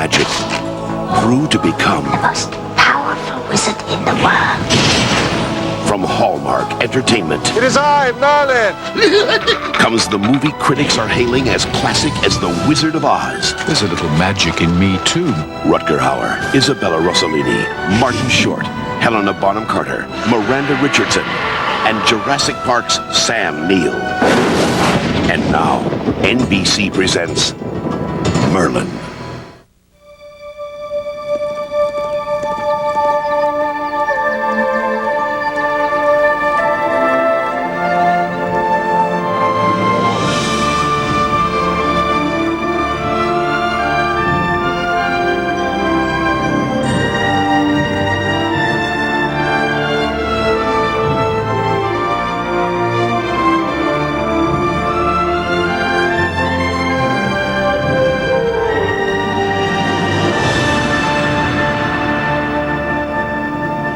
magic grew to become the most powerful wizard in the world. From Hallmark Entertainment. It is I, Merlin! Comes the movie critics are hailing as classic as The Wizard of Oz. There's a little magic in me, too. Rutger Hauer, Isabella Rossellini, Martin Short, Helena Bonham Carter, Miranda Richardson, and Jurassic Park's Sam Neill. And now, NBC presents Merlin.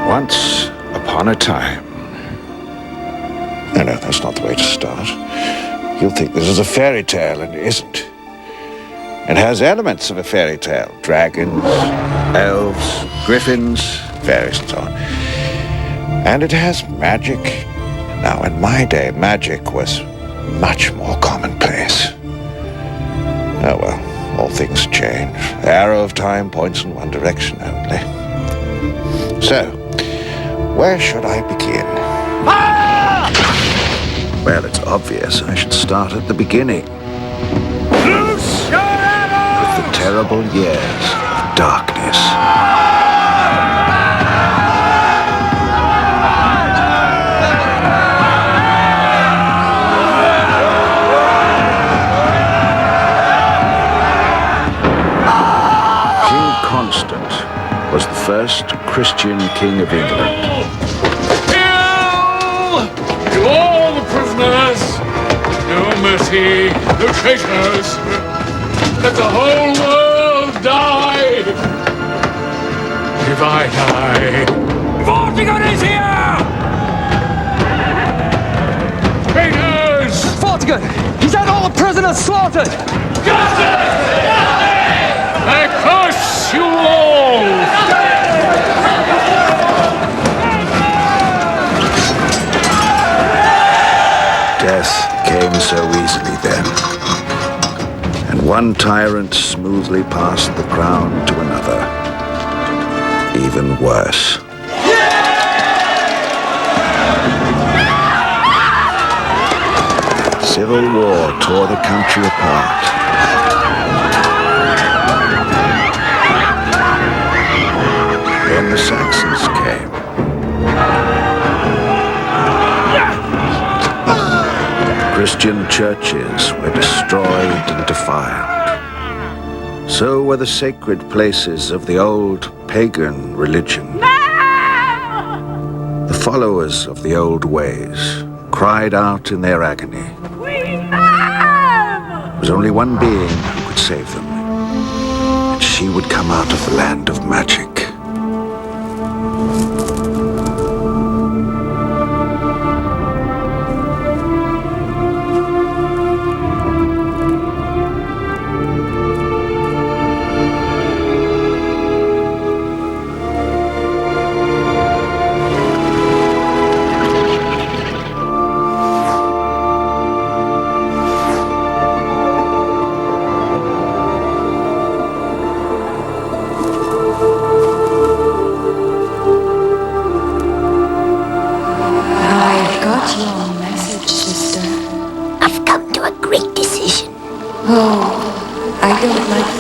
Once upon a time. No, that's not the way to start. You'll think this is a fairy tale, and it isn't. It has elements of a fairy tale. Dragons, elves, griffins, fairies, and so on. And it has magic. Now, in my day, magic was much more commonplace. Oh, well, all things change. The arrow of time points in one direction only. So, where should I begin? Ah! Well, it's obvious I should start at the beginning. Loose your arrows! With the terrible years of darkness. King Constant was the first Christian king of England. To all the prisoners, no mercy, no traitors. Let the whole world die. If I die, Vortigern is here! Traitors! Vortigern! He's had all the prisoners slaughtered! Justice! I curse you all! Death came so easily then, and one tyrant smoothly passed the crown to another. Even worse. Civil war tore the country apart. Then the Saxons came. Christian churches were destroyed and defiled. So were the sacred places of the old pagan religion. The followers of the old ways cried out in their agony. There was only one being who could save them, and she would come out of the land of magic.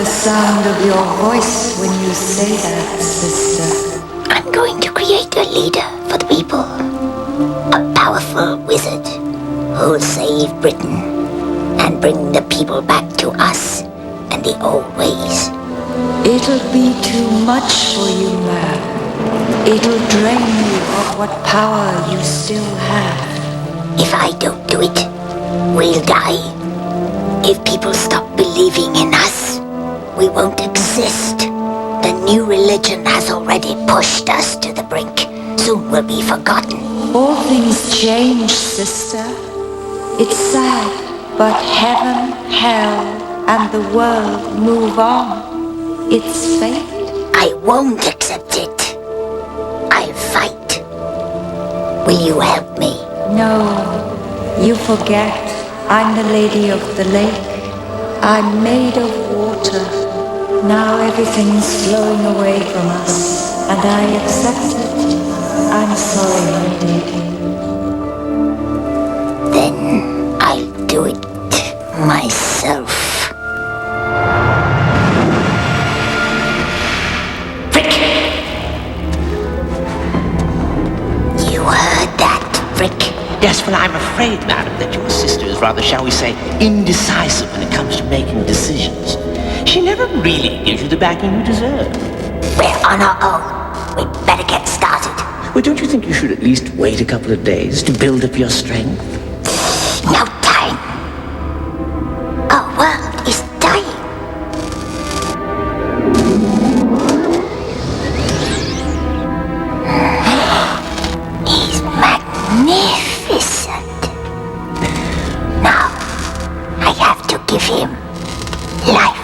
Sound of your voice when you say that, sister. I'm going to create a leader for the people. A powerful wizard who'll save Britain and bring the people back to us and the old ways. It'll be too much for you, man. It'll drain you of what power you still have. If I don't do it, we'll die. If people stop believing in us, we won't exist. The new religion has already pushed us to the brink. Soon we'll be forgotten. All things change, sister. It's sad, but heaven, hell, and the world move on. It's fate. I won't accept it. I'll fight. Will you help me? No, you forget. I'm the lady of the lake. I'm made of water. Now everything's flowing away from us, and I accept it. I'm sorry I did. Then I'll do it myself. Frick! You heard that, Frick? Yes, well, I'm afraid, madam, that your sister is rather, shall we say, indecisive when it comes to making decisions. She never really gives you the backing you deserve. We're on our own. We'd better get started. Well, don't you think you should at least wait a couple of days to build up your strength? No time. Our world is dying. He's magnificent. Now, I have to give him life.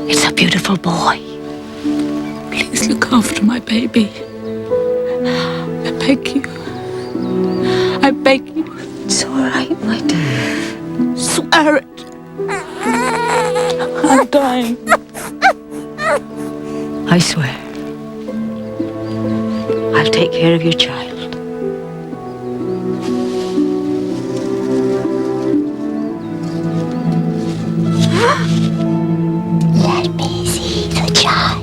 It's a beautiful boy. Please look after my baby. I beg you. I beg you. It's all right, my dear. Swear it. I'm dying. I swear. I'll take care of your child. Let me see the child.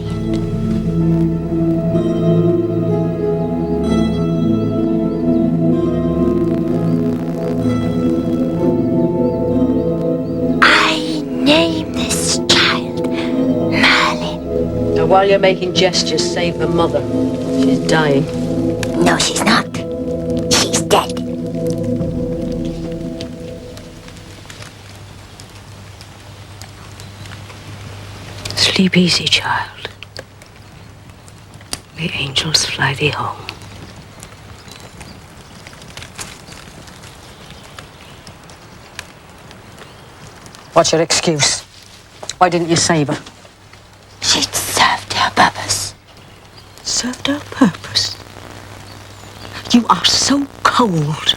I name this child Merlin. Now, while you're making gestures, save the mother. She's dying. No, she's not. She's dead. Sleep easy, child. The angels fly thee home. What's your excuse? Why didn't you save her? She'd served her purpose. Served her purpose. You are so cold.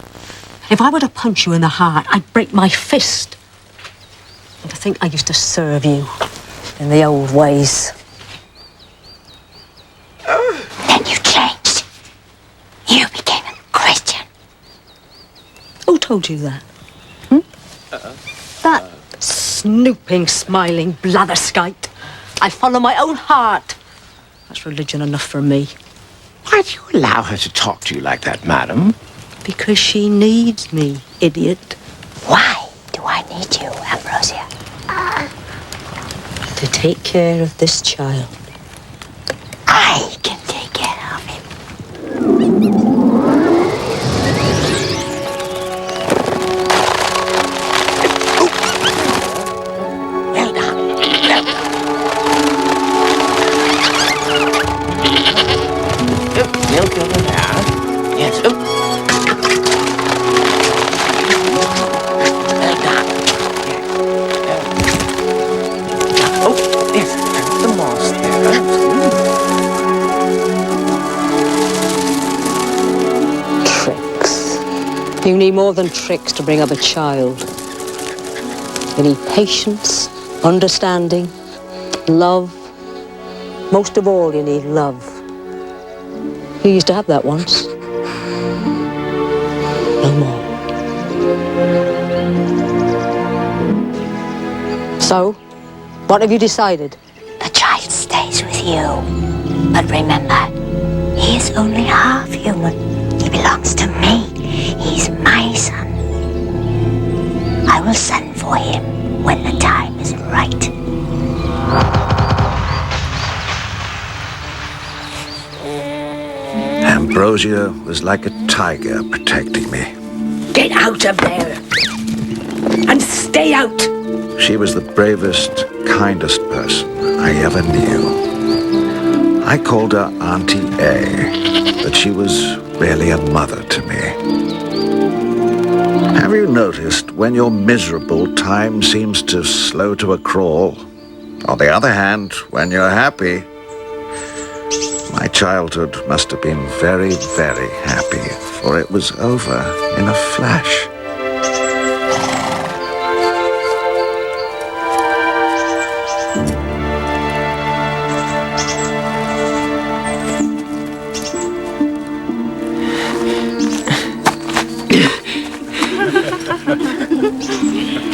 If I were to punch you in the heart, I'd break my fist. And to think I used to serve you in the old ways. Then you changed. You became a Christian. Who told you that? That snooping, smiling blatherskite. I follow my own heart. That's religion enough for me. Why do you allow her to talk to you like that, madam? Because she needs me, idiot. Why do I need you, Ambrosia? To take care of this child. I can take care of him. Well done. Well done. Milk over there. Yes. Well done. Oh, yes. The moss there. Tricks. You need more than tricks to bring up a child. You need patience, understanding, love. Most of all, you need love. You used to have that once. No more. So, what have you decided? The child stays with you. But remember, he is only half human. He belongs to me. He's my son. I will send for him when the time is right. Ambrosia was like a tiger protecting me. Get out of there! and stay out. She was the bravest, kindest person I ever knew. I called her Auntie A, but she was really a mother to me. Have you noticed when you're miserable, time seems to slow to a crawl? On the other hand, when you're happy, my childhood must have been very, very happy, for it was over in a flash.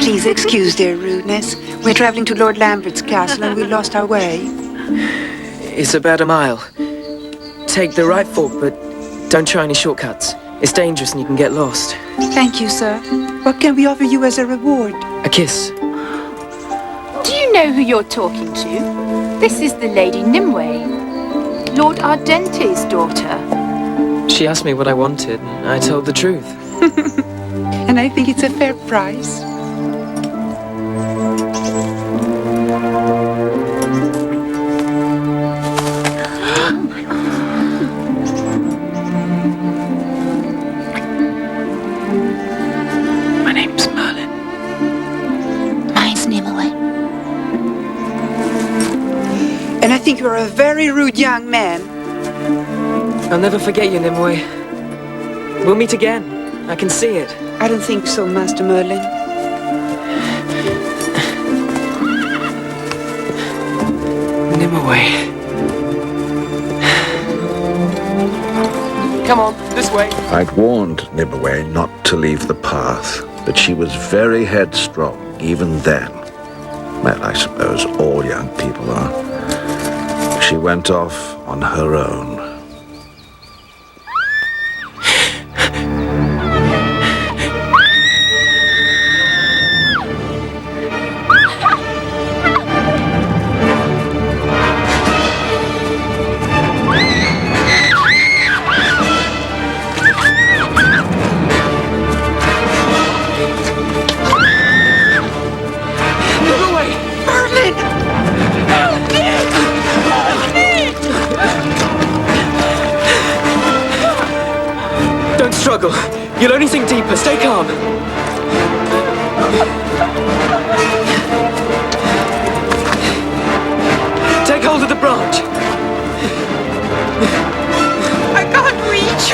Please excuse their rudeness. We're traveling to Lord Lambert's castle and we lost our way. It's about a mile. Take the right fork, but don't try any shortcuts. It's dangerous and you can get lost. Thank you, sir. What can we offer you as a reward? A kiss. Do you know who you're talking to? This is the Lady Nimue, Lord Ardente's daughter. She asked me what I wanted, and I told the truth. And I think it's a fair price. My name's Merlin. Mine's Nimue. And I think you're a very rude young man. I'll never forget you, Nimue. We'll meet again. I can see it. I don't think so, Master Merlin. Nimue. Come on, this way. I'd warned Nimue not to leave the path, but she was very headstrong even then. Well, I suppose all young people are. She went off on her own. Struggle. You'll only sink deeper. Stay calm. Take hold of the branch. I can't reach.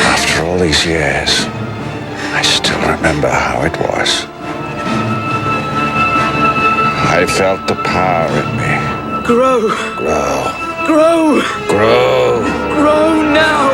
After all these years, I still remember how it was. I felt the power in me. Grow. Grow. Grow! Grow! Grow now!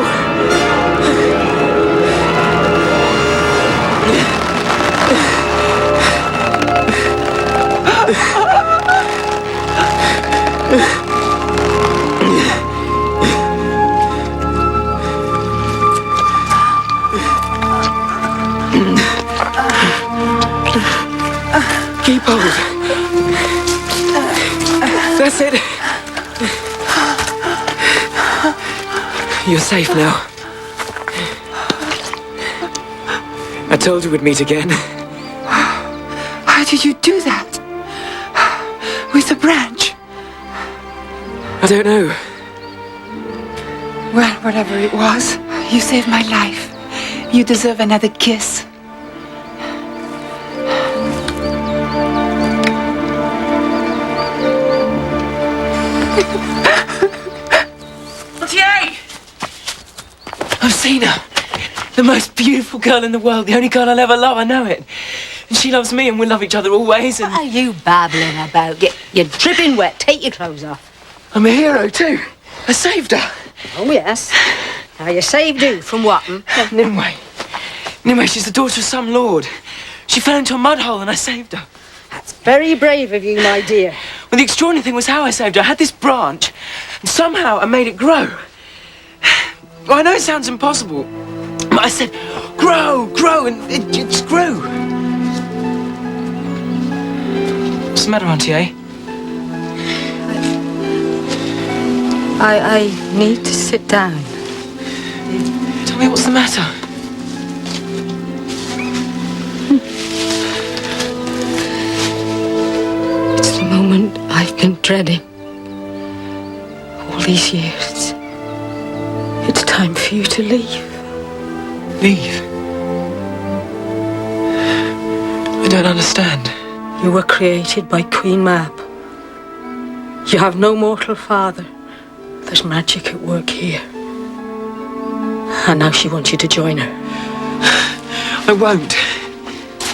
Keep hold. That's it. You're safe now. I told you we'd meet again. How did you do that? With a branch? I don't know. Well, whatever it was, you saved my life. You deserve another kiss. I've seen her. The most beautiful girl in the world. The only girl I'll ever love. I know it. And she loves me and we'll love each other always. And what are you babbling about? You're dripping wet. Take your clothes off. I'm a hero too. I saved her. Oh, yes. Now, you saved who? From what? Nimue. Nimue, she's the daughter of some lord. She fell into a mud hole and I saved her. That's very brave of you, my dear. Well, the extraordinary thing was how I saved her. I had this branch and somehow I made it grow. Well, I know it sounds impossible, but I said, grow, grow, and it just grew. What's the matter, Auntie A? I need to sit down. Tell me what's the matter. moment I've been dreading all these years. It's time for you to leave. Leave? I don't understand. You were created by Queen Mab. You have no mortal father. There's magic at work here. And now she wants you to join her. I won't.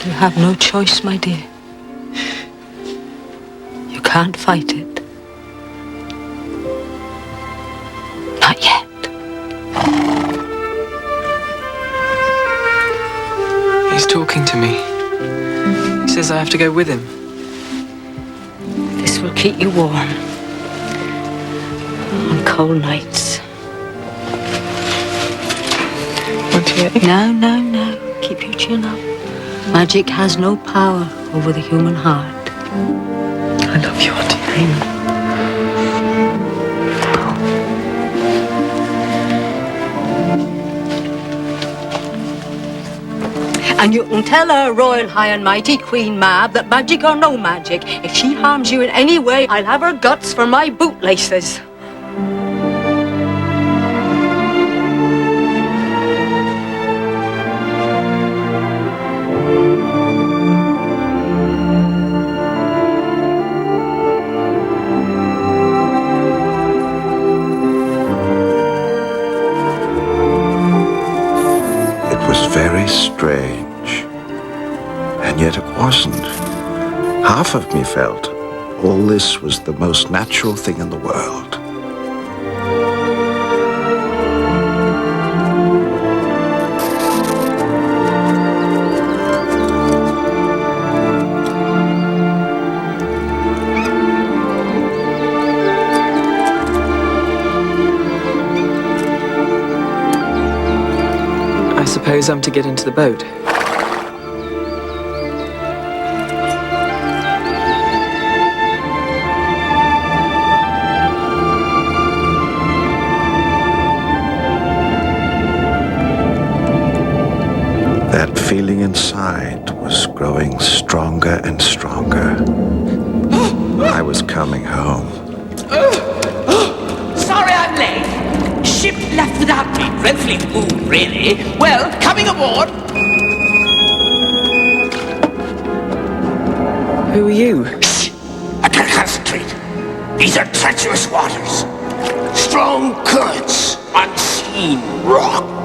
You have no choice, my dear. You can't fight it. Not yet. He's talking to me. He says I have to go with him. This will keep you warm on cold nights. No. Keep your chin up. Magic has no power over the human heart. I love you, Auntie. And you can tell her, Royal High and Mighty Queen Mab, that magic or no magic, if she harms you in any way, I'll have her guts for my bootlaces. It was very strange. And yet it wasn't. Half of me felt all this was the most natural thing in the world. I suppose I'm to get into the boat. That feeling inside was growing stronger and stronger. I was coming home. Sorry I'm late. Ship left without me. Dreadfully moved, really. Well, coming aboard. Who are you? Shh! I can concentrate. These are treacherous waters. Strong currents. Unseen rocks.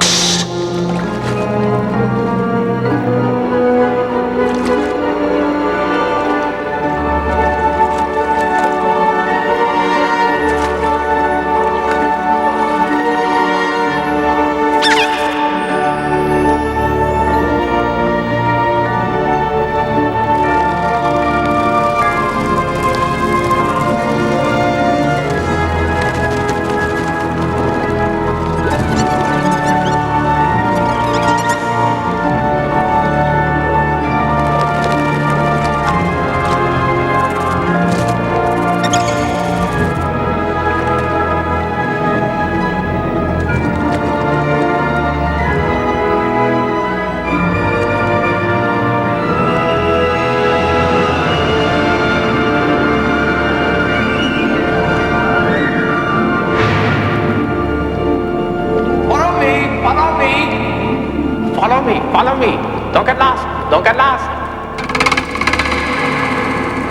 Follow me. Don't get lost. Don't get lost.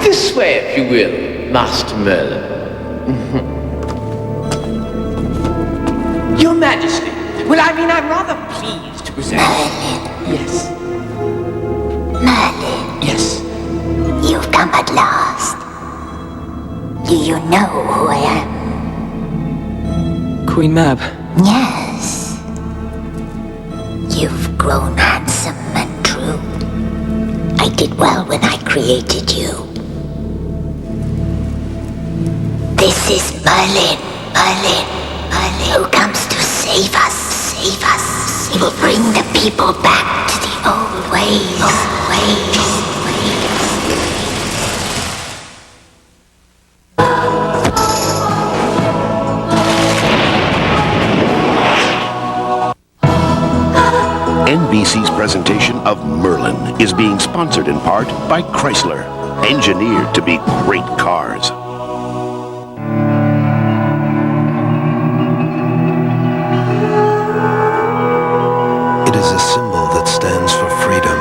This way, if you will, Master Merlin. Your Majesty. Well, I'm rather pleased to present. Yes. Merlin. Yes. You've come at last. Do you know who I am? Queen Mab. Yes. You've grown handsome and true. I did well when I created you. This is Merlin, who comes to save us. He will bring the people back to the old ways. NBC's presentation of Merlin is being sponsored in part by Chrysler. engineered to be great cars. It is a symbol that stands for freedom,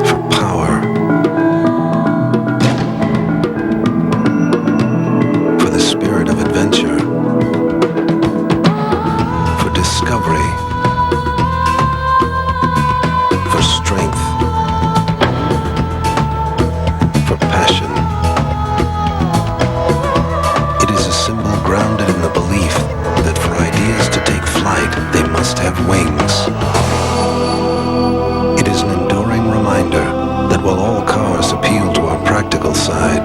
for power, for the spirit of adventure, for discovery, for strength, for passion. It is a symbol grounded in the belief that for ideas to take flight, they must have wings. It is an enduring reminder that while all cars appeal to our practical side,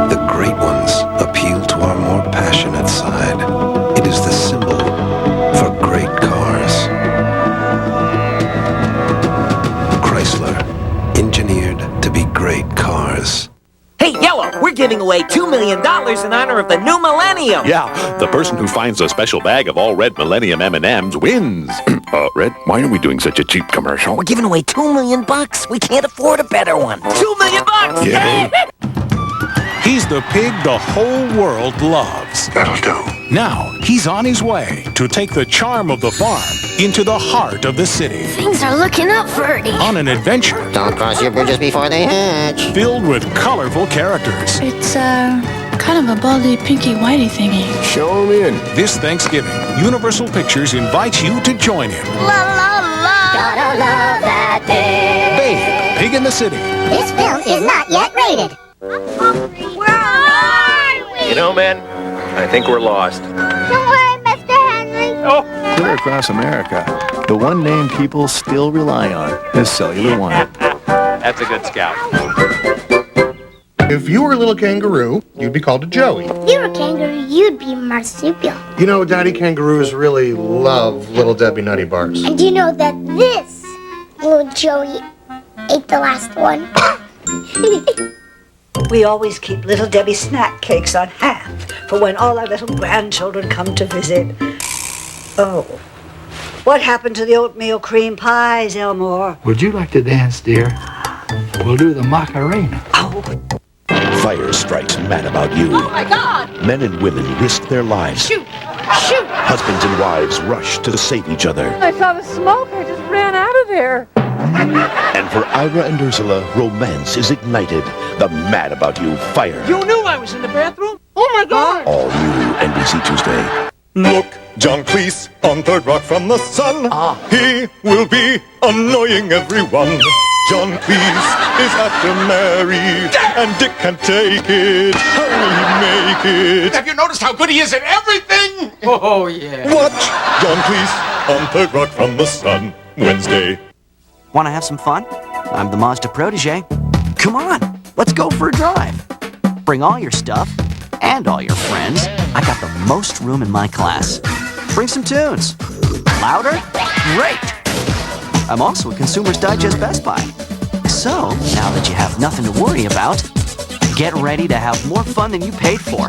the great ones appeal to our more passionate side. It is the symbol for great cars. Chrysler, engineered to be great cars. Hey, Yellow, we're giving away $2 million in honor of the new millennium. Yeah, the person who finds a special bag of all red Millennium M&Ms wins. Red, why are we doing such a cheap commercial? We're giving away $2 million. We can't afford a better one. $2 million. Yeah. He's the pig the whole world loves. That'll do. Now, he's on his way to take the charm of the farm into the heart of the city. Things are looking up, Ferdy. On an adventure. Don't cross your bridges before they hatch. Filled with colorful characters. It's, kind of a baldy, pinky, whitey thingy. Show him in. This Thanksgiving, Universal Pictures invites you to join him. La la la. Gotta love that day. Babe, Pig in the City. This film is not yet rated. Where are we? You know, man, I think we're lost. Don't worry, Mr. Henry. Oh! Clear across America, the one name people still rely on is Cellular One. That's a good scout. If you were a little kangaroo, you'd be called a Joey. If you were a kangaroo, you'd be marsupial. You know, daddy kangaroos really love Little Debbie Nutty Bars. And do you know that this little Joey ate the last one? We always keep Little Debbie snack cakes on hand for when all our little grandchildren come to visit. Oh, what happened to the oatmeal cream pies, Elmore? Would you like to dance, dear? We'll do the Macarena. Fire strikes mad about you. Oh my God! Men and women risk their lives. Shoot! Shoot! Husbands and wives rush to save each other. I saw the smoke. I just ran out of there. And for Ira and Ursula, romance is ignited. The Mad About You fire. You knew I was in the bathroom? Oh my God! All new NBC Tuesday. Look, John Cleese on Third Rock from the Sun. He will be annoying everyone. John Cleese is after Mary, and Dick can't take it. How will he make it? Have you noticed how good he is at everything? Oh, yeah. Watch John Cleese on Third Rock from the Sun, Wednesday. Want to have some fun? I'm the Mazda protege. Come on, let's go for a drive. Bring all your stuff and all your friends. I got the most room in my class. Bring some tunes. Louder? Great! I'm also a Consumer's Digest Best Buy. So, now that you have nothing to worry about, get ready to have more fun than you paid for.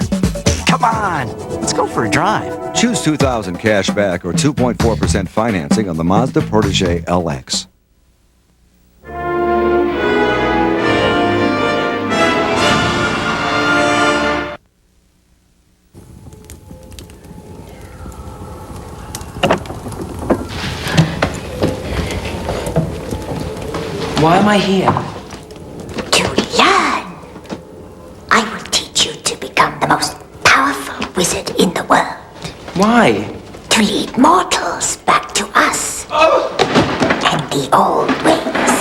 Come on, let's go for a drive. Choose 2000 cash back or 2.4% financing on the Mazda Protege LX. Why am I here? To learn. I will teach you to become the most powerful wizard in the world. Why? To lead mortals back to us. And the old ways.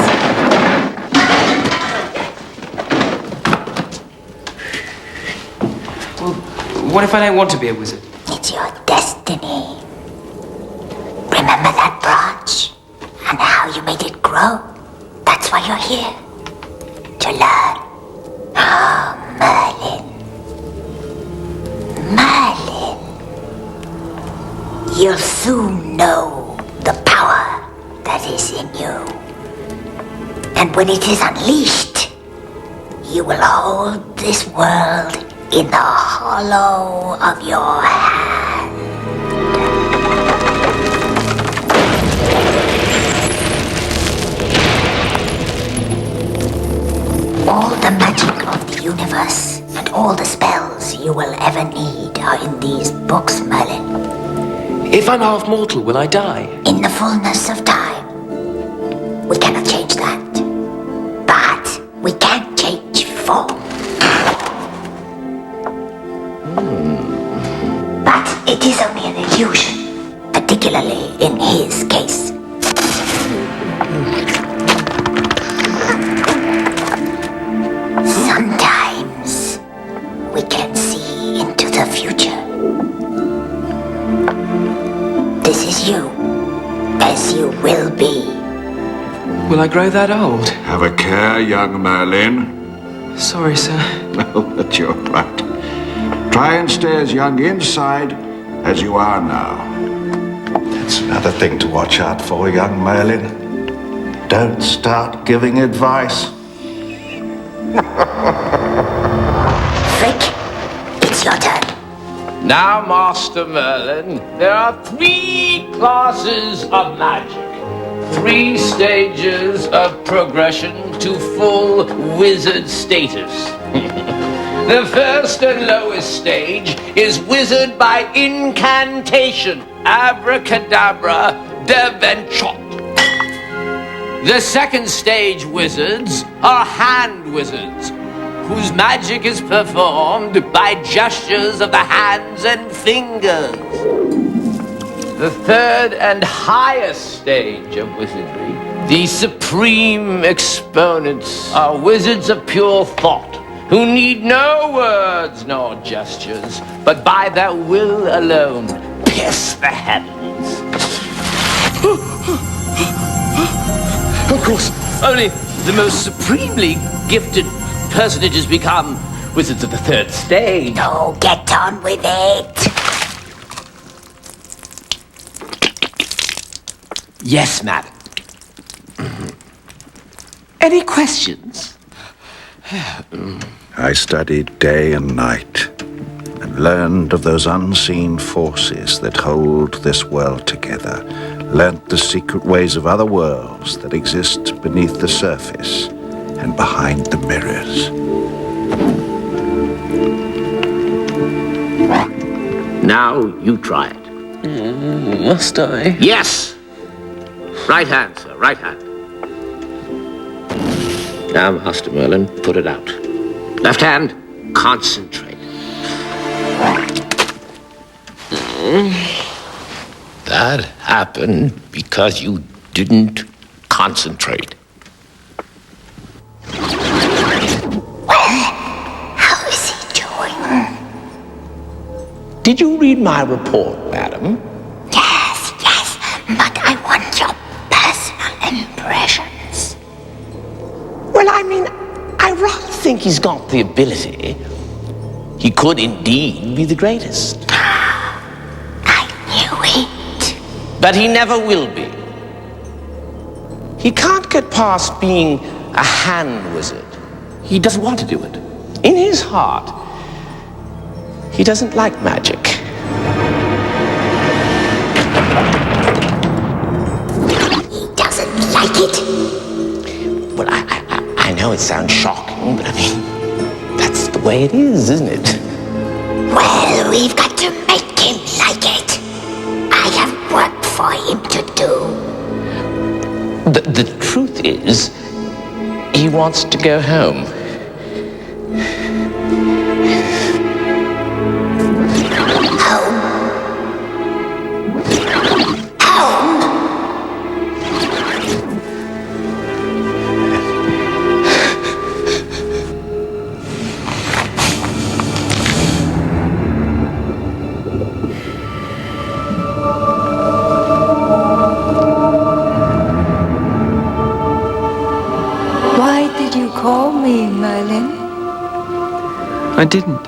Well, what if I don't want to be a wizard? It's your destiny. Remember that branch? And how you made it grow? That's why you're here. To learn. Oh, Merlin. Merlin. You'll soon know the power that is in you. And when it is unleashed, you will hold this world in the hollow of your hand. All the magic of the universe and all the spells you will ever need are in these books, Merlin. If I'm half mortal, will I die? In the fullness of time. We cannot change that. But we can change form. But it is only an illusion, particularly in his case. Sometimes we can see into the future. This is you, as you will be. Will I grow that old? Have a care, young Merlin. Sorry, sir. No, but you're right. Try and stay as young inside as you are now. That's another thing to watch out for, young Merlin. Don't start giving advice. Frick, it's your turn. Now, Master Merlin, there are 3 classes of magic. 3 stages of progression to full wizard status. The first and lowest stage is wizard by incantation, abracadabra, devenchot. The second stage wizards are hand wizards, whose magic is performed by gestures of the hands and fingers. The third and highest stage of wizardry, the supreme exponents, are wizards of pure thought, who need no words nor gestures, but by their will alone pierce the heavens. Of course, only the most supremely gifted personages become wizards of the third stage. Oh, get on with it. Yes, madam. Any questions? I studied day and night and learned of those unseen forces that hold this world together, learnt the secret ways of other worlds that exist beneath the surface and behind the mirrors. Now you try it. Must I? Yes! Right hand, sir, right hand. Now, Master Merlin, put it out. Left hand, concentrate. That happened because you didn't concentrate. How is he doing? Did you read my report, madam? Yes, but I want your personal impressions. Well, I mean, I rather think he's got the ability. He could indeed be the greatest. I knew it. But he never will be. He can't get past being a hand wizard. He doesn't want to do it. In his heart, he doesn't like magic. He doesn't like it. Well, I know it sounds shocking, but I mean, that's the way it is, isn't it? Well, we've got to make him like it. I have work for him to do. The truth is, he wants to go home. Call me, Merlin. I didn't.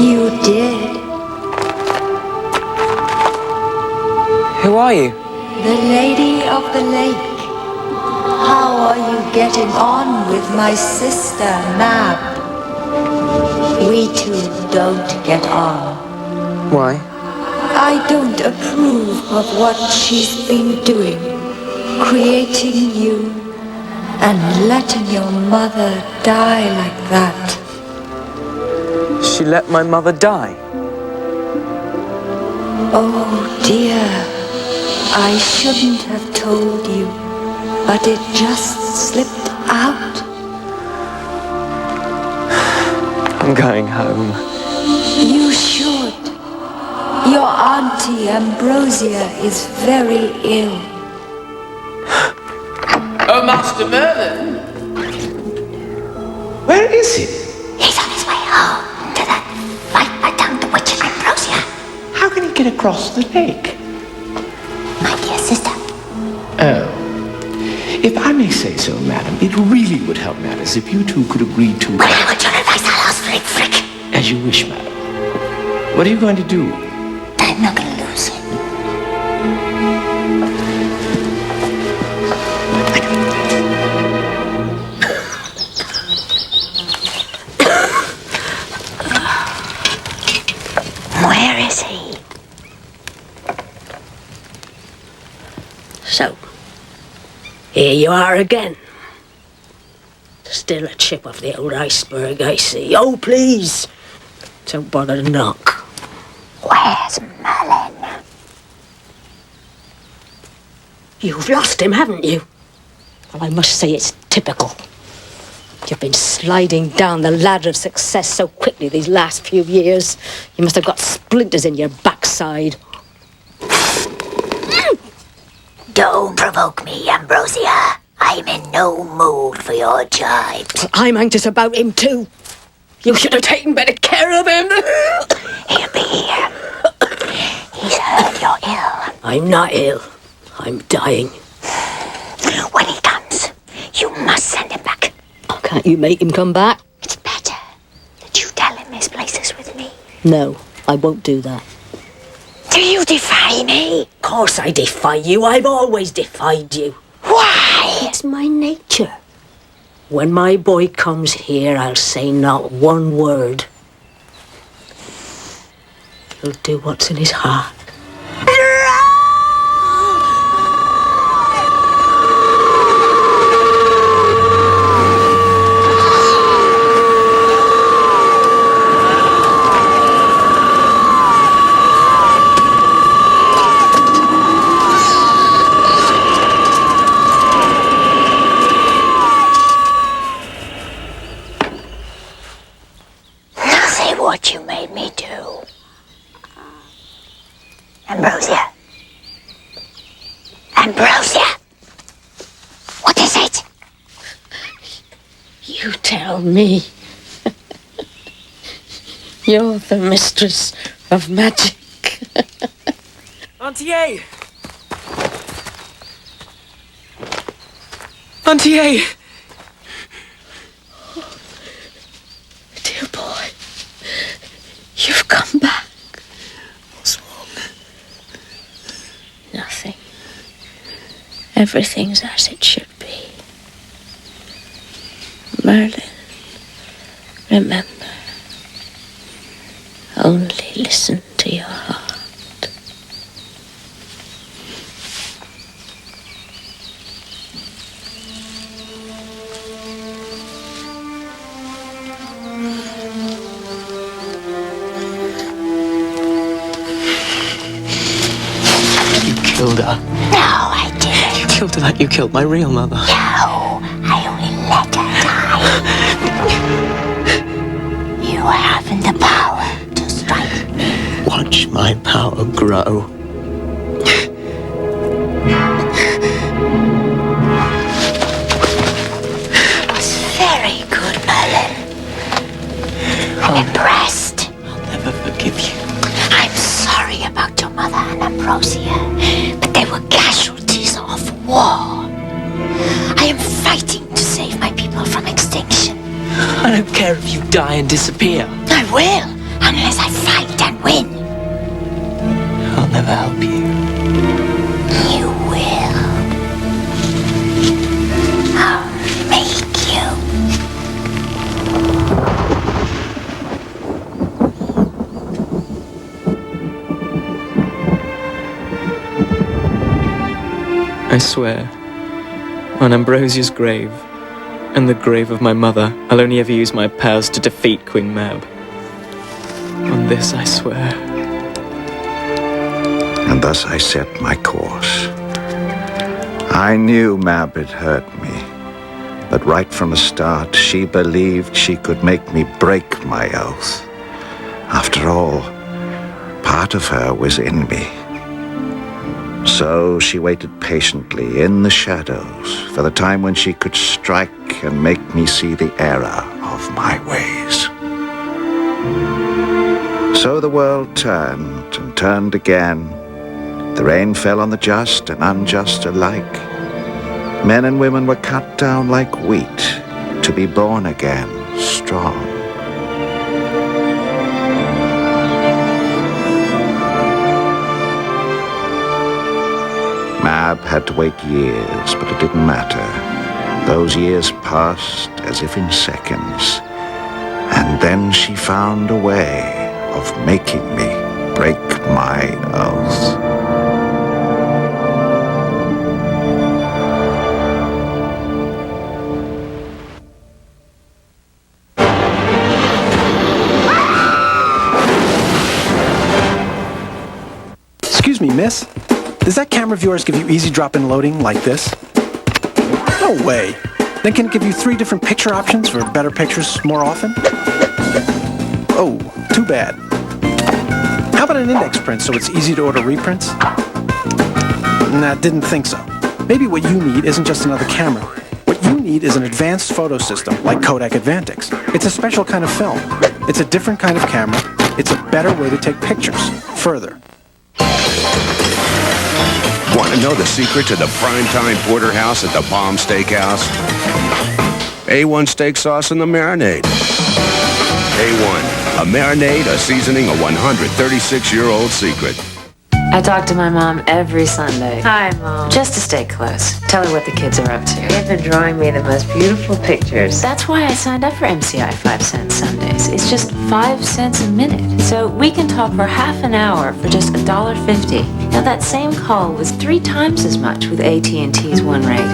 You did. Who are you? The Lady of the Lake. How are you getting on with my sister, Mab? We two don't get on. Why? I don't approve of what she's been doing. Creating you And letting your mother die like that. She let my mother die. Oh dear, I shouldn't have told you, but it just slipped out. I'm going home. You should. Your auntie Ambrosia is very ill. Oh, Master Merlin! Where is he? He's on his way home to that viper-tongued witch of Ambrosia. How can he get across the lake? My dear sister. Oh. If I may say so, madam, it really would help matters if you two could agree to... When I want your advice, I'll ask for it, frick. As you wish, madam. What are you going to do? I'm not going to lose him. Where is he? So, here you are again. Still a chip off the old iceberg, I see. Oh, please, don't bother to knock. Where's Merlin? You've lost him, haven't you? Well, I must say it's typical. You've been sliding down the ladder of success so quickly these last few years. You must have got splinters in your backside. Don't provoke me, Ambrosia. I'm in no mood for your jibes. Well, I'm anxious about him too. You should have taken better care of him. He'll be here. He's heard you're ill. I'm not ill. I'm dying. When he comes, you must send him back. Oh, can't you make him come back? It's better that you tell him his place is with me. No, I won't do that. Do you defy me? Of course I defy you. I've always defied you. Why? It's my nature. When my boy comes here, I'll say not one word. He'll do what's in his heart. What you made me do. Ambrosia. Ambrosia! What is it? You tell me. You're the mistress of magic. Auntie A! Auntie A! Dear boy. You've come back. What's wrong? Nothing. Everything's as it should be. Merlin, remember, only listen to your heart. Killed her. No, I didn't. You killed her like you killed my real mother. No, I only let her die. You haven't the power to strike me. Watch my power grow. It was very good, Merlin. I'm impressed. I'll never forgive you. I'm sorry about your mother and Ambrosia, but they were casualties of war. I am fighting to save my people from extinction. I don't care if you die and disappear. I will, unless I fight and win. I'll never help you. You will. I'll make you. I swear, on Ambrosia's grave, and the grave of my mother, I'll only ever use my powers to defeat Queen Mab. On this I swear. And thus I set my course. I knew Mab had hurt me, but right from the start, she believed she could make me break my oath. After all, part of her was in me. So she waited patiently in the shadows for the time when she could strike and make me see the error of my ways. So the world turned and turned again. The rain fell on the just and unjust alike. Men and women were cut down like wheat to be born again strong. Mab had to wait years, but it didn't matter. Those years passed as if in seconds. And then she found a way of making me break my oath. Excuse me, miss. Does that camera of yours give you easy drop-in loading like this? No way. Then can it give you 3 different picture options for better pictures more often? Oh, too bad. How about an index print so it's easy to order reprints? Nah, didn't think so. Maybe what you need isn't just another camera. What you need is an advanced photo system like Kodak Advantix. It's a special kind of film. It's a different kind of camera. It's a better way to take pictures further. Want to know the secret to the primetime porterhouse at the Bomb Steakhouse? A1 steak sauce and the marinade. A1, a marinade, a seasoning, a 136-year-old secret. I talk to my mom every Sunday. Hi, Mom. Just to stay close. Tell her what the kids are up to. They've been drawing me the most beautiful pictures. That's why I signed up for MCI 5 cent Sundays. It's just 5 cents a minute. So we can talk for half an hour for just $1.50. Now that same call was 3 times as much with AT&T's One rate.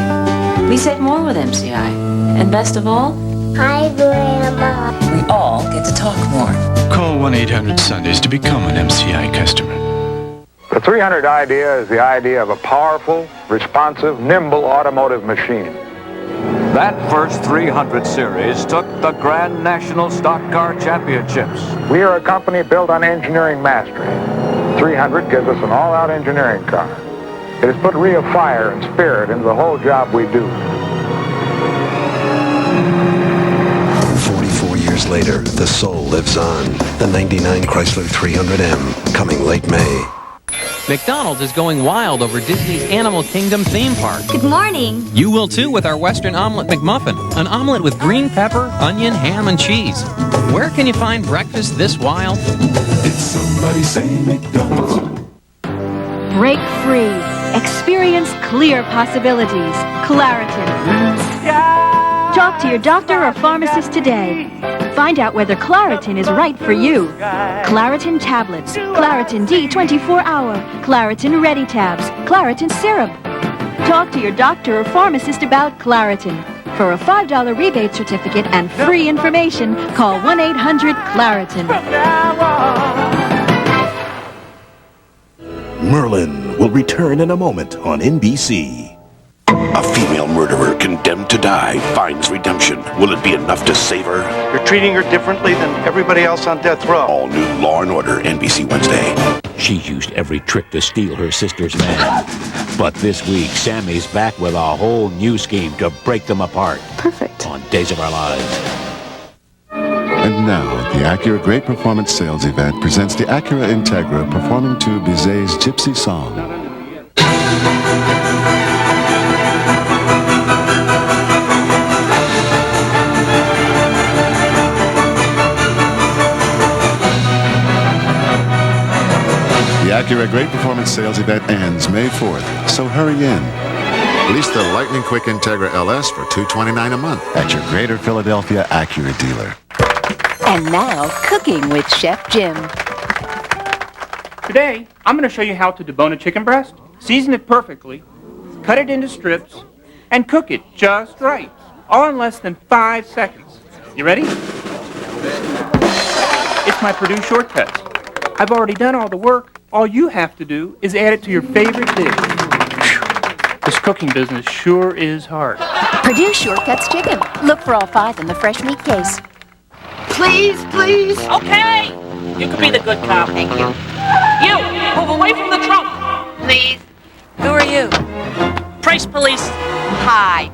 We save more with MCI. And best of all, Hi, Grandma. we all get to talk more. Call 1-800-Sundays to become an MCI customer. The 300 idea is the idea of a powerful, responsive, nimble automotive machine. That first 300 series took the Grand National Stock Car Championships. We are a company built on engineering mastery. 300 gives us an all-out engineering car. It has put real fire and spirit into the whole job we do. 44 years later, the soul lives on. The 99 Chrysler 300M, coming late May. McDonald's is going wild over Disney's Animal Kingdom theme park. Good morning. You will too with our Western Omelet McMuffin. An omelet with green pepper, onion, ham, and cheese. Where can you find breakfast this wild? Did somebody say McDonald's? Break free. Experience clear possibilities. Claritin. Talk to your doctor or pharmacist today. Find out whether Claritin is right for you. Claritin tablets, Claritin D 24-hour, Claritin Ready tabs, Claritin syrup. Talk to your doctor or pharmacist about Claritin. For a $5 rebate certificate and free information, call 1-800-CLARITIN. Merlin will return in a moment on NBC. A female murderer condemned to die finds redemption. Will it be enough to save her? You're treating her differently than everybody else on death row. All new Law & Order, NBC Wednesday. She used every trick to steal her sister's man. But this week, Sammy's back with a whole new scheme to break them apart. Perfect. On Days of Our Lives. And now, the Acura Great Performance Sales Event presents the Acura Integra performing to Bizet's Gypsy Song. The Acura Great Performance Sales Event ends May 4th, so hurry in. Lease the Lightning Quick Integra LS for $229 a month At your Greater Philadelphia Acura dealer. And now, cooking with Chef Jim. Today, I'm going to show you how to debone a chicken breast, season it perfectly, cut it into strips, and cook it just right. all in less than 5 seconds. You ready? It's my Purdue shortcuts. I've already done all the work. All you have to do is add it to your favorite dish. This cooking business sure is hard. Purdue Shortcuts Chicken. Look for all 5 in the fresh meat case. Please, please. Okay. You can be the good cop. Thank you. You, move away from the trunk. Please. Who are you? Price police. Hi.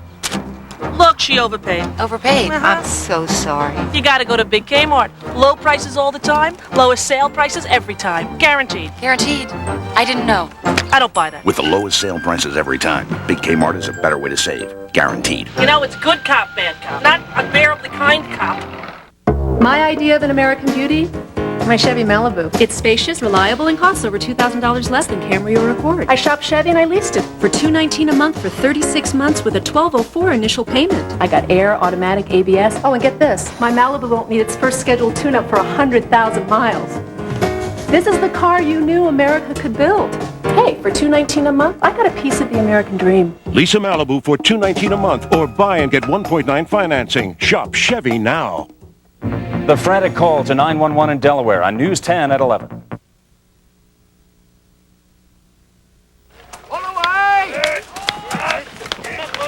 Look, she overpaid. Overpaid? I'm so sorry. You gotta go to Big Kmart. Low prices all the time. Lowest sale prices every time. Guaranteed. Guaranteed? I didn't know. I don't buy that. With the lowest sale prices every time, Big Kmart is a better way to save. Guaranteed. You know, it's good cop, bad cop. Not unbearably kind cop. My idea of an American Beauty? My Chevy Malibu. It's spacious, reliable, and costs over $2,000 less than Camry or Accord. I shopped Chevy and I leased it for $219 a month for 36 months with a $1,204 initial payment. I got air, automatic, ABS. Oh, and get this. My Malibu won't need its first scheduled tune-up for 100,000 miles. This is the car you knew America could build. Hey, for $219 a month, I got a piece of the American dream. Lease a Malibu for $219 a month or buy and get 1.9 financing. Shop Chevy now. The frantic call to 911 in Delaware on News 10 at 11.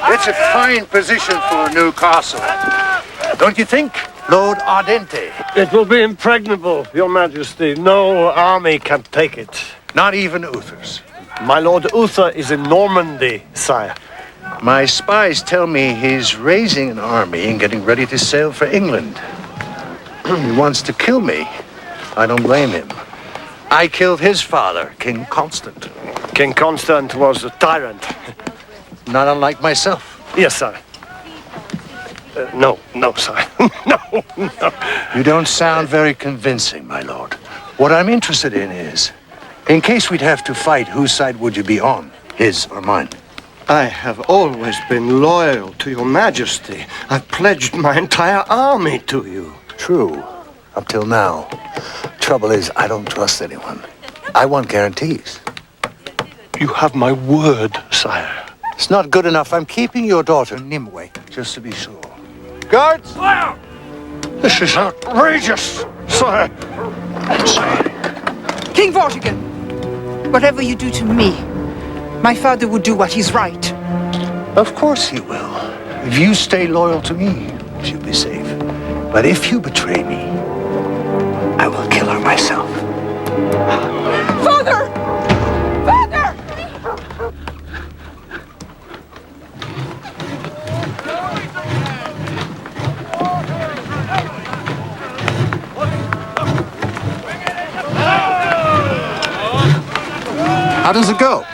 It's a fine position for Newcastle. Don't you think, Lord Ardente? It will be impregnable, Your Majesty. No army can take it. Not even Uther's. My Lord Uther is in Normandy, sire. My spies tell me he's raising an army and getting ready to sail for England. He wants to kill me. I don't blame him. I killed his father, King Constant. King Constant was a tyrant. Not unlike myself. Yes, sir. No, sir. No. You don't sound very convincing, my lord. What I'm interested in is, in case we'd have to fight, whose side would you be on? His or mine? I have always been loyal to Your Majesty. I've pledged my entire army to you. True, up till now. Trouble is, I don't trust anyone. I want guarantees. You have my word, sire. It's not good enough. I'm keeping your daughter Nimue, just to be sure. Guards! Fire! This is outrageous, sire. I'm sorry. King Vortigern, whatever you do to me, my father will do what is right. Of course he will. If you stay loyal to me, she'll be safe. But if you betray me, I will kill her myself. Father! Father! How does it go?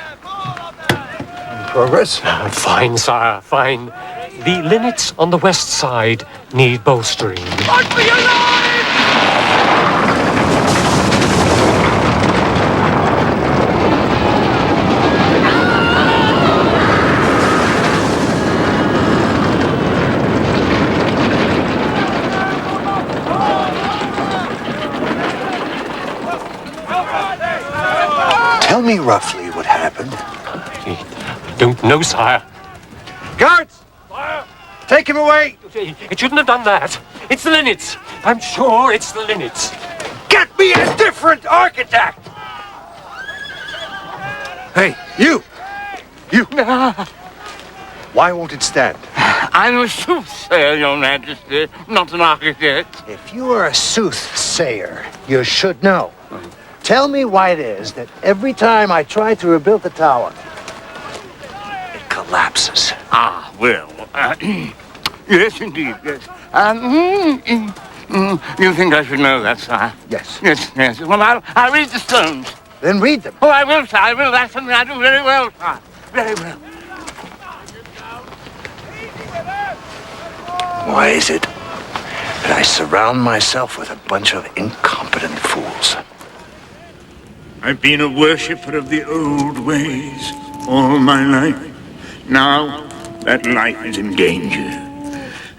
Progress? Fine, sire, fine. The linnets on the west side need bolstering. Fight for your life! Tell me roughly what happened. I don't know, sire. Guards! Take him away! It shouldn't have done that. It's the linnets. I'm sure it's the linnets. Get me a different architect! Hey, you! You! Why won't it stand? I'm a soothsayer, Your Majesty, not an architect. If you are a soothsayer, you should know. Tell me why it is that every time I try to rebuild the tower, it collapses. Ah, well, yes, indeed, yes. You think I should know that, sire? Yes. Yes. Well, I'll read the stones. Then read them. Oh, I will, sire, I will. That's something I do very well, sire. Very well. Why is it that I surround myself with a bunch of incompetent fools? I've been a worshipper of the old ways all my life. Now that life is in danger,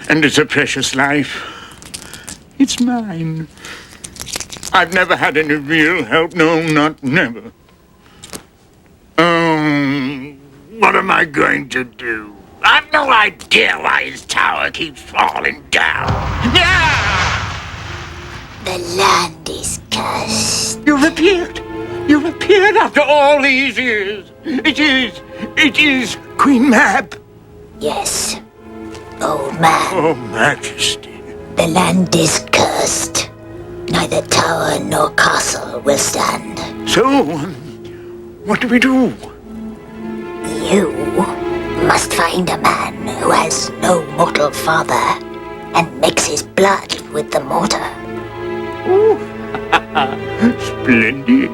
and it's a precious life. It's mine. I've never had any real help. No, not never. What am I going to do? I've no idea why his tower keeps falling down. The land is cursed. You've appeared. You've appeared after all these years. It is Queen Mab. Yes, old man. Oh, Majesty. The land is cursed. Neither tower nor castle will stand. So, what do we do? You must find a man who has no mortal father and mix his blood with the mortar. Ooh. Splendid.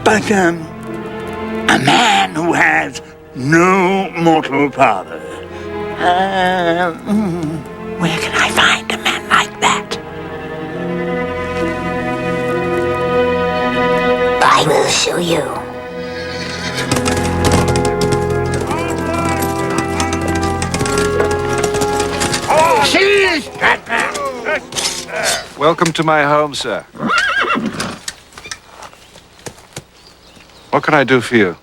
But, a man who has no mortal father. Where can I find a man like that? I will show you. Seize that man! Welcome to my home, sir. What can I do for you?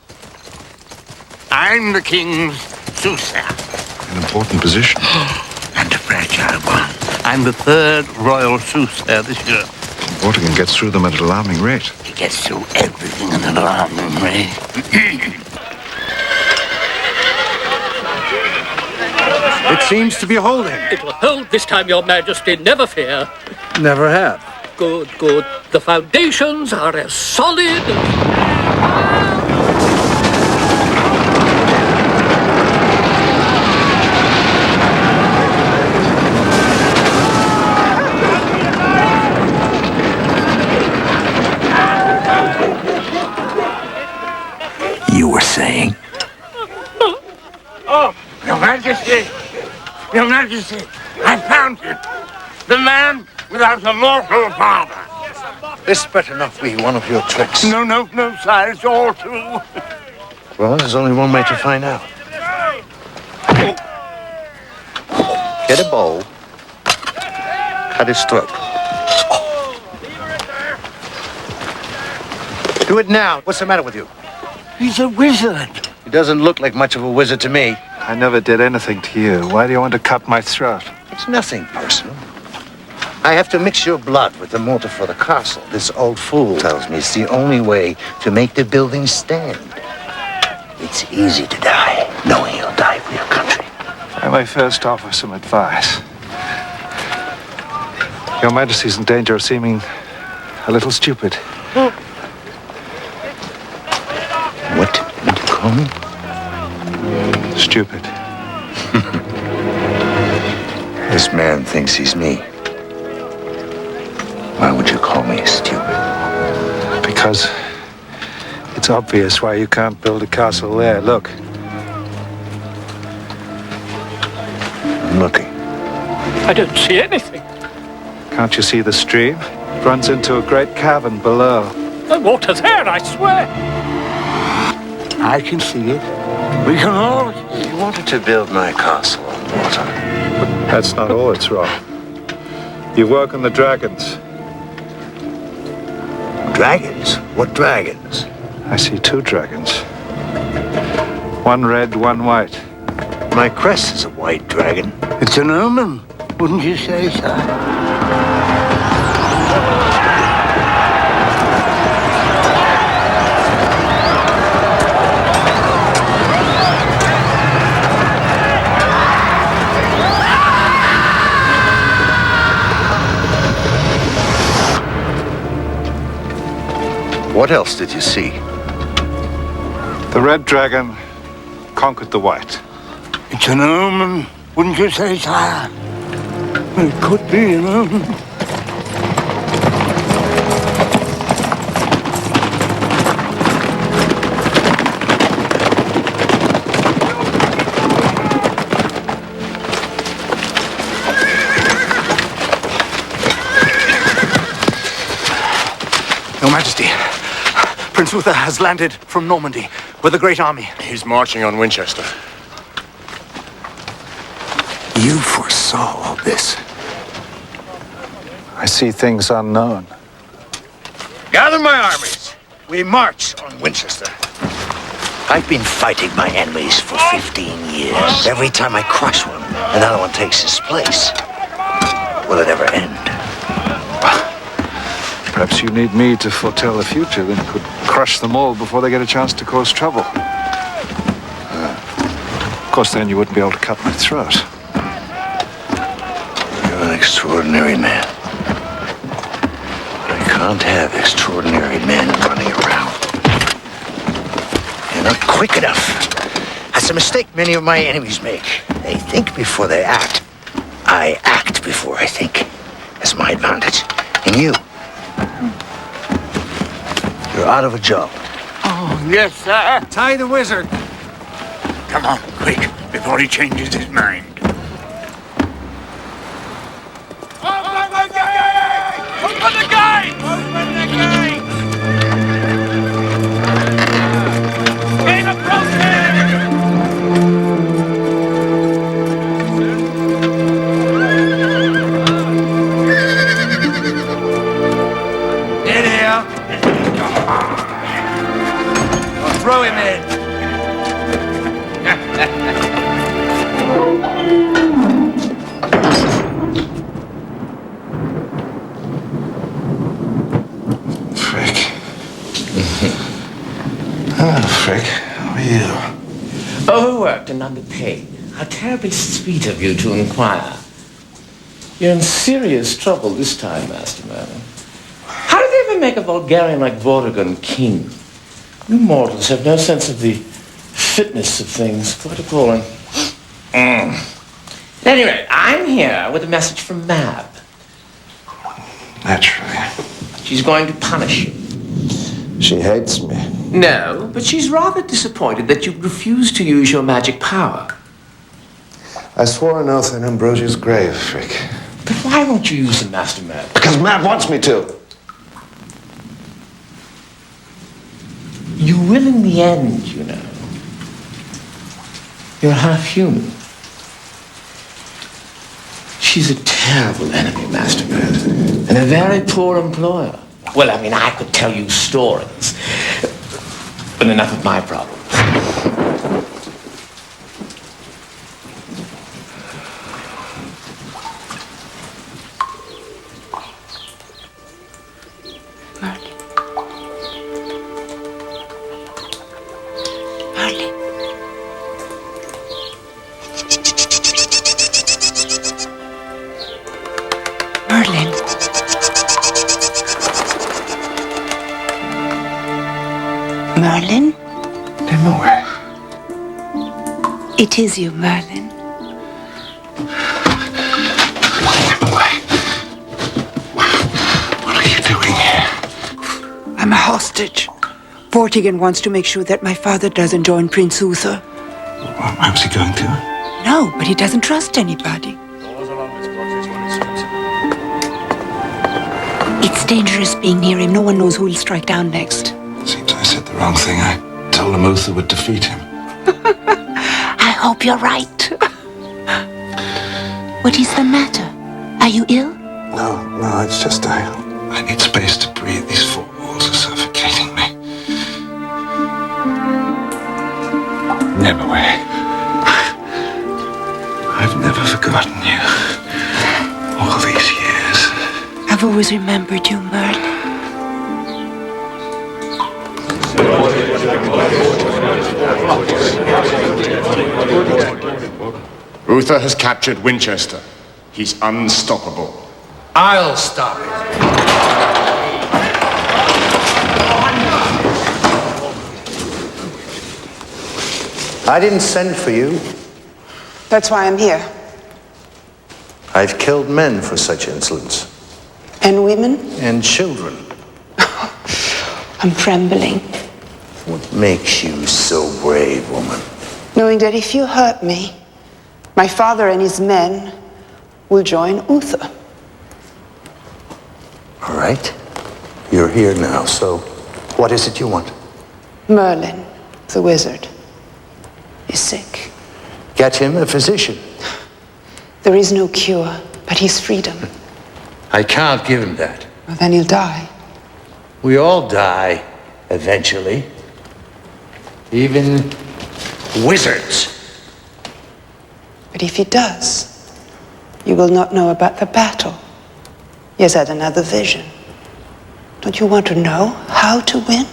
I'm the king's soothsayer. An important position. And a fragile one. I'm the third royal soothsayer this year. Vortigern gets through them at an alarming rate. He gets through everything in an alarming way. It seems to be holding. It will hold this time, Your Majesty, never fear. Never have. Good, good. The foundations are as solid as... You were saying? Oh, Your Majesty! Your Majesty, I found him! The man without a mortal father! This better not be one of your tricks. No, sire, it's all true. Well, there's only one way to find out. Get a bowl, cut his throat. Do it now. What's the matter with you? He's a wizard. He doesn't look like much of a wizard to me. I never did anything to you. Why do you want to cut my throat? It's nothing personal. I have to mix your blood with the mortar for the castle. This old fool tells me it's the only way to make the building stand. It's easy to die, knowing you'll die for your country. I may first offer some advice. Your Majesty's in danger of seeming a little stupid. What would you call me? Stupid. This man thinks he's me. Why would you call me stupid? Because it's obvious why you can't build a castle there. Look. I'm looking. I don't see anything. Can't you see the stream? It runs into a great cavern below. The water's there, I swear. I can see it. We can all see it. You wanted to build my castle on water. That's not all that's wrong. You've woken the dragons. Dragons? What dragons? I see two dragons. One red, one white. My crest is a white dragon. It's an omen, wouldn't you say, sir? What else did you see? The red dragon conquered the white. It's an omen, wouldn't you say, sire? It could be an omen. Your Majesty, Prince Uther has landed from Normandy with a great army. He's marching on Winchester. You foresaw all this. I see things unknown. Gather my armies. We march on Winchester. I've been fighting my enemies for 15 years. Every time I crush one, another one takes his place. Will it ever end? Perhaps you need me to foretell the future, then could crush them all before they get a chance to cause trouble. Of course, then you wouldn't be able to cut my throat. You're an extraordinary man. But I can't have extraordinary men running around. You're not quick enough. That's a mistake many of my enemies make. They think before they act. I act before I think. That's my advantage. And you? You're out of a job. Oh, yes, sir. Tie the wizard. Come on, quick, before he changes his mind. Open the gate! Open the gate! Open the gate! King approaching! In here. Throw him in. Frick. Frick, how are you? Overworked and underpaid. How terribly sweet of you to inquire. You're in serious trouble this time, Master Merlin. How did they ever make a Vulgarian like Vortigern king? You mortals have no sense of the fitness of things. Quite appalling. At any rate, I'm here with a message from Mab. Naturally. She's going to punish you. She hates me. No, but she's rather disappointed that you've refused to use your magic power. I swore an oath in Ambrosia's grave, Frick. But why won't you use the Master Mab? Because Mab wants me to. You will in the end, you know. You're half human. She's a terrible enemy, Master Merlin, and a very poor employer. Well, I mean, I could tell you stories, but enough of my problems. Merlin. Merlin? Dimaway. It is you, Merlin. What are you doing here? I'm a hostage. Vortigern wants to make sure that my father doesn't join Prince Uther. Why was he going to? No, but he doesn't trust anybody. It's dangerous being near him. No one knows who will strike down next. Seems I said the wrong thing. I told him Uther would defeat him. I hope you're right. What is the matter? Are you ill? No, it's just I need space to breathe. These four walls are suffocating me. Never way. I've never forgotten you. All these years. I've always remembered you, Merlin. Uther has captured Winchester. He's unstoppable. I'll stop it. I didn't send for you. That's why I'm here. I've killed men for such insolence. And women? And children. I'm trembling. What makes you so brave, woman? Knowing that if you hurt me, my father and his men will join Uther. All right. You're here now, so what is it you want? Merlin, the wizard, is sick. Get him a physician. There is no cure, but his freedom. I can't give him that. Well, then he'll die. We all die, eventually. even wizards. But if he does, you will not know about the battle. He has had another vision. Don't you want to know how to win?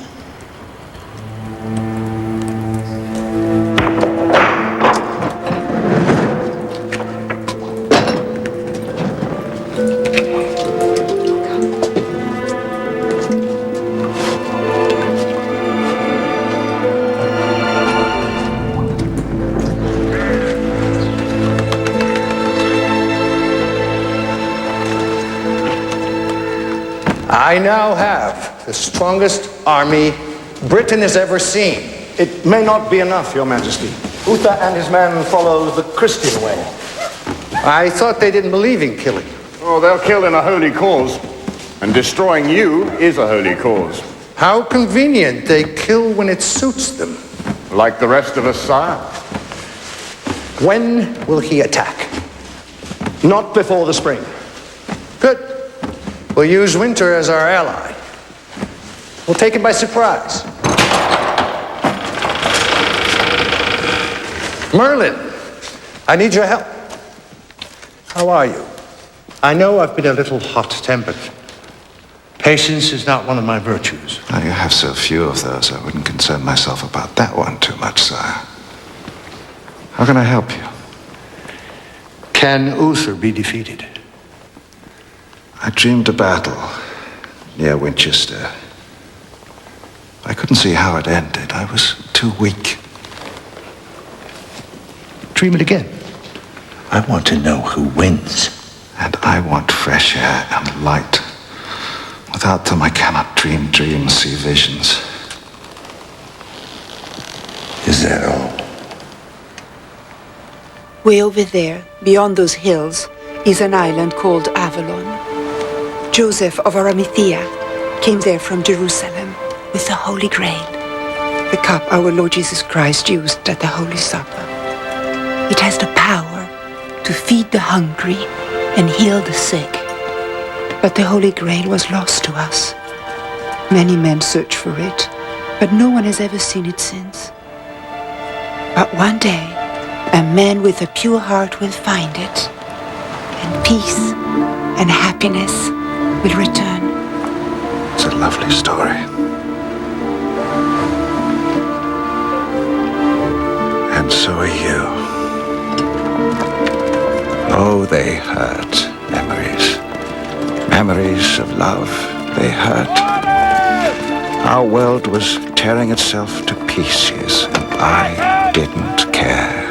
I now have the strongest army Britain has ever seen. It may not be enough, Your Majesty. Uther and his men follow the Christian way. I thought they didn't believe in killing. Oh, they'll kill in a holy cause. And destroying you is a holy cause. How convenient. They kill when it suits them. Like the rest of us, sire. When will he attack? Not before the spring. Good. We'll use winter as our ally. We'll take him by surprise. Merlin, I need your help. How are you? I know I've been a little hot-tempered. Patience is not one of my virtues. Now, you have so few of those, I wouldn't concern myself about that one too much, sire. How can I help you? Can Uther be defeated? I dreamed a battle near Winchester. I couldn't see how it ended. I was too weak. Dream it again. I want to know who wins. And I want fresh air and light. Without them, I cannot dream dreams, see visions. Is that all? Way over there, beyond those hills, is an island called Avalon. Joseph of Arimathea came there from Jerusalem with the Holy Grail, the cup our Lord Jesus Christ used at the Holy Supper. It has the power to feed the hungry and heal the sick. But the Holy Grail was lost to us. Many men search for it, but no one has ever seen it since. But one day, a man with a pure heart will find it, and peace and happiness will return. It's a lovely story. And so are you. Oh, they hurt, memories. Memories of love, they hurt. Our world was tearing itself to pieces, and I didn't care.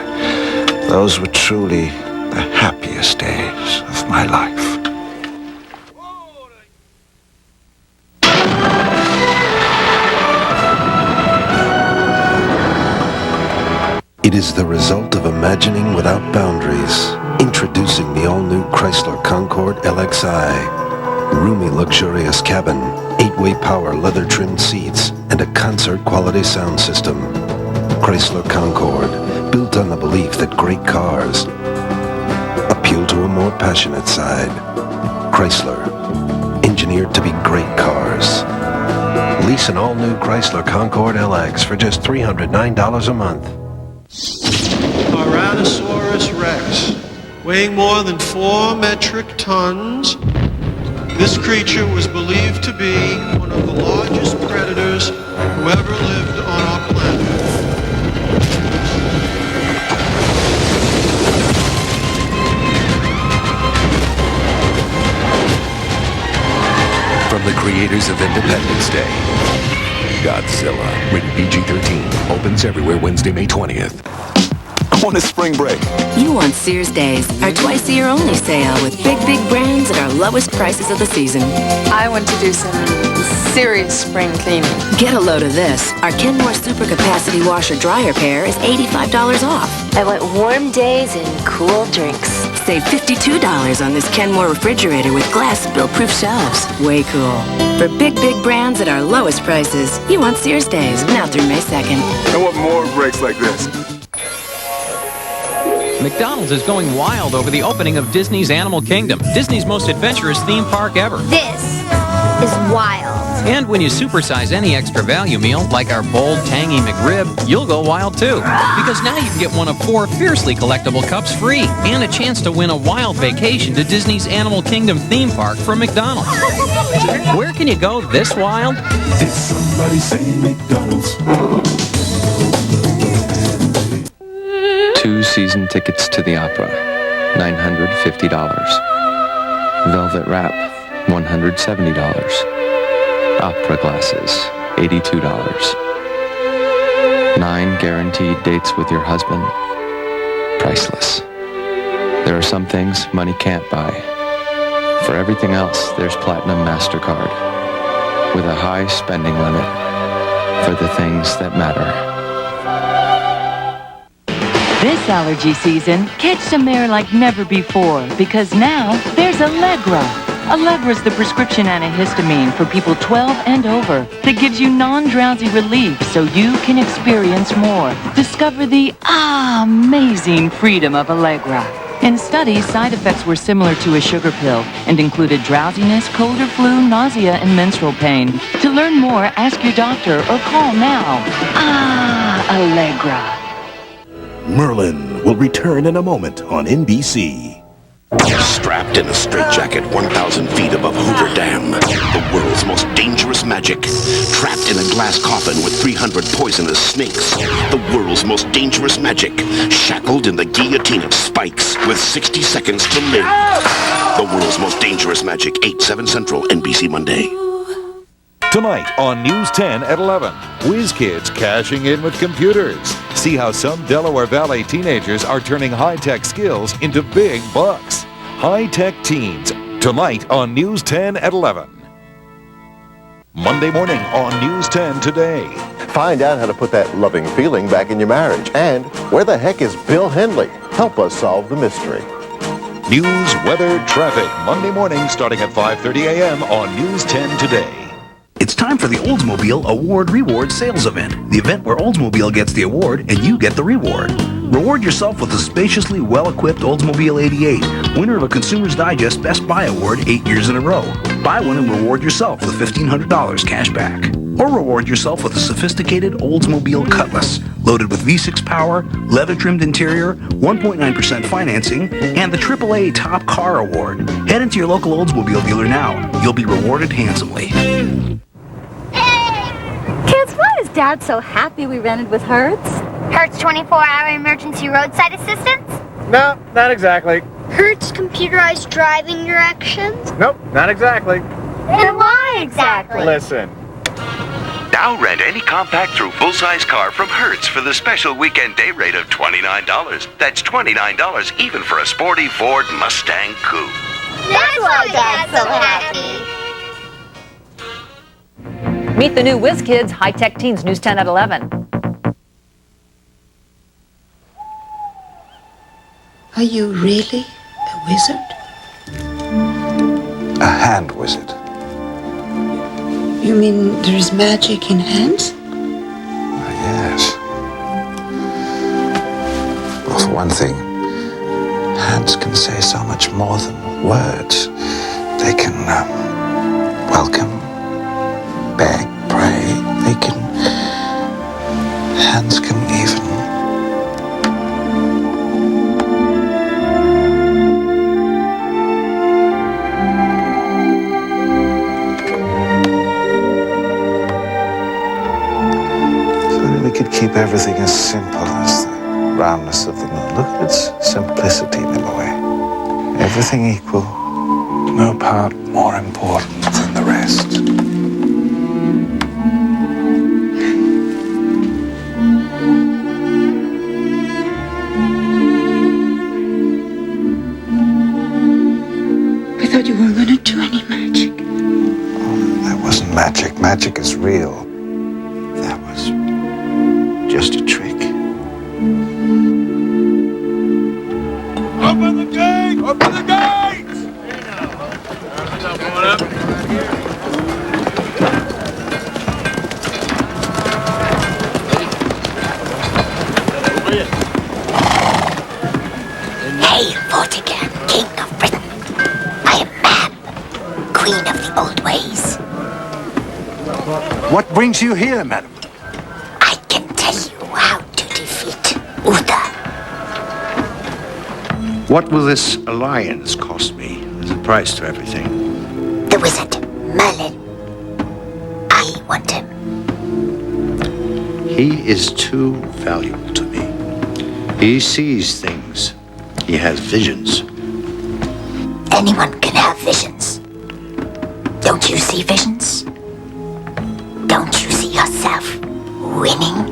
Those were truly the happiest days of my life. It is the result of imagining without boundaries. Introducing the all-new Chrysler Concorde LXI. Roomy, luxurious cabin, 8-way power leather-trimmed seats, and a concert-quality sound system. Chrysler Concorde, built on the belief that great cars appeal to a more passionate side. Chrysler, engineered to be great cars. Lease an all-new Chrysler Concorde LX for just $309 a month. Tyrannosaurus Rex, weighing more than 4 metric tons. This creature was believed to be one of the largest predators who ever lived on our planet. From the creators of Independence Day, Godzilla, rated PG-13, opens everywhere Wednesday, May 20th. I want a spring break. You want Sears Days, our twice-a-year only sale with big brands at our lowest prices of the season. I want to do some serious spring cleaning. Get a load of this. Our Kenmore Super Capacity Washer-Dryer pair is $85 off. I want warm days and cool drinks. Save $52 on this Kenmore refrigerator with glass spill-proof shelves. Way cool. For big brands at our lowest prices, you want Sears Days, now through May 2nd. I want more breaks like this. McDonald's is going wild over the opening of Disney's Animal Kingdom, Disney's most adventurous theme park ever. This is wild. And when you supersize any extra value meal, like our bold, tangy McRib, you'll go wild too. Because now you can get one of 4 fiercely collectible cups free and a chance to win a wild vacation to Disney's Animal Kingdom theme park from McDonald's. Where can you go this wild? Did somebody say McDonald's? 2 season tickets to the opera, $950. Velvet wrap, $170. Opera glasses, $82. 9 guaranteed dates with your husband, priceless. There are some things money can't buy. For everything else, there's Platinum MasterCard, with a high spending limit for the things that matter. This allergy season, catch some air like never before, because now there's Allegra. Allegra's the prescription antihistamine for people 12 and over that gives you non-drowsy relief so you can experience more. Discover the amazing freedom of Allegra. In studies, side effects were similar to a sugar pill and included drowsiness, cold or flu, nausea, and menstrual pain. To learn more, ask your doctor or call now. Allegra. Merlin will return in a moment on NBC. Strapped in a straitjacket 1,000 feet above Hoover Dam, the world's most dangerous magic. Trapped in a glass coffin with 300 poisonous snakes, the world's most dangerous magic. Shackled in the guillotine of spikes with 60 seconds to live. The world's most dangerous magic, 8/7 Central, NBC Monday. Tonight on News 10 at 11, Whiz Kids cashing in with computers. See how some Delaware Valley teenagers are turning high-tech skills into big bucks. High-tech teens, tonight on News 10 at 11. Monday morning on News 10 Today. Find out how to put that loving feeling back in your marriage. And where the heck is Bill Henley? Help us solve the mystery. News, weather, traffic, Monday morning starting at 5:30 a.m. on News 10 Today. It's time for the Oldsmobile Award Reward Sales Event, the event where Oldsmobile gets the award and you get the reward. Reward yourself with a spaciously well-equipped Oldsmobile 88, winner of a Consumer's Digest Best Buy Award 8 years in a row. Buy one and reward yourself with $1,500 cash back. Or reward yourself with a sophisticated Oldsmobile Cutlass, loaded with V6 power, leather-trimmed interior, 1.9% financing, and the AAA Top Car Award. Head into your local Oldsmobile dealer now. You'll be rewarded handsomely. Kids, why is Dad so happy we rented with Hertz? Hertz 24-hour emergency roadside assistance? No, not exactly. Hertz computerized driving directions? Nope, not exactly. Then why exactly? Listen. Now rent any compact through full-size car from Hertz for the special weekend day rate of $29. That's $29 even for a sporty Ford Mustang Coupe. That's why Dad's so happy. Meet the new Whiz Kids, high-tech teens, News 10 at 11. Are you really a wizard? A hand wizard. You mean there is magic in hands? Yes. Well, for one thing, hands can say so much more than words. They can welcome, beg, pray. They can... Hands can even... We could keep everything as simple as the roundness of the moon. Look at its simplicity, Nimue. Everything equal, no part more important than the rest. I thought you weren't going to do any magic. Oh, that wasn't magic. Magic is real. That was just a trick. Open the gate! Open the gates! Hey, Vortigern, King of Britain. I am Mab, Queen of the Old Ways. What brings you here, madam? I can tell you how to defeat Uther. What will this alliance cost me? There's a price to everything. The wizard, Merlin. I want him. He is too valuable to me. He sees things. He has visions. Anyone can have visions. Don't you see visions? Don't you see yourself winning?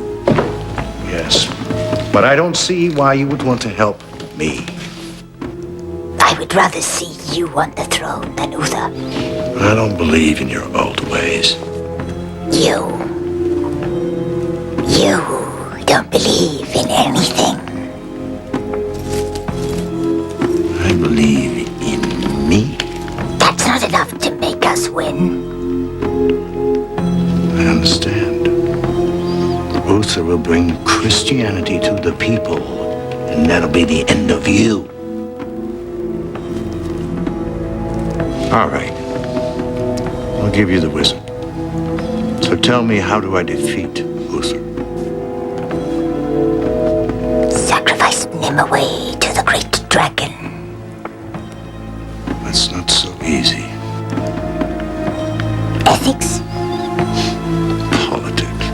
Yes. But I don't see why you would want to help me. I would rather see you on the throne than Uther. I don't believe in your old ways. You don't believe in anything. I believe in me. That's not enough to make us win. I understand. Uther will bring Christianity to the people, and that'll be the end of you. All right. I'll give you the wizard. So tell me, how do I defeat Uther? Sacrifice Nimue to the great dragon. That's not so easy. Ethics? Politics.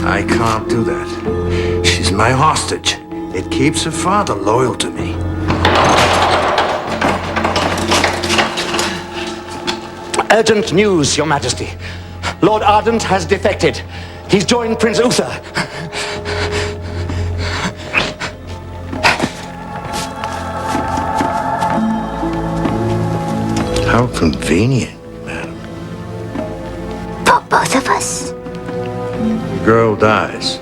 I can't do that. She's my hostage. It keeps her father loyal to me. Urgent news, Your Majesty. Lord Ardent has defected. He's joined Prince Uther. How convenient, madam. For both of us? The girl dies.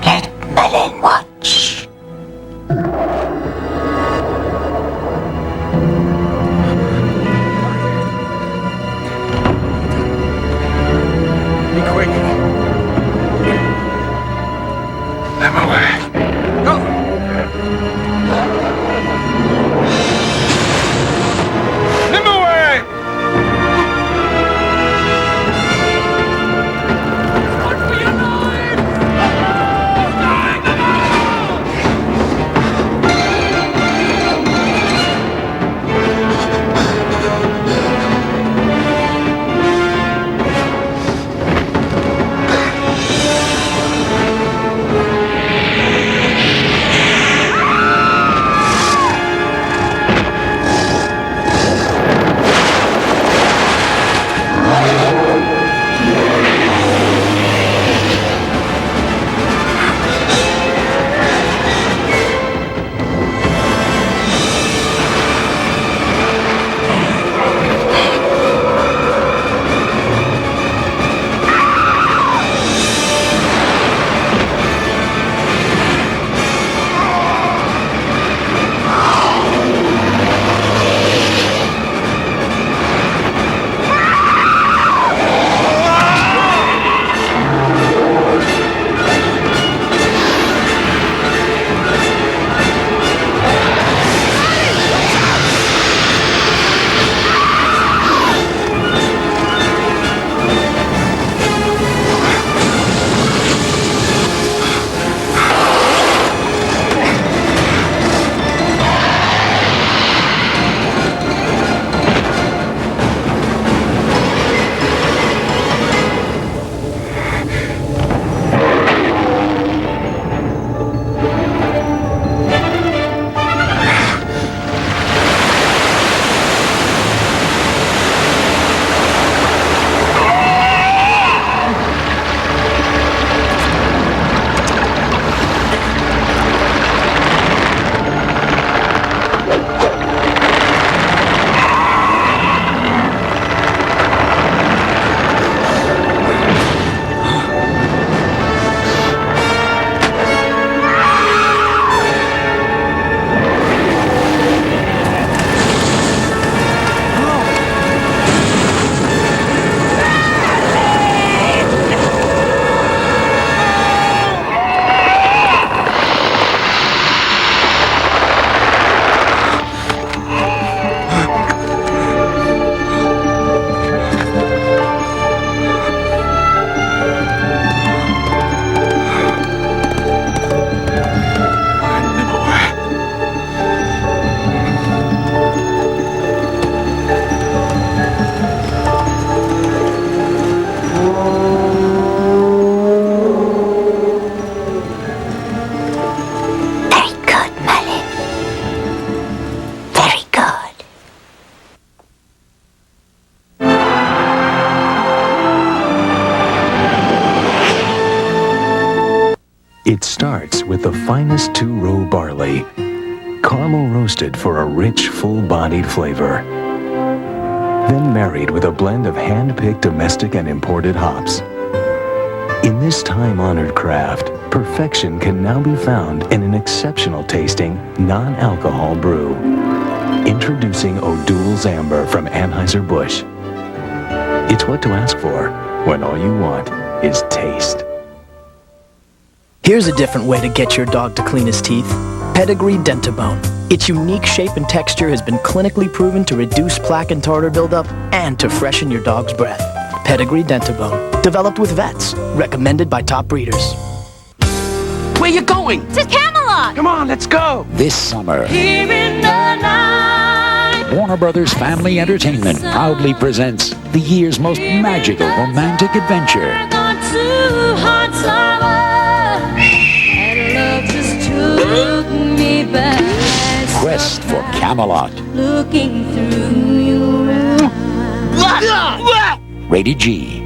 Let Merlin watch. Be quick. I'm away. Go! Nimue! It starts with the finest two-row barley, caramel roasted for a rich, full-bodied flavor. Then married with a blend of hand-picked domestic and imported hops. In this time-honored craft, perfection can now be found in an exceptional-tasting, non-alcohol brew. Introducing O'Doul's Amber from Anheuser-Busch. It's what to ask for when all you want is taste. Here's a different way to get your dog to clean his teeth. Pedigree Dentabone. Its unique shape and texture has been clinically proven to reduce plaque and tartar buildup and to freshen your dog's breath. Pedigree Dentabone. Developed with vets. Recommended by top breeders. Where you going? To Camelot! Come on, let's go! This summer, Here in the night. Warner Brothers Family Entertainment proudly presents the year's most magical romantic adventure. Quest for Camelot. Looking through your eyes. Rated G.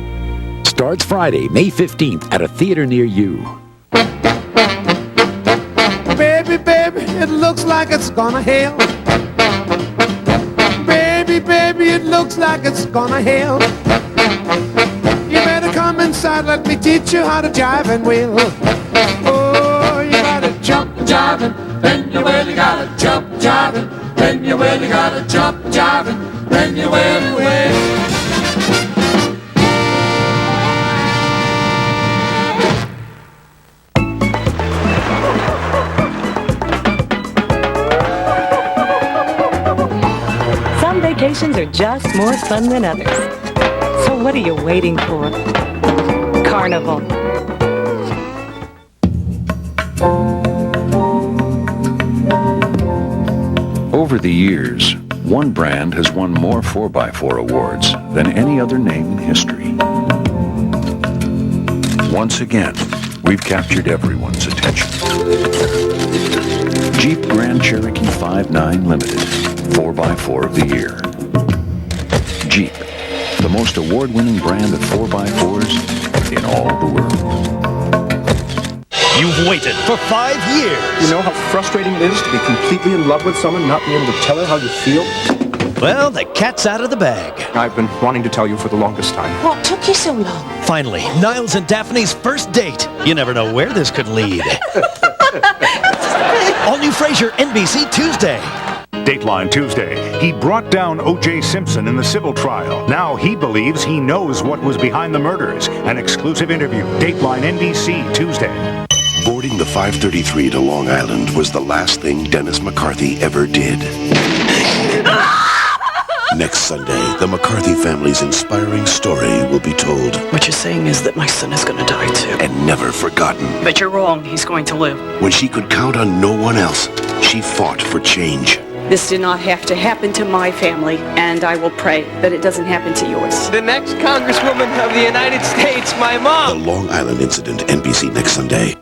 Starts Friday, May 15th at a theater near you. Baby, baby, it looks like it's gonna hail. Baby, baby, it looks like it's gonna hail. You better come inside, let me teach you how to jive and wheel. Oh, you gotta jump jiving, then you really gotta jump jiving, then you really gotta jump jiving, then you will. Some vacations are just more fun than others. So what are you waiting for? Carnival. Over the years, one brand has won more 4x4 awards than any other name in history. Once again, we've captured everyone's attention. Jeep Grand Cherokee 5.9 Limited, 4x4 of the year. Jeep, the most award-winning brand of 4x4s in all the world. You've waited for 5 years. You know how frustrating it is to be completely in love with someone, not be able to tell her how you feel? Well, the cat's out of the bag. I've been wanting to tell you for the longest time. What took you so long? Finally, Niles and Daphne's first date. You never know where this could lead. All new Frasier, NBC Tuesday. Dateline Tuesday. He brought down O.J. Simpson in the civil trial. Now he believes he knows what was behind the murders. An exclusive interview. Dateline NBC Tuesday. Boarding the 533 to Long Island was the last thing Dennis McCarthy ever did. Next Sunday, the McCarthy family's inspiring story will be told. What you're saying is that my son is going to die too. And never forgotten. But you're wrong. He's going to live. When she could count on no one else, she fought for change. This did not have to happen to my family, and I will pray that it doesn't happen to yours. The next Congresswoman of the United States, my mom. The Long Island Incident, NBC next Sunday.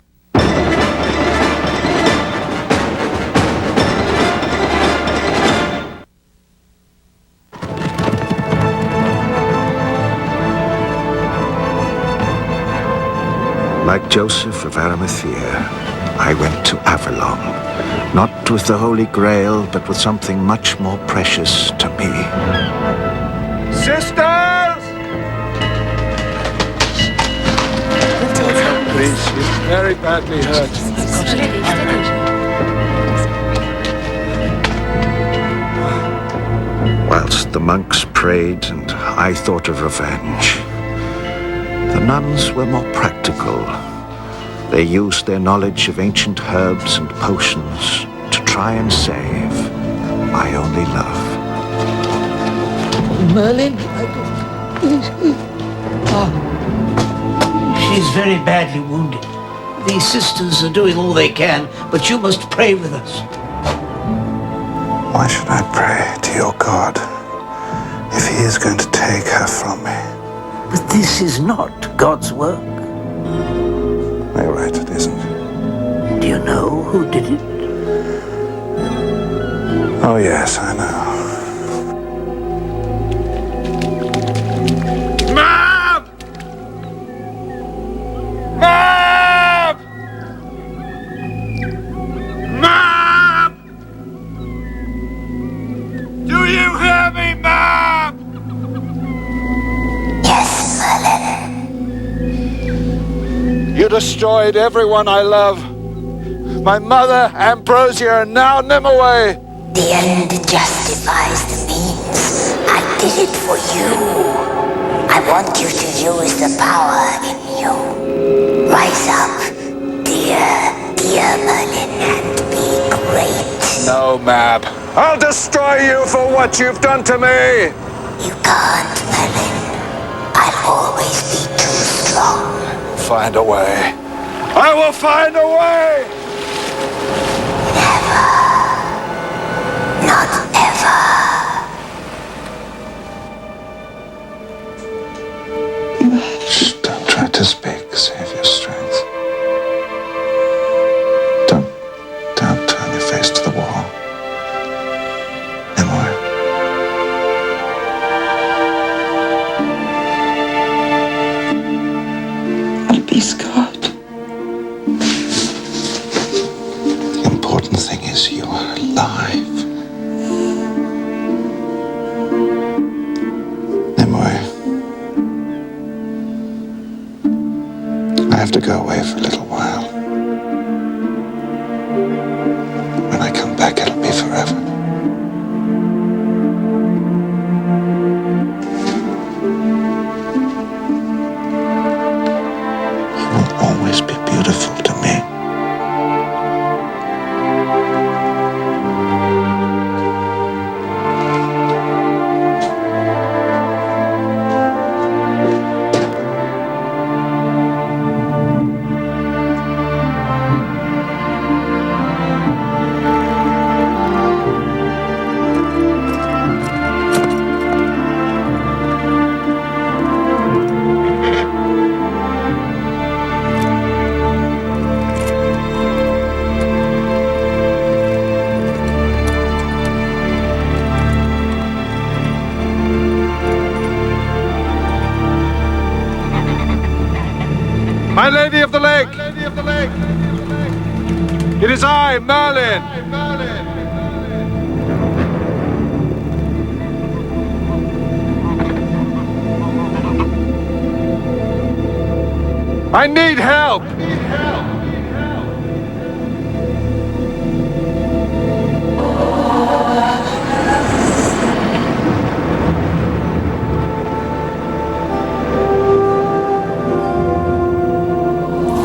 Like Joseph of Arimathea, I went to Avalon, not with the Holy Grail, but with something much more precious to me. Sisters! Please, she's very badly hurt. Whilst the monks prayed and I thought of revenge, the nuns were more practical. They used their knowledge of ancient herbs and potions to try and save my only love. Merlin? She's very badly wounded. These sisters are doing all they can, but you must pray with us. Why should I pray to your God if he is going to take her from me? But this is not God's work. You're right, it isn't. Do you know who did it? Oh, yes, I know. Mom! Mom! you hear me, Mom? Yes, Merlin. You destroyed everyone I love. My mother, Ambrosia, and now Nimue. The end justifies the means. I did it for you. I want you to use the power in you. Rise up, dear Merlin, and be great. No, Mab. I'll destroy you for what you've done to me. You can't, Merlin. I'll always be too strong. Find a way. I will find a way! Never. Not ever. Shh, don't try to speak. Save your strength. Don't turn your face to the wall. Nimue. I'll be scarred. The important thing is you are alive. Nimue. I have to go away for a little while. When I come back, it'll be forever. You will always be beautiful to me. My Lady of the Lake! It is I, Merlin! I need help!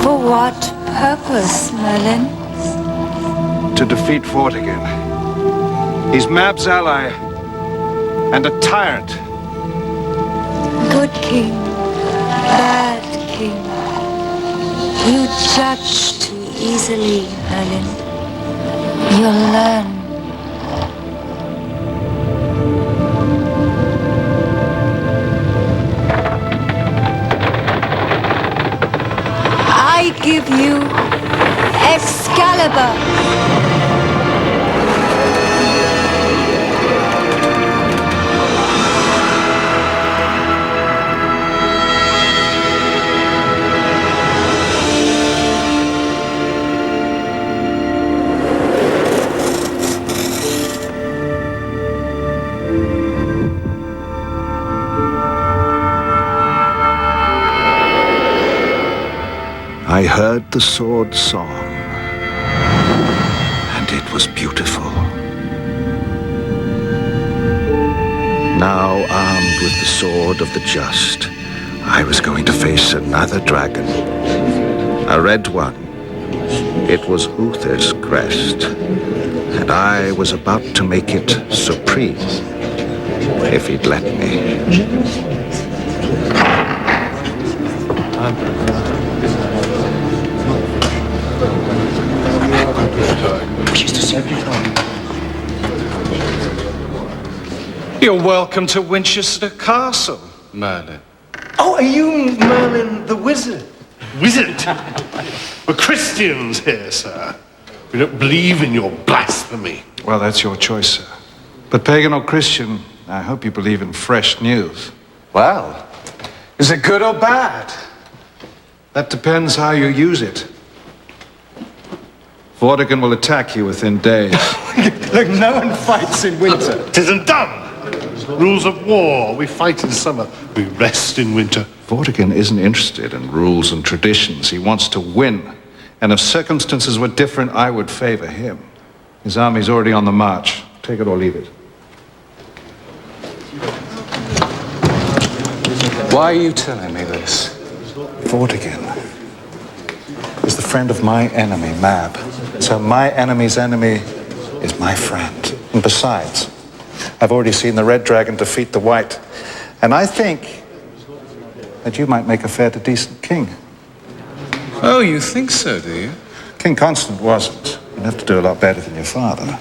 For what purpose, Merlin? To defeat Vortigern. He's Mab's ally and a tyrant. Good king, bad king. You judge too easily, Merlin. You'll learn. I give you Excalibur. I heard the sword song, and it was beautiful. Now, armed with the sword of the just, I was going to face another dragon. A red one. It was Uther's crest, and I was about to make it supreme, if he'd let me. You're welcome to Winchester Castle, Merlin. Oh, are you Merlin the wizard? Wizard? We're Christians here, sir. We don't believe in your blasphemy. Well, that's your choice, sir. But pagan or Christian, I hope you believe in fresh news. Well, is it good or bad? That depends how you use it. Vortigern will attack you within days. Look, no one fights in winter. 'Tisn't done. Rules of war. We fight in summer. We rest in winter. Vortigern isn't interested in rules and traditions. He wants to win. And if circumstances were different, I would favor him. His army's already on the march. Take it or leave it. Why are you telling me this? Vortigern is the friend of my enemy, Mab. So my enemy's enemy is my friend. And besides, I've already seen the Red Dragon defeat the White. And I think that you might make a fair to decent king. Oh, you think so, do you? King Constant wasn't. You'd have to do a lot better than your father.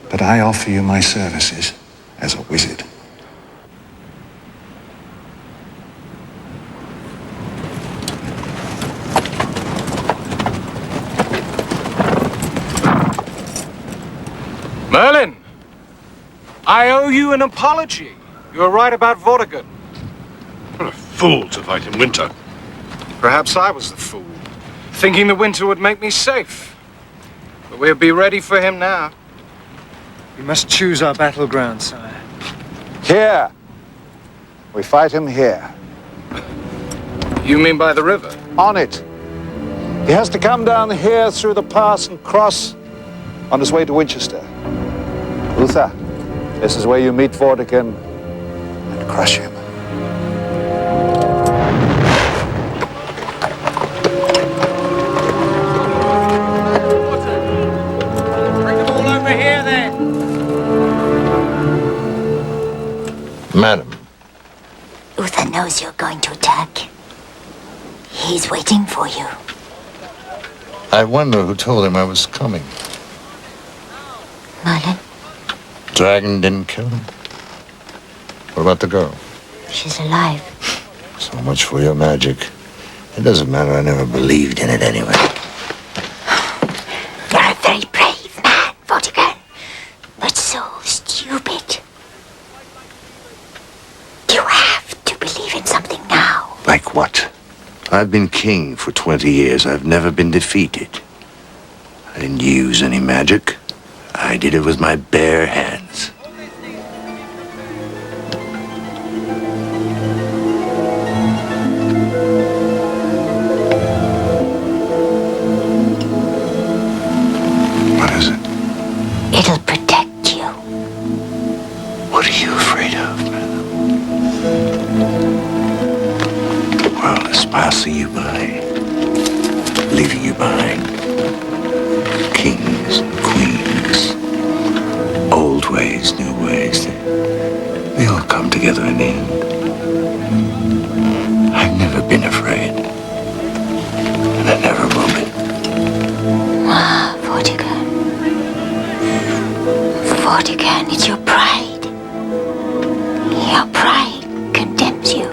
But I offer you my services as a wizard. Merlin! I owe you an apology. You were right about Vortigern. What a fool to fight in winter. Perhaps I was the fool, thinking the winter would make me safe. But we'll be ready for him now. We must choose our battleground, sire. Here. We fight him here. You mean by the river? On it. He has to come down here through the pass and cross on his way to Winchester. Uther, this is where you meet Vortigern and crush him. Bring them all over here, then. Madam. Uther knows you're going to attack. He's waiting for you. I wonder who told him I was coming. Merlin, Dragon didn't kill him. What about the girl? she's alive. So much for your magic. It doesn't matter. I never believed in it anyway. You're a very brave man, Vortigern, but so stupid. You have to believe in something now. Like what? I've been king for 20 years. I've never been defeated. I didn't use any magic. I did it with my bare hands. What is it? It'll protect you. What are you afraid of, madam? Well, it's passing you by, leaving you behind. Kings and queens, old ways, new ways, they all come together in the end. I've never been afraid, and I never will be. Ah, Vortigern. Vortigern, it's your pride. Your pride condemns you.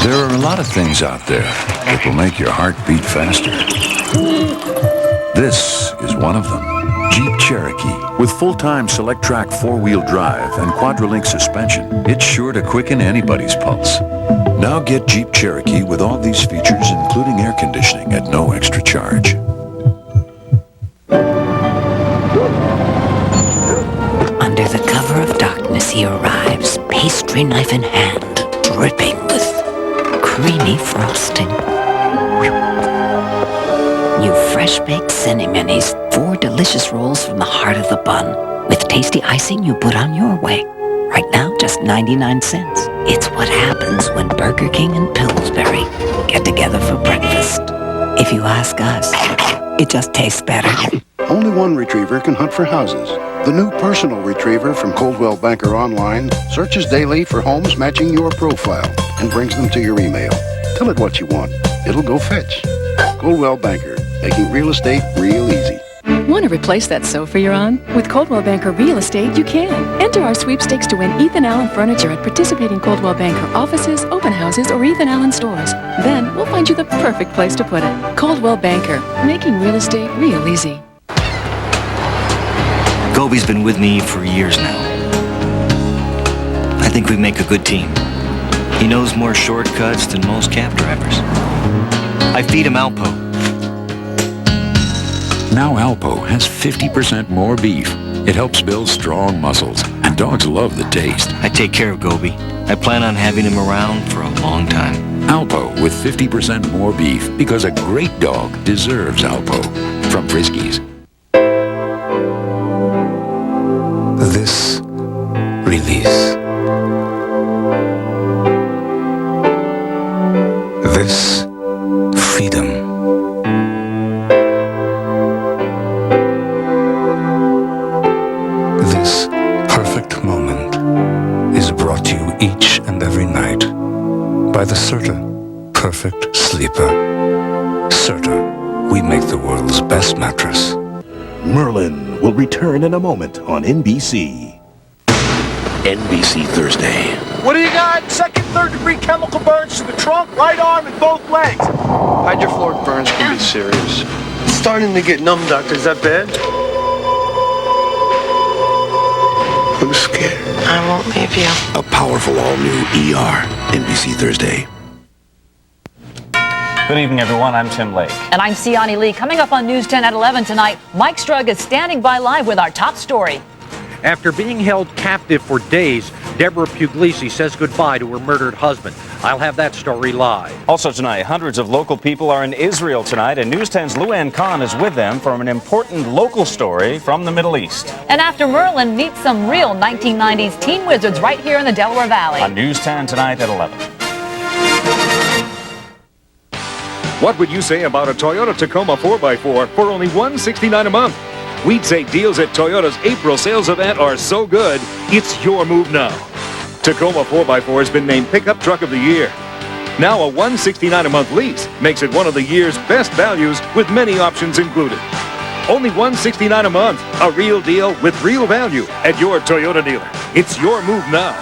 There are a lot of things out there that will make your heart beat faster. This is one of them. Jeep Cherokee. With full-time select-track four-wheel drive and quadrelink suspension, it's sure to quicken anybody's pulse. Now get Jeep Cherokee with all these features, including air conditioning at no extra charge. Under the cover of darkness he arrives, pastry knife in hand, dripping with creamy frosting. New fresh-baked Cinni-Minis, 4 delicious rolls from the heart of the bun, with tasty icing you put on your way. Right now, just 99 cents. It's what happens when Burger King and Pillsbury get together for breakfast. If you ask us, it just tastes better. Only one retriever can hunt for houses. The new personal retriever from Coldwell Banker Online searches daily for homes matching your profile and brings them to your email. Tell it what you want. It'll go fetch. Coldwell Banker, making real estate real easy. Want to replace that sofa you're on? With Coldwell Banker Real Estate, you can. Enter our sweepstakes to win Ethan Allen furniture at participating Coldwell Banker offices, open houses, or Ethan Allen stores. Then we'll find you the perfect place to put it. Coldwell Banker, making real estate real easy. Gobi's been with me for years now. I think we make a good team. He knows more shortcuts than most cab drivers. I feed him Alpo. Now Alpo has 50% more beef. It helps build strong muscles, and dogs love the taste. I take care of Gobi. I plan on having him around for a long time. Alpo with 50% more beef, because a great dog deserves Alpo. From Friskies. This release. This freedom. This perfect moment is brought to you each and every night by the Serta Perfect Sleeper. Serta, we make the world's best mattress. Merlin will return in a moment on NBC. NBC Thursday. What do you got? Second, third-degree chemical burns to the trunk, right arm, and both legs. Hydrofluoric burns can be serious. Starting to get numb, doctor. Is that bad? I'm scared. I won't leave you. A powerful all-new ER. NBC Thursday. Good evening, everyone. I'm Tim Lake. And I'm Siani Lee. Coming up on News 10 at 11 tonight, Mike Strug is standing by live with our top story. After being held captive for days, Deborah Puglisi says goodbye to her murdered husband. I'll have that story live. Also tonight, hundreds of local people are in Israel tonight, and News 10's Luann Khan is with them for an important local story from the Middle East. And after Merlin, meet some real 1990s teen wizards right here in the Delaware Valley. On News 10 tonight at 11. What would you say about a Toyota Tacoma 4x4 for only $169 a month? We'd say deals at Toyota's April sales event are so good, it's your move now. Tacoma 4x4 has been named Pickup Truck of the Year. Now a $169 a month lease makes it one of the year's best values with many options included. Only $169 a month, a real deal with real value at your Toyota dealer. It's your move now.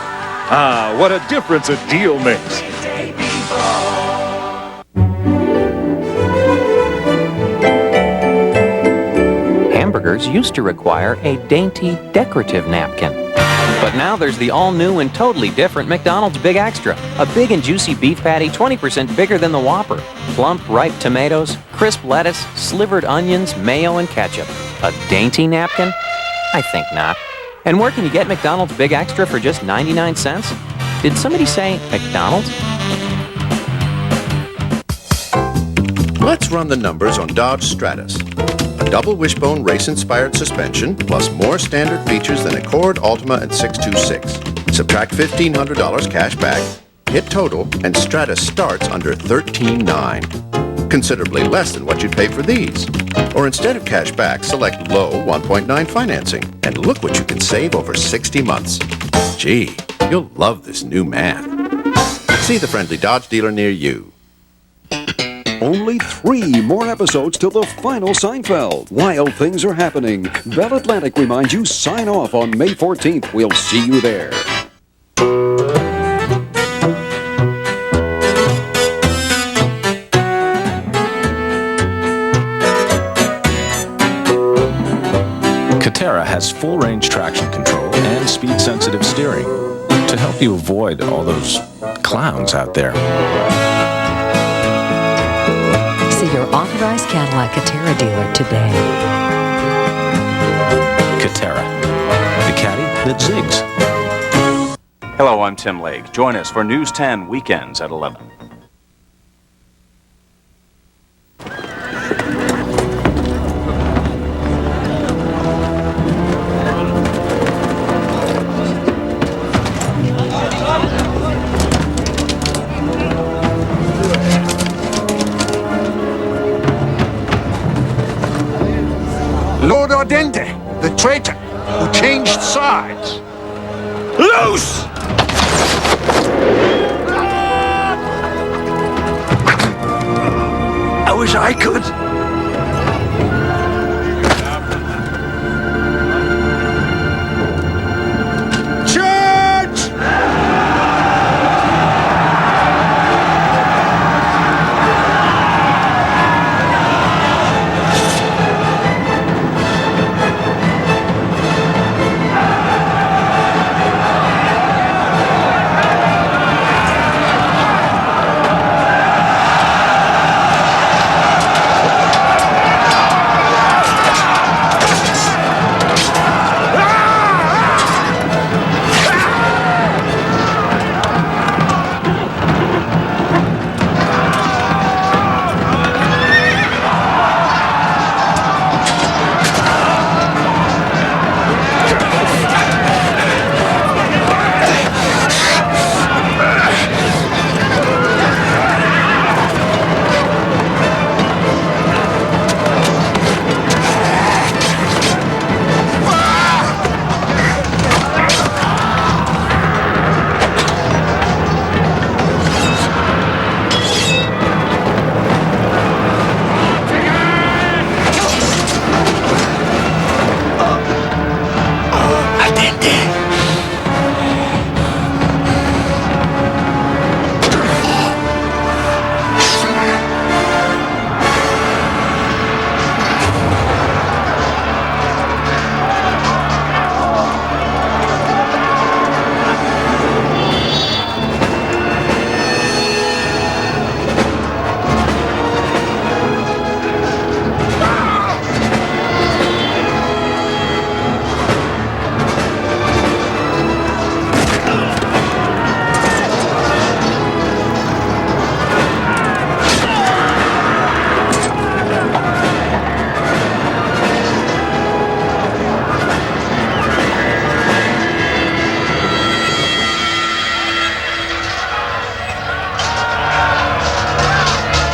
Ah, what a difference a deal makes. Hamburgers used to require a dainty, decorative napkin. But now there's the all-new and totally different McDonald's Big Extra. A big and juicy beef patty 20% bigger than the Whopper. Plump, ripe tomatoes, crisp lettuce, slivered onions, mayo, and ketchup. A dainty napkin? I think not. And where can you get McDonald's Big Extra for just 99 cents? Did somebody say McDonald's? Let's run the numbers on Dodge Stratus. A double wishbone race-inspired suspension, plus more standard features than Accord, Altima, and 626. Subtract $1,500 cash back, hit total, and Stratus starts under $13,900. Considerably less than what you'd pay for these. Or instead of cash back, select low 1.9 financing, and look what you can save over 60 months. Gee, you'll love this new math. See the friendly Dodge dealer near you. Only 3 more episodes till the final Seinfeld. Wild things are happening. Bell Atlantic reminds you, sign off on May 14th. We'll see you there. Catera has full-range traction control and speed-sensitive steering to help you avoid all those clowns out there. See your authorized Cadillac Catera dealer today. Catera, the caddy that zigs. Hello, I'm Tim Lake. Join us for News 10 Weekends at 11. Lord Ardente, the traitor, who sides! Loose! I wish I could.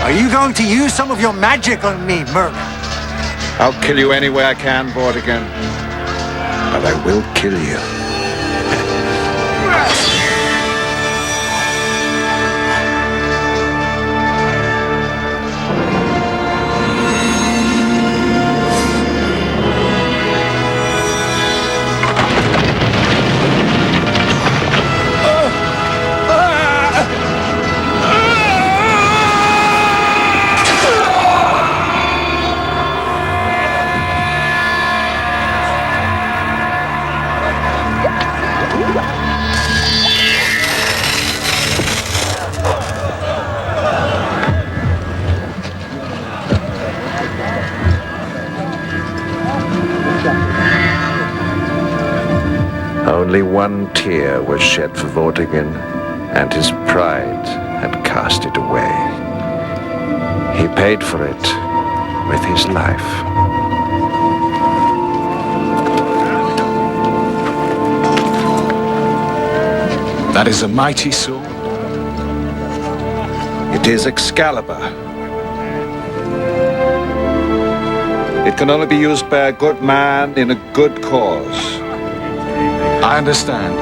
Are you going to use some of your magic on me, Merlin? I'll kill you any way I can, Vortigern. But I will kill you. Only one tear was shed for Vortigern, and his pride had cast it away. He paid for it with his life. That is a mighty sword. It is Excalibur. It can only be used by a good man in a good cause. I understand.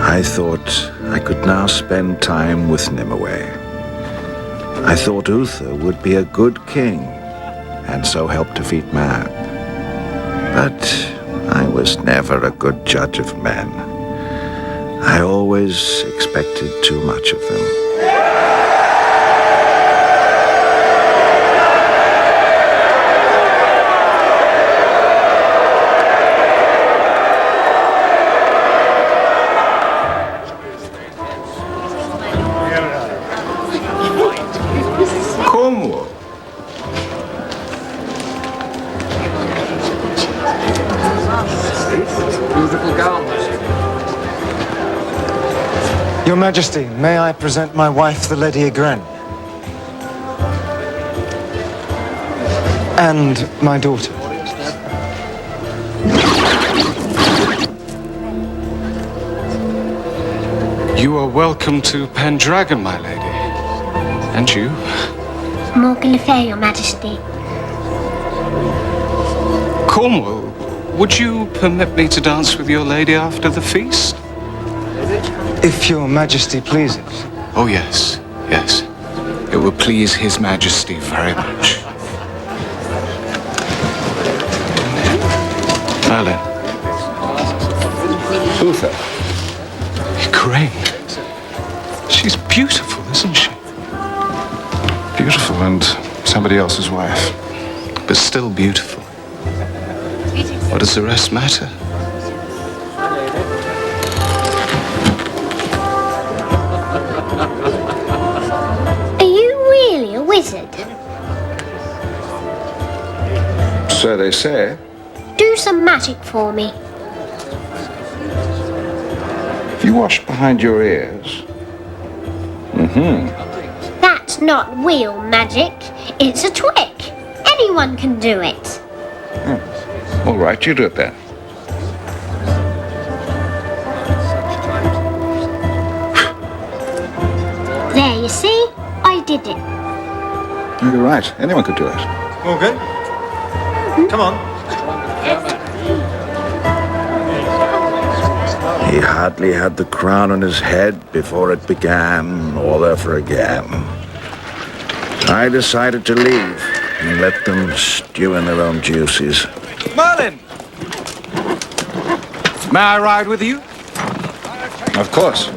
I thought I could now spend time with Nimue. I thought Uther would be a good king, and so help defeat man. But I was never a good judge of men. I always expected too much of them. Como? Beautiful gowns. Your Majesty, may I present my wife, the Lady Egren? And my daughter. You are welcome to Pendragon, my lady. And you? Morgan Le Fay, Your Majesty. Cornwall, would you permit me to dance with your lady after the feast? If Your Majesty pleases. Oh, yes, yes. It will please His Majesty very much. Merlin. Uther. Crane. She's beautiful, isn't she? Beautiful and somebody else's wife. But still beautiful. What does the rest matter? Are you really a wizard? So they say. Do some magic for me. If you wash behind your ears. That's not real magic. It's a trick. Anyone can do it. All right, you do it then. There, you see? I did it. You're right. Anyone could do it. Morgan? Come on. He hardly had the crown on his head before it began all over again. I decided to leave and let them stew in their own juices. Merlin! May I ride with you? Of course.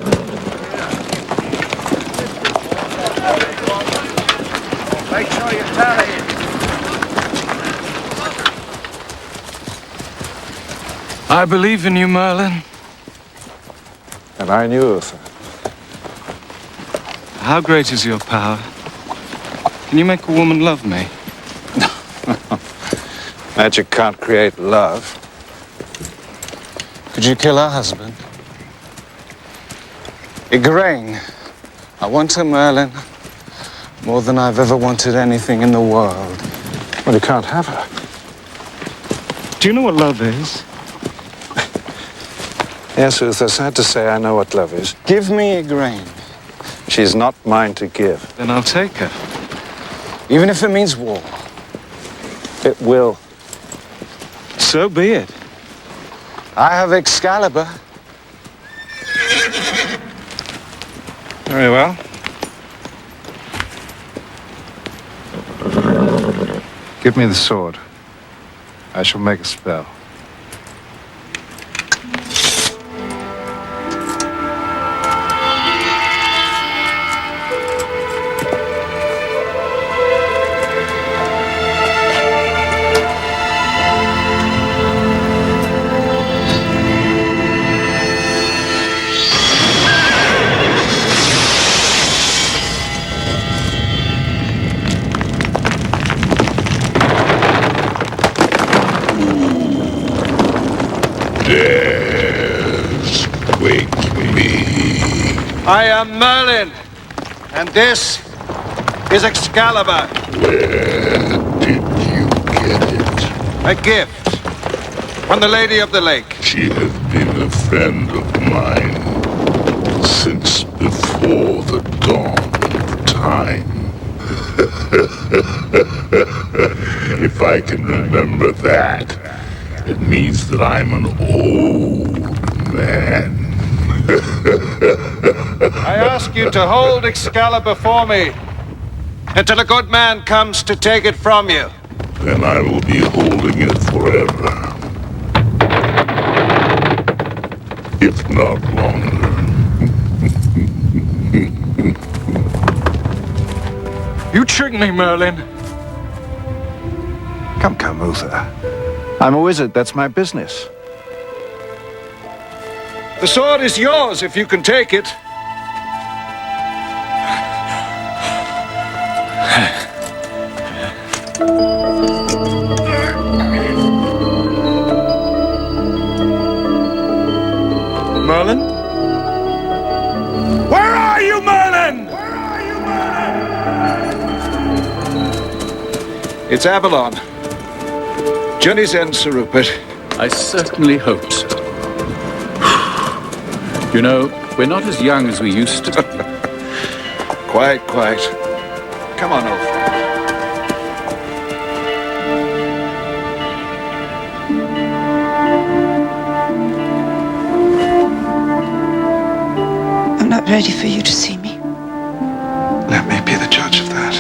Make sure you tally it. I believe in you, Merlin. And I knew Uther. How great is your power? Can you make a woman love me? Magic can't create love. Could you kill her husband? Igraine, I want her, Merlin, more than I've ever wanted anything in the world. Well, you can't have her. Do you know what love is? Yes, Uther, sad to say I know what love is. Give me Igraine. She's not mine to give. Then I'll take her. Even if it means war. It will. So be it. I have Excalibur. Very well. Give me the sword. I shall make a spell. I am Merlin, and this is Excalibur. Where did you get it? A gift from the Lady of the Lake. She has been a friend of mine since before the dawn of time. If I can remember that, it means that I'm an old man. I ask you to hold Excalibur for me until a good man comes to take it from you. Then I will be holding it forever. If not longer. You tricked me, Merlin. Come, Uther. I'm a wizard, that's my business. The sword is yours if you can take it. Merlin? Where are you, Merlin? It's Avalon. Journey's end, Sir Rupert. I certainly hope so. You know, we're not as young as we used to be. Quite. Come on, old friend. I'm not ready for you to see me. Let me be the judge of that.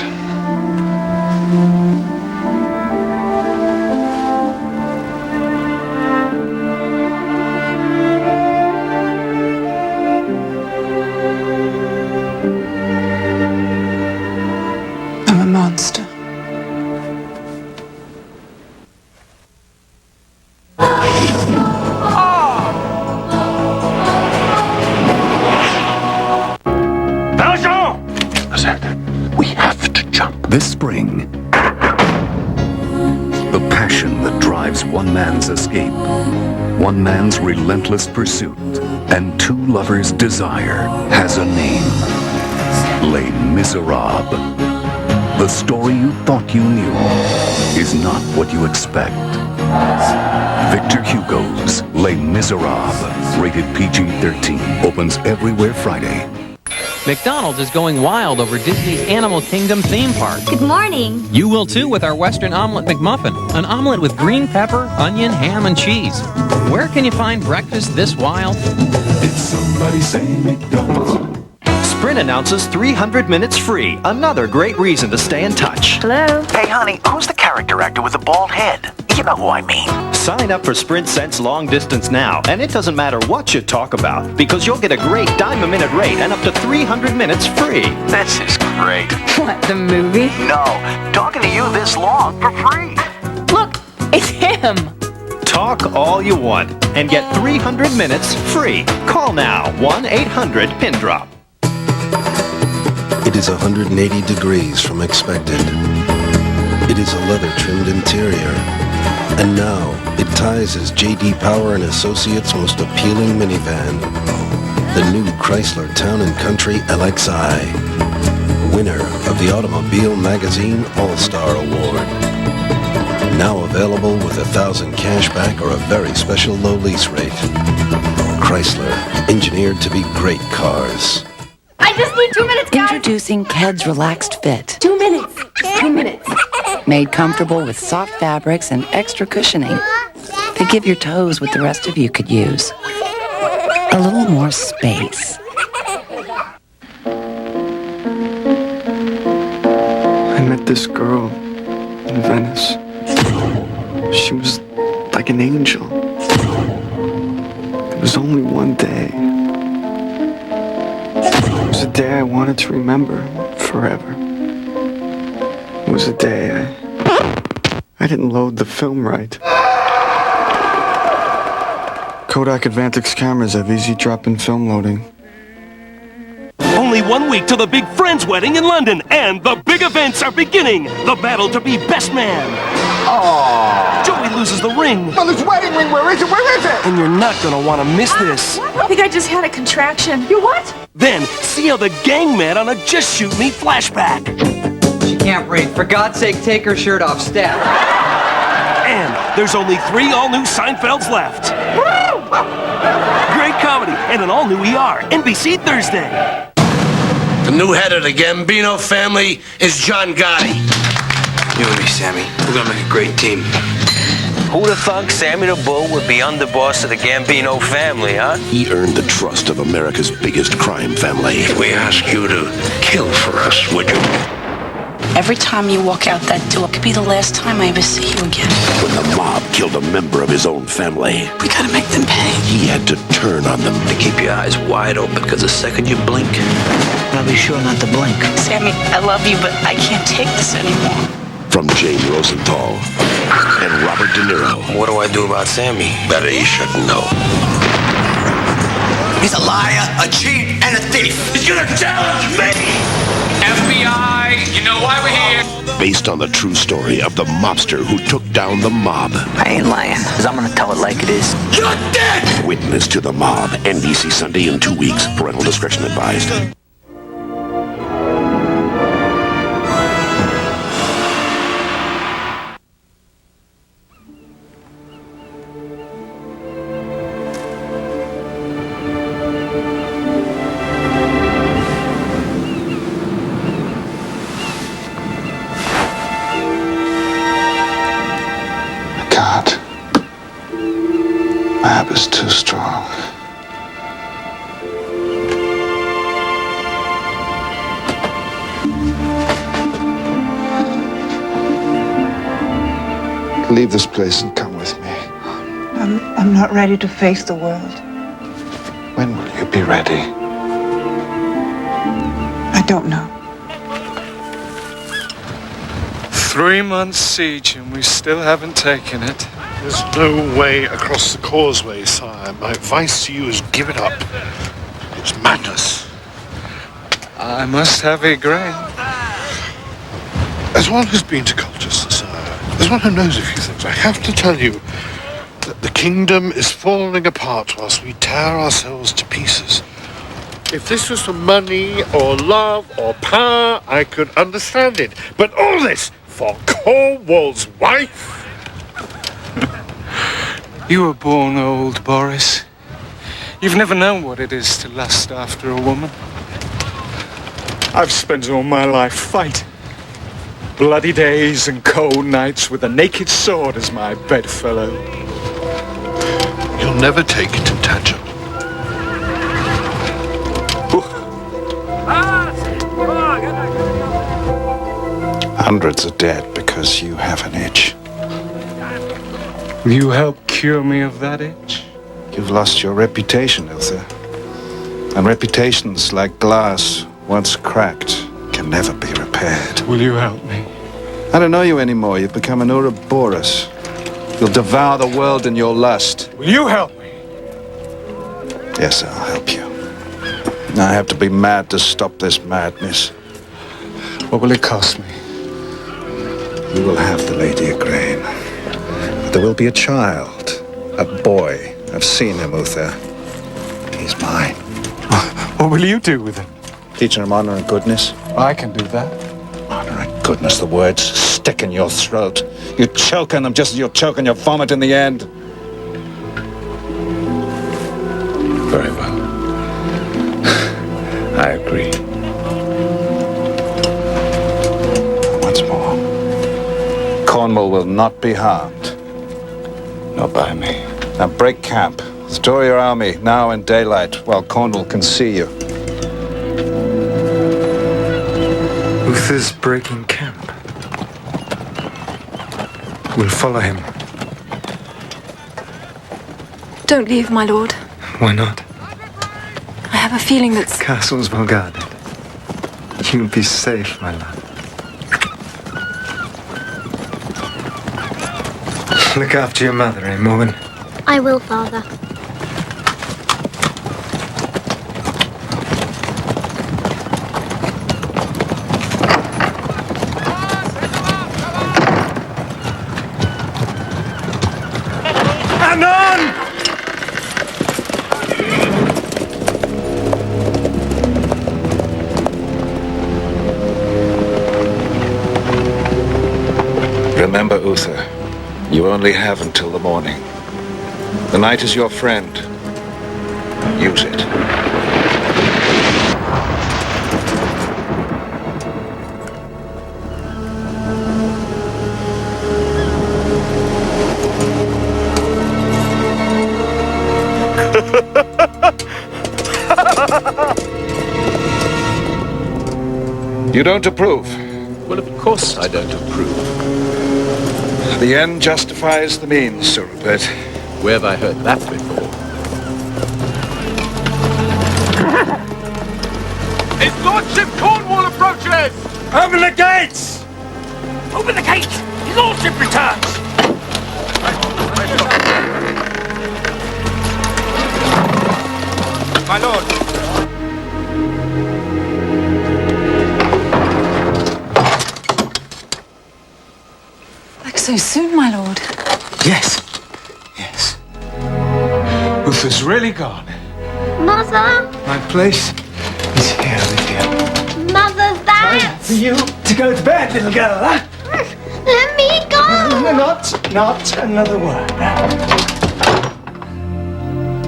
I'm a monster. We have to jump. This spring, the passion that drives one man's escape, one man's relentless pursuit, and two lovers' desire has a name. Les Miserables. The story you thought you knew is not what you expect. Victor Hugo's Les Miserables, rated PG-13, opens everywhere Friday. McDonald's is going wild over Disney's Animal Kingdom theme park. Good morning. You will too with our Western Omelet McMuffin, an omelet with green pepper, onion, ham, and cheese. Where can you find breakfast this wild? Did somebody say McDonald's? Sprint announces 300 minutes free. Another great reason to stay in touch. Hello? Hey, honey, who's the character actor with the bald head? You know who I mean. Sign up for Sprint Sense Long Distance now, and it doesn't matter what you talk about, because you'll get a great dime-a-minute rate and up to 300 minutes free. This is great. What, the movie? No, talking to you this long for free. Look, it's him. Talk all you want and get 300 minutes free. Call now, 1-800-PIN-DROP. It is 180 degrees from expected. It is a leather-trimmed interior. And now, it ties as J.D. Power and Associates' most appealing minivan. The new Chrysler Town & Country LXI. Winner of the Automobile Magazine All-Star Award. Now available with 1,000 cashback or a very special low lease rate. Chrysler, engineered to be great cars. I just need 2 minutes, guys. Introducing Keds Relaxed Fit. 2 minutes. 2 minutes. Made comfortable with soft fabrics and extra cushioning. They give your toes what the rest of you could use. A little more space. I met this girl in Venice. She was like an angel. It was only one day. It was a day I wanted to remember forever. It was a day I didn't load the film right. Kodak Advantix cameras have easy drop-in film loading. Only 1 week till the big Friends wedding in London, and the big events are beginning. The battle to be best man. Aww. Joey loses the ring. Mother's wedding ring, where is it? Where is it? And you're not gonna want to miss this. I think I just had a contraction. You what? Then, see how the gang met on a Just Shoot Me flashback. She can't breathe. For God's sake, take her shirt off, Steph. And there's only 3 all-new Seinfelds left. Great comedy and an all-new ER. NBC Thursday. The new head of the Gambino family is John Gotti. You and me, Sammy. We're gonna make a great team. Who'd have thunk Sammy the Bull would be underboss of the Gambino family, huh? He earned the trust of America's biggest crime family. We ask you to kill for us, would you? Every time you walk out that door could be the last time I ever see you again. When the mob killed a member of his own family, We gotta make them pay. he had to turn on them. To keep your eyes wide open, because the second you blink, I'll be sure not to blink. Sammy, I love you, but I can't take this anymore. From Jane Rosenthal and Robert De Niro. What do I do about Sammy? Better you shouldn't know. He's a liar, a cheat, and a thief. He's gonna challenge me! FBI, you know why we're here? Based on the true story of the mobster who took down the mob. I ain't lying, because I'm gonna tell it like it is. You're dead! Witness to the Mob. NBC Sunday in 2 weeks. Parental discretion advised. too strong. Leave this place and come with me. I'm not ready to face the world. When will you be ready? I don't know. 3 months siege and we still haven't taken it. There's no way across the causeway, sire. My advice to you is give it up. It's madness. I must have a grain. As one who's been to Colchester, sire, as one who knows a few things, I have to tell you that the kingdom is falling apart whilst we tear ourselves to pieces. If this was for money or love or power, I could understand it. But all this for Cornwall's wife? You were born old, Boris. You've never known what it is to lust after a woman. I've spent all my life fighting. Bloody days and cold nights with a naked sword as my bedfellow. You'll never take it to Tadger. Hundreds are dead because you have an itch. Will you help cure me of that itch? You've lost your reputation, Uther. And reputations, like glass, once cracked, can never be repaired. Will you help me? I don't know you anymore. You've become an Ouroboros. You'll devour the world in your lust. Will you help me? Yes, I'll help you. I have to be mad to stop this madness. What will it cost me? You will have the Lady Igraine. But there will be a child, a boy. I've seen him, Uther. He's mine. What will you do with him? Teaching him honor and goodness. I can do that. Honor and goodness, the words stick in your throat. You choke on them just as you'll choke on your vomit in the end. Very well. I agree. Once more. Cornwall will not be harmed. Not by me. Now break camp. Store your army now in daylight while Cornwall can see you. Uther's breaking camp. We'll follow him. Don't leave, my lord. Why not? I have a feeling that... Castle's well guarded. You'll be safe, my love. Look after your mother, eh, Morgan? I will, Father. Remember, Uther, you only have until the morning. The night is your friend. Use it. You don't approve? Well, of course I don't approve. The end justifies the means, Sir Rupert. Where have I heard that before? His Lordship Cornwall approaches! Open the gates! Open the gate! His Lordship returns! My lord. Back so soon, my lord. Yes. Yes. Uther's really gone. Mother? My place is here with you. Mother, that! For you to go to bed, little girl, huh? Let me go! Not another word.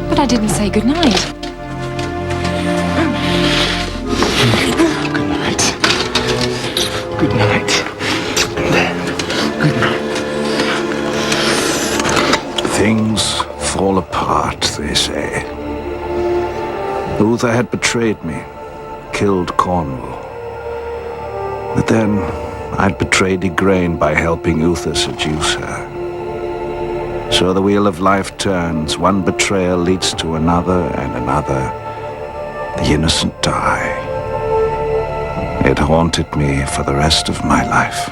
But I didn't say goodnight. Good night. Good night. Good night. Things fall apart they say. Uther had betrayed me, killed Cornwall. But then I'd betrayed Igraine by helping Uther seduce her. So the wheel of life turns. One betrayal leads to another and another. The innocent die. It haunted me for the rest of my life.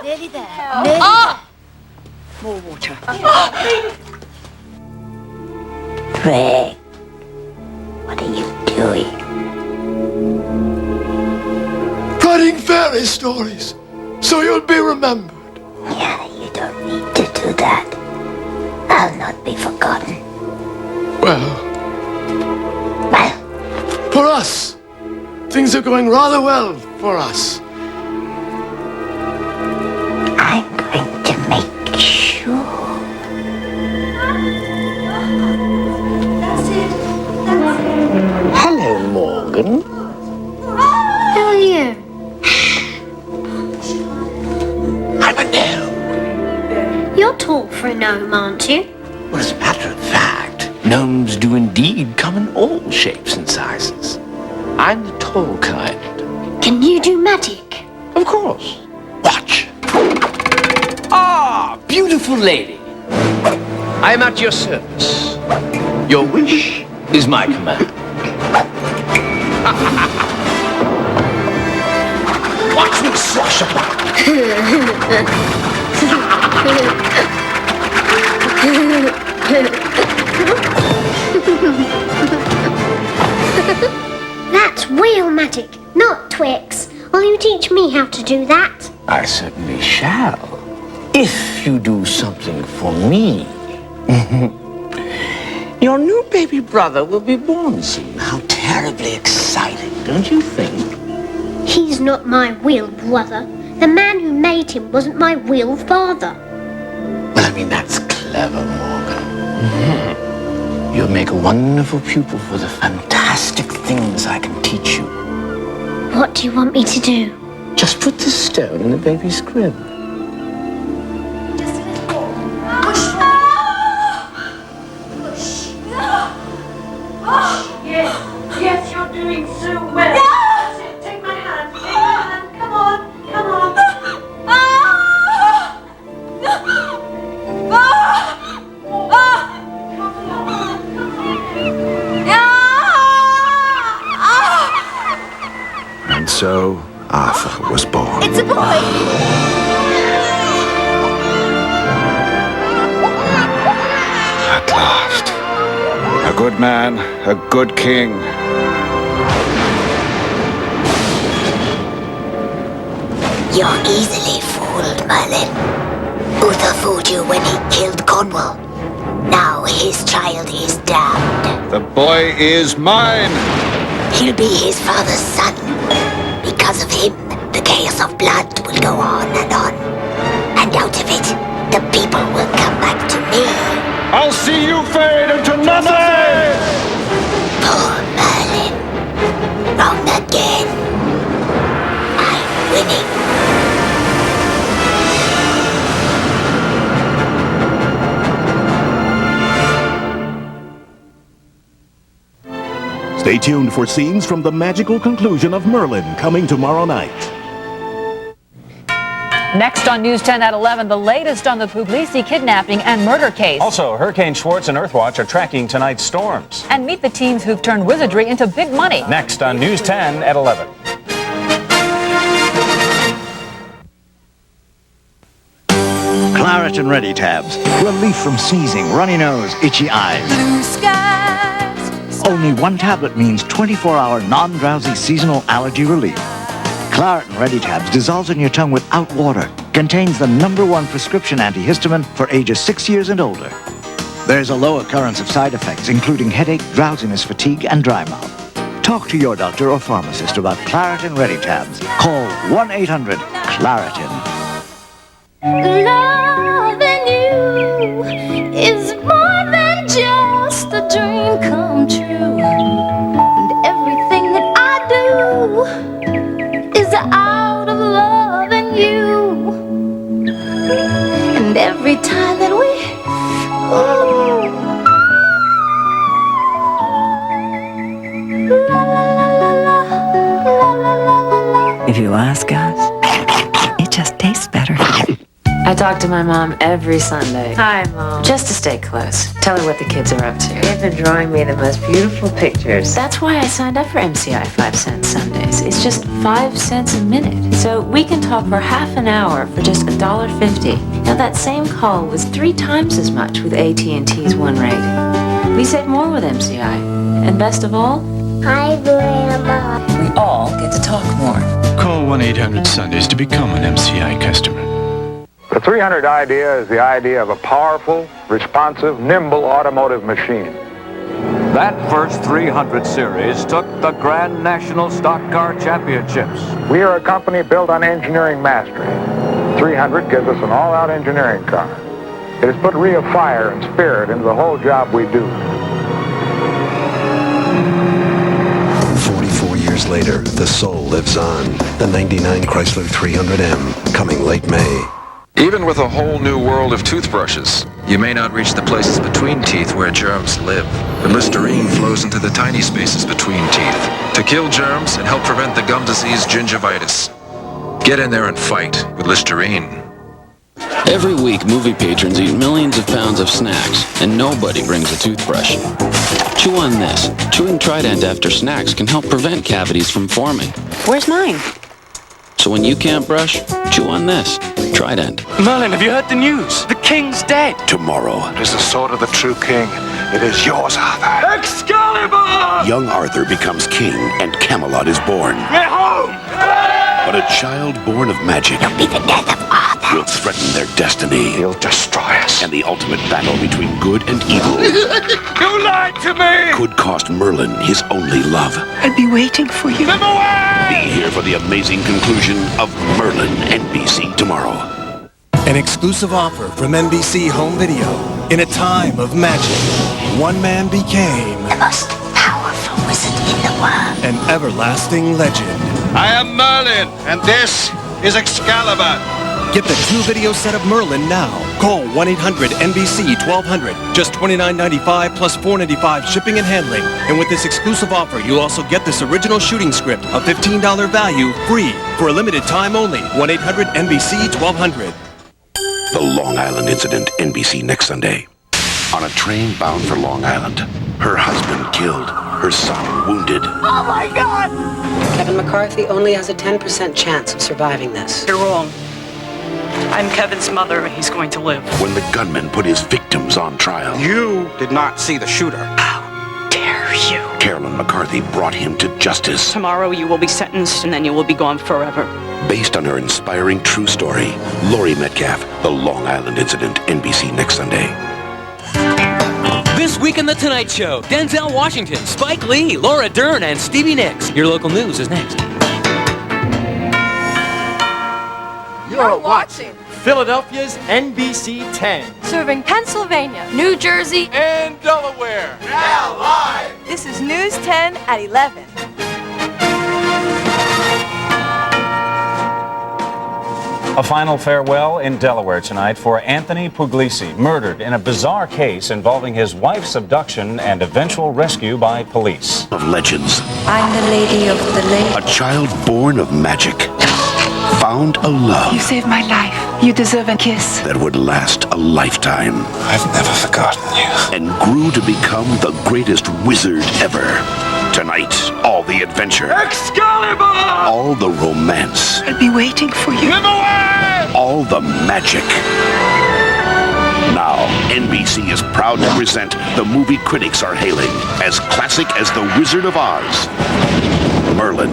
Nearly there. Nearly there. More water. Greg, what are you doing? Writing fairy stories, so you'll be remembered. Yeah, you don't need to do that. I'll not be forgotten. Well, for us, things are going rather well for us. I'm going to make sure. Hello, Morgan. Who are you? I'm a gnome. You're tall for a gnome, aren't you? Well, as a matter of fact, gnomes do indeed come in all shapes and sizes. I'm the tall kind. Can you do magic? Of course. Watch. Ah, beautiful lady. I am at your service. Your wish is my command. Watch me swash about. That's real magic, not Twix. Will you teach me how to do that? I certainly shall. If you do something for me. Your new baby brother will be born soon. How terribly exciting, don't you think? He's not my real brother. The man who made him wasn't my real father. Well, I mean, that's clever, Morgan. You'll make a wonderful pupil for the fantastic things I can teach you. What do you want me to do? Just put the stone in the baby's crib. Yes, you're doing so well. That's it. Take my hand. Take my hand. Come on. Come on. And so Arthur was born. It's a boy! At last. A good man, a good king. You're easily fooled, Merlin. Uther fooled you when he killed Cornwall. Now his child is damned. The boy is mine. He'll be his father's son. Because of him, the chaos of blood will go on. And out of it, the people will come back to me. I'll see you fade into nothing! Poor Merlin. Wrong again. I'm winning. Stay tuned for scenes from the magical conclusion of Merlin coming tomorrow night. Next on News 10 at 11, the latest on the Puglisi kidnapping and murder case. Also, Hurricane Schwartz and Earthwatch are tracking tonight's storms. And meet the teens who've turned wizardry into big money. Next on News 10 at 11. Claret and Ready Tabs. Relief from sneezing, runny nose, itchy eyes. Blue skies. Only one tablet means 24-hour non-drowsy seasonal allergy relief. Claret and Ready Tabs dissolves in your tongue without water. Contains the #1 prescription antihistamine for ages 6 years and older. There's a low occurrence of side effects, including headache, drowsiness, fatigue, and dry mouth. Talk to your doctor or pharmacist about Claret and Ready Tabs. Call 1-800-CLARETIN. Loving you is more than just a dream come true. And everything that I do is out of loving you. every time that we. If you ask us, it just tastes better. I talk to my mom every Sunday. Hi, Mom. Just to stay close. Tell her what the kids are up to. They've been drawing me the most beautiful pictures. That's why I signed up for MCI 5 Cent Sundays. It's just 5 cents a minute. So we can talk for half an hour for just $1.50. Now that same call was 3 times as much with AT&T's One rate. We save more with MCI. And best of all, Hi, Grandma. we all get to talk more. Call 1-800-Sundays to become an MCI customer. The 300 idea is the idea of a powerful, responsive, nimble automotive machine. That first 300 series took the Grand National Stock Car Championships. We are a company built on engineering mastery. 300 gives us an all-out engineering car. It has put real fire and spirit into the whole job we do. 44 years later, the soul lives on. The 99 Chrysler 300M, coming late May. Even with a whole new world of toothbrushes, you may not reach the places between teeth where germs live. The Listerine flows into the tiny spaces between teeth to kill germs and help prevent the gum disease gingivitis. Get in there and fight with Listerine. Every week, movie patrons eat millions of pounds of snacks, and nobody brings a toothbrush. Chew on this. Chewing Trident after snacks can help prevent cavities from forming. Where's mine? So when you can't brush, chew on this. Trident. Merlin, have you heard the news? The king's dead. Tomorrow. It is the sword of the true king. It is yours, Arthur. Excalibur! Young Arthur becomes king, and Camelot is born. We're home! But a child born of magic It'll be the death of Arthur. will threaten their destiny. He'll destroy us. And the ultimate battle between good and evil You lied to me! could cost Merlin his only love. I'll be waiting for you. Live away! Be here for the amazing conclusion of Merlin, NBC tomorrow. An exclusive offer from NBC Home Video. In a time of magic, one man became The most powerful wizard in the world. an everlasting legend. I am Merlin, and this is Excalibur. Get the 2-video set of Merlin now. Call 1-800-NBC-1200. Just $29.95 plus $4.95 shipping and handling. And with this exclusive offer, you'll also get this original shooting script, a $15 value, free for a limited time only. 1-800-NBC-1200. The Long Island Incident, NBC next Sunday. On a train bound for Long Island, her husband killed, her son wounded. Oh my God! Kevin McCarthy only has a 10% chance of surviving this. You're wrong. I'm Kevin's mother, and he's going to live. When the gunman put his victims on trial, You did not see the shooter. How dare you? Carolyn McCarthy brought him to justice. Tomorrow you will be sentenced, and then you will be gone forever. Based on her inspiring true story, Laurie Metcalf, The Long Island Incident, NBC next Sunday. This week on The Tonight Show, Denzel Washington, Spike Lee, Laura Dern, and Stevie Nicks. Your local news is next. You're watching Philadelphia's NBC 10. Serving Pennsylvania, New Jersey, And Delaware. now live. This is News 10 at 11. A final farewell in Delaware tonight for Anthony Puglisi, murdered in a bizarre case involving his wife's abduction and eventual rescue by police. Of legends, I'm the lady of the lake. a child born of magic found a love You saved my life. You deserve a kiss. that would last a lifetime. I've never forgotten you. And grew to become the greatest wizard ever. Tonight, all the adventure, Excalibur! all the romance, I'll be waiting for you. Live away! all the magic. Now, NBC is proud to present the movie critics are hailing as classic as The Wizard of Oz, Merlin.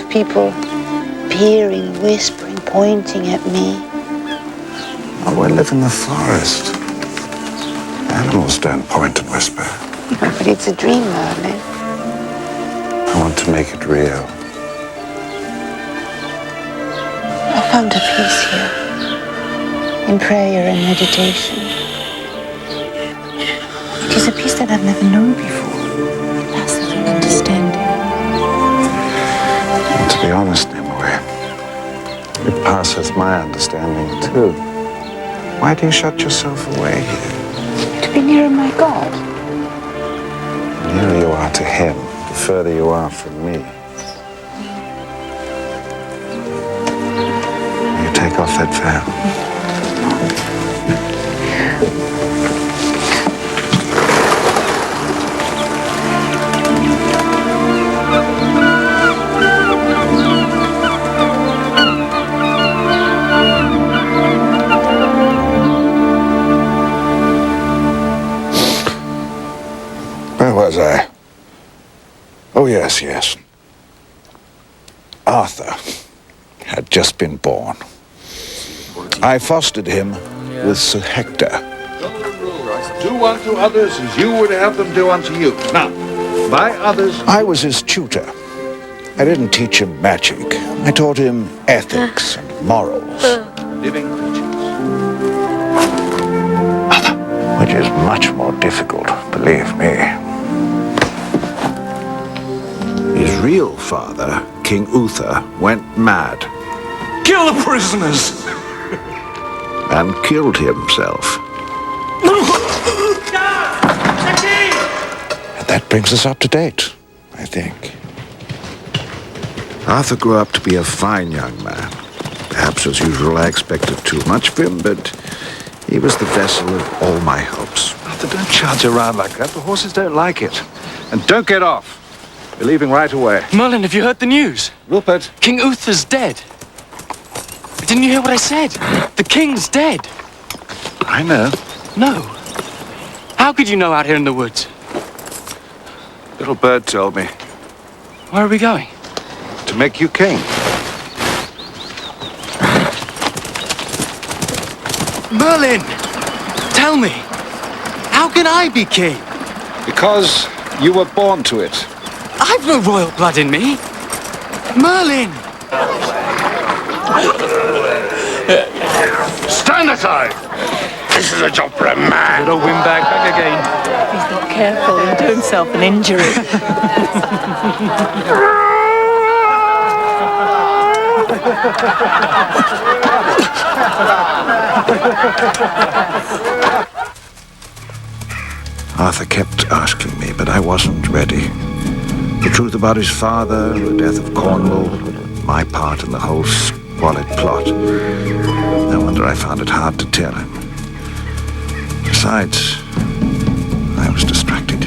of people peering, whispering, pointing at me. Oh, we live in the forest. Animals don't point and whisper. But it's a dream, Merlin. I want to make it real. I found a peace here, in prayer and meditation. It is a peace that I've never known before. It passes all understanding. And to be honest, Nimue, it passeth my understanding too. Why do you shut yourself away here? To be nearer my God. The nearer you are to him, the further you are from me. You take off that veil. Where was I? Oh, yes. Arthur had just been born. I fostered him with Sir Hector. Do unto others as you would have them do unto you. Now, by others... I was his tutor. I didn't teach him magic. I taught him ethics and morals. Living creatures. Which is much more difficult, believe me. His real father, King Uther, went mad. Kill the prisoners! And killed himself. And that brings us up to date, I think. Arthur grew up to be a fine young man. Perhaps as usual I expected too much of him, but he was the vessel of all my hopes. Arthur, don't charge around like that. The horses don't like it. And don't get off. We're leaving right away. Merlin, have you heard the news? Rupert. King Uther's dead. Didn't you hear what I said? The king's dead. I know. No. How could you know out here in the woods? Little bird told me. Where are we going? To make you king. Merlin! Tell me, how can I be king? Because you were born to it. I've no royal blood in me. Merlin! Stand aside! This is a job for a man. Little windbag back again. He's not careful, he'll do himself an injury. Arthur kept asking me, but I wasn't ready. The truth about his father, the death of Cornwall, my part in the whole squalid plot. No wonder I found it hard to tell him. Besides, I was distracted.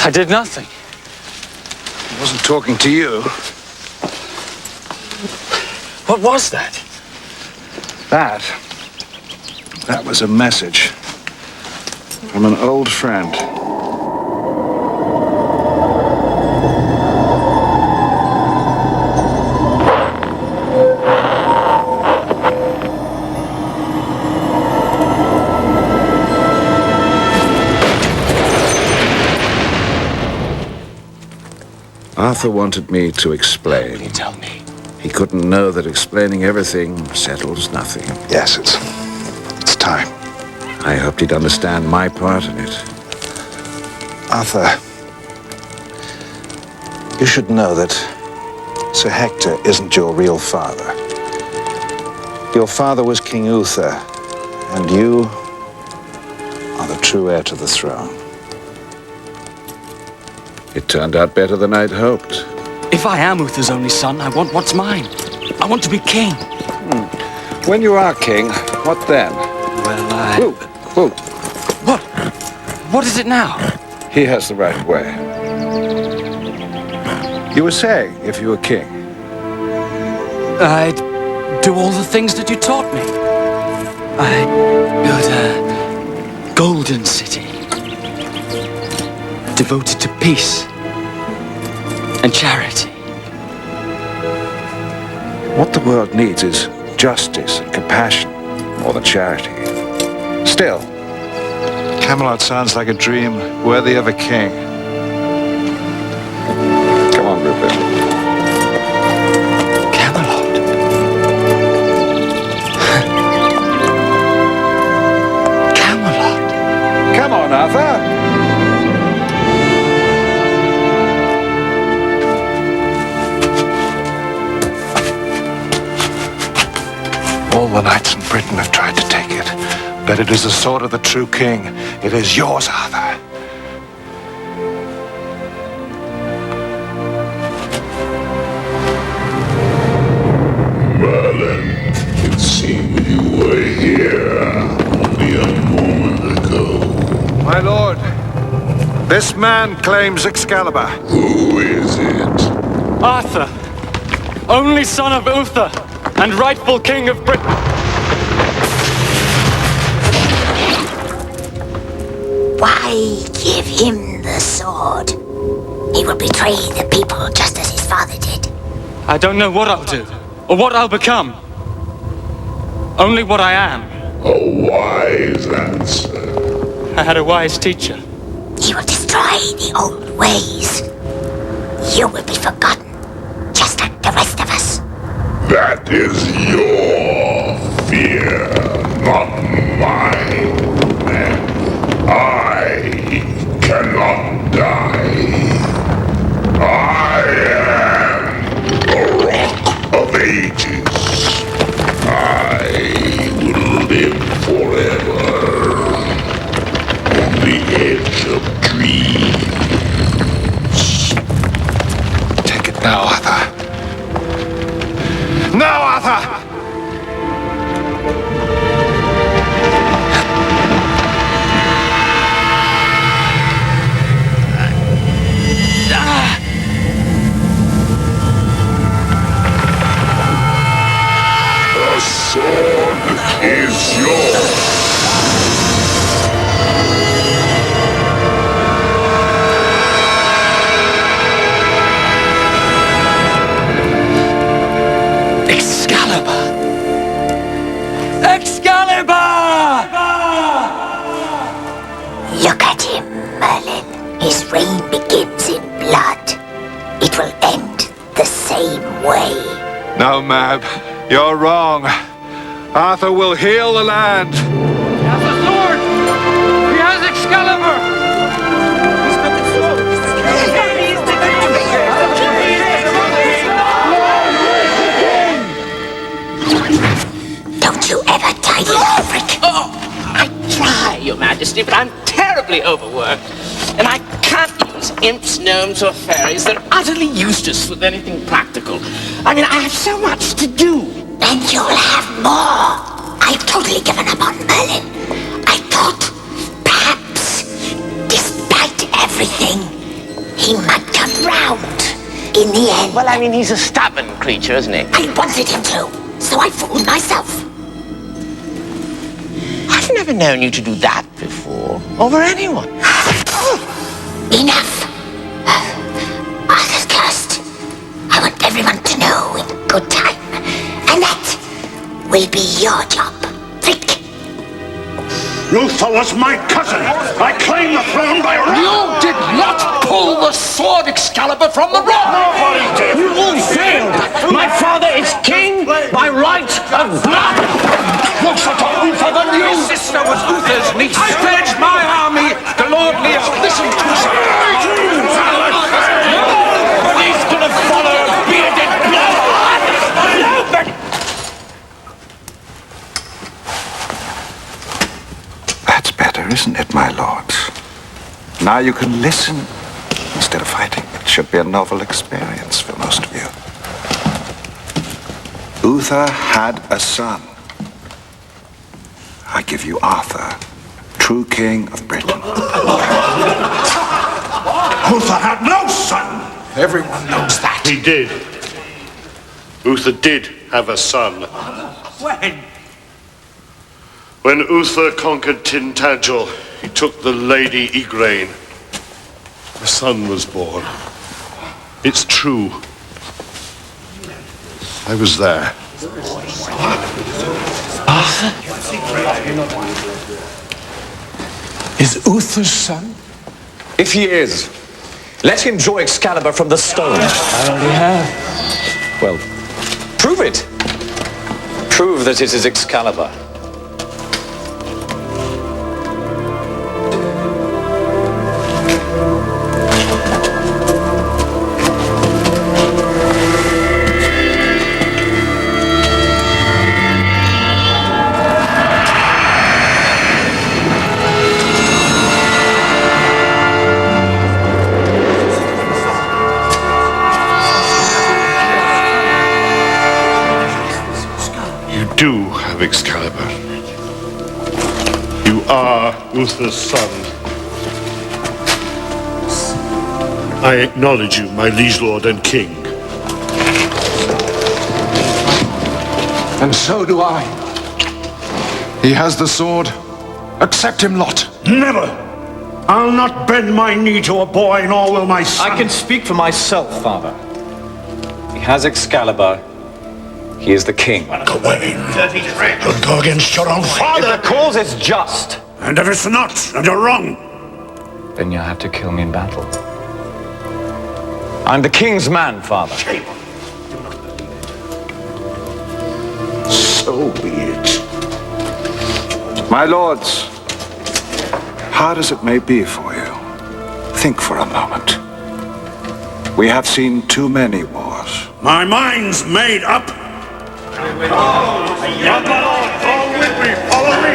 I did nothing. I wasn't talking to you. What was that? That was a message from an old friend. Arthur wanted me to explain. Will you tell me? He couldn't know that explaining everything settles nothing. Yes, it's time. I hoped he'd understand my part in it. Arthur, you should know that Sir Hector isn't your real father. Your father was King Uther, and you are the true heir to the throne. It turned out better than I'd hoped. If I am Uther's only son, I want what's mine. I want to be king. When you are king, what then? Well, Whoa. What? What is it now? He has the right way. You were saying, if you were king. I'd do all the things that you taught me. I'd build a golden city, devoted to peace and charity. What the world needs is justice and compassion, more than charity. Still, Camelot sounds like a dream worthy of a king. Come on, Rupert. Camelot? Camelot? Come on, Arthur. All the knights in Britain have tried to take it, but it is the sword of the true king. It is yours, Arthur. Merlin, it seemed you were here only a moment ago. My lord, this man claims Excalibur. Who is it? Arthur, only son of Uther and rightful king of Britain. Why give him the sword? He will betray the people just as his father did. I don't know what I'll do, or what I'll become. Only what I am. A wise answer. I had a wise teacher. He will destroy the old ways. You will be forgotten, just like the rest of us. That is your fear, not mine. I cannot die. I am the Rock of Ages. I will live forever on the edge of dreams. Take it now, Arthur. Now, Arthur! The sword is yours. Excalibur! Excalibur! Look at him, Merlin. His reign begins in blood. It will end the same way. No, Mab, you're wrong. Arthur will heal the land. He has a sword! He has Excalibur! He's got the sword! Don't you ever tidy up, Rick. Oh, I try, Your Majesty, but I'm terribly overworked. And I can't use imps, gnomes, or fairies. They're utterly useless with anything practical. I mean, I have so much to do. Then you'll have more. I've totally given up on Merlin. I thought, perhaps, despite everything, He might come round in the end. Well, I mean, he's a stubborn creature, isn't he? I wanted him to, so I fooled myself. I've never known you to do that before. Over anyone. Enough. Arthur's cursed. I want everyone to know in good time. And that will be your job, Frick. Uther was my cousin. I claim the throne by right. You did not pull the sword, Excalibur, from the rock. Nobody did. You all failed. My father is king by right of blood. Closer to Uther than you. My sister was Uther's niece. I pledged my army to Lord Leo. Listen to us. He's gonna follow bearded blood. That's better, isn't it, my lords? Now you can listen instead of fighting. It should be a novel experience for most of you. Uther had a son. I give you Arthur, true king of Britain. Uther had no son. Everyone knows that. He did. Uther did have a son. When? When Uther conquered Tintagel, he took the Lady Igraine. A son was born. It's true. I was there. Arthur? Is Uther's son? If he is, let him draw Excalibur from the stone. I already have. Well, prove it. Prove that it is Excalibur. Do have Excalibur. You are Uther's son. I acknowledge you, my liege lord and king. And so do I. He has the sword. Accept him, Lot. Never. I'll not bend my knee to a boy, nor will my son. I can speak for myself, father. He has Excalibur. He is the king. Gawain, you'll go against your own father. If the cause is just, And if it's not, and you're wrong, then you'll have to kill me in battle. I'm the king's man, father. so be it. My lords, hard as it may be for you, think for a moment. We have seen too many wars. My mind's made up. Follow with me, follow me.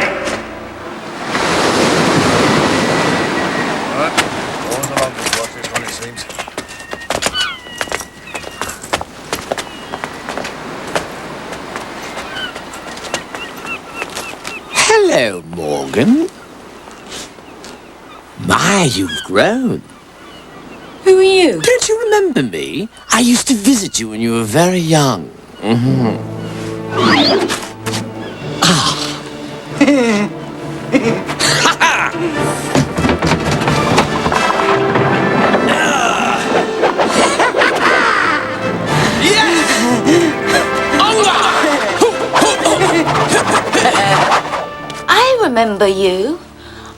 Hello, Morgan. My, you've grown. Who are you? Don't you remember me? I used to visit you when you were very young. I remember you.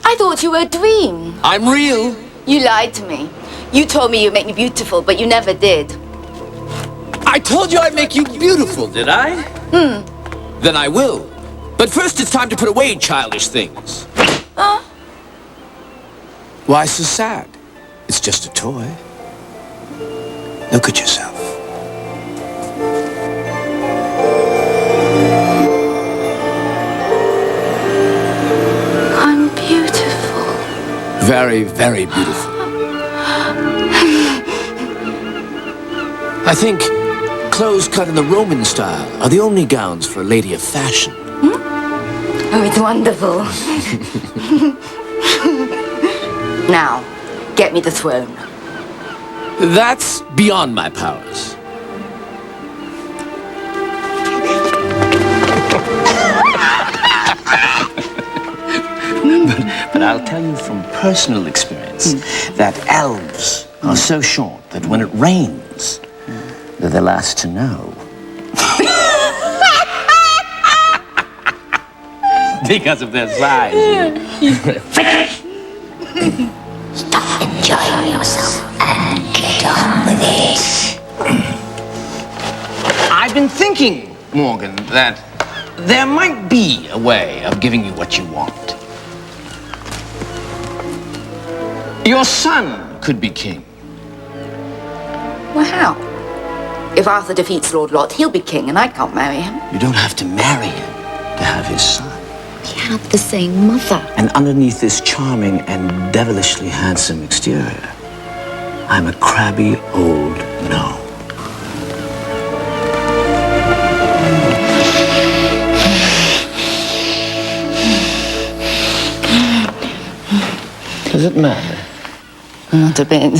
I thought you were a dream. I'm real. You lied to me. You told me you'd make me beautiful, but you never did. I told you I'd make you beautiful, did I? Then I will. But first it's time to put away childish things. Huh? Why so sad? It's just a toy. Look at yourself. I'm beautiful. Very, very beautiful. I think clothes cut in the Roman style are the only gowns for a lady of fashion. Oh, it's wonderful. Now, get me the throne. That's beyond my powers. But I'll tell you from personal experience that elves are so short that when it rains, they're the last to know. Because of their size. Stop enjoying yourself and get on with it. I've been thinking, Morgan, that there might be a way of giving you what you want. Your son could be king. Well, how? If Arthur defeats Lord Lot, he'll be king, and I can't marry him. You don't have to marry him to have his son. We have the same mother. And underneath this charming and devilishly handsome exterior, I'm a crabby old gnome. Does it matter? Not a bit.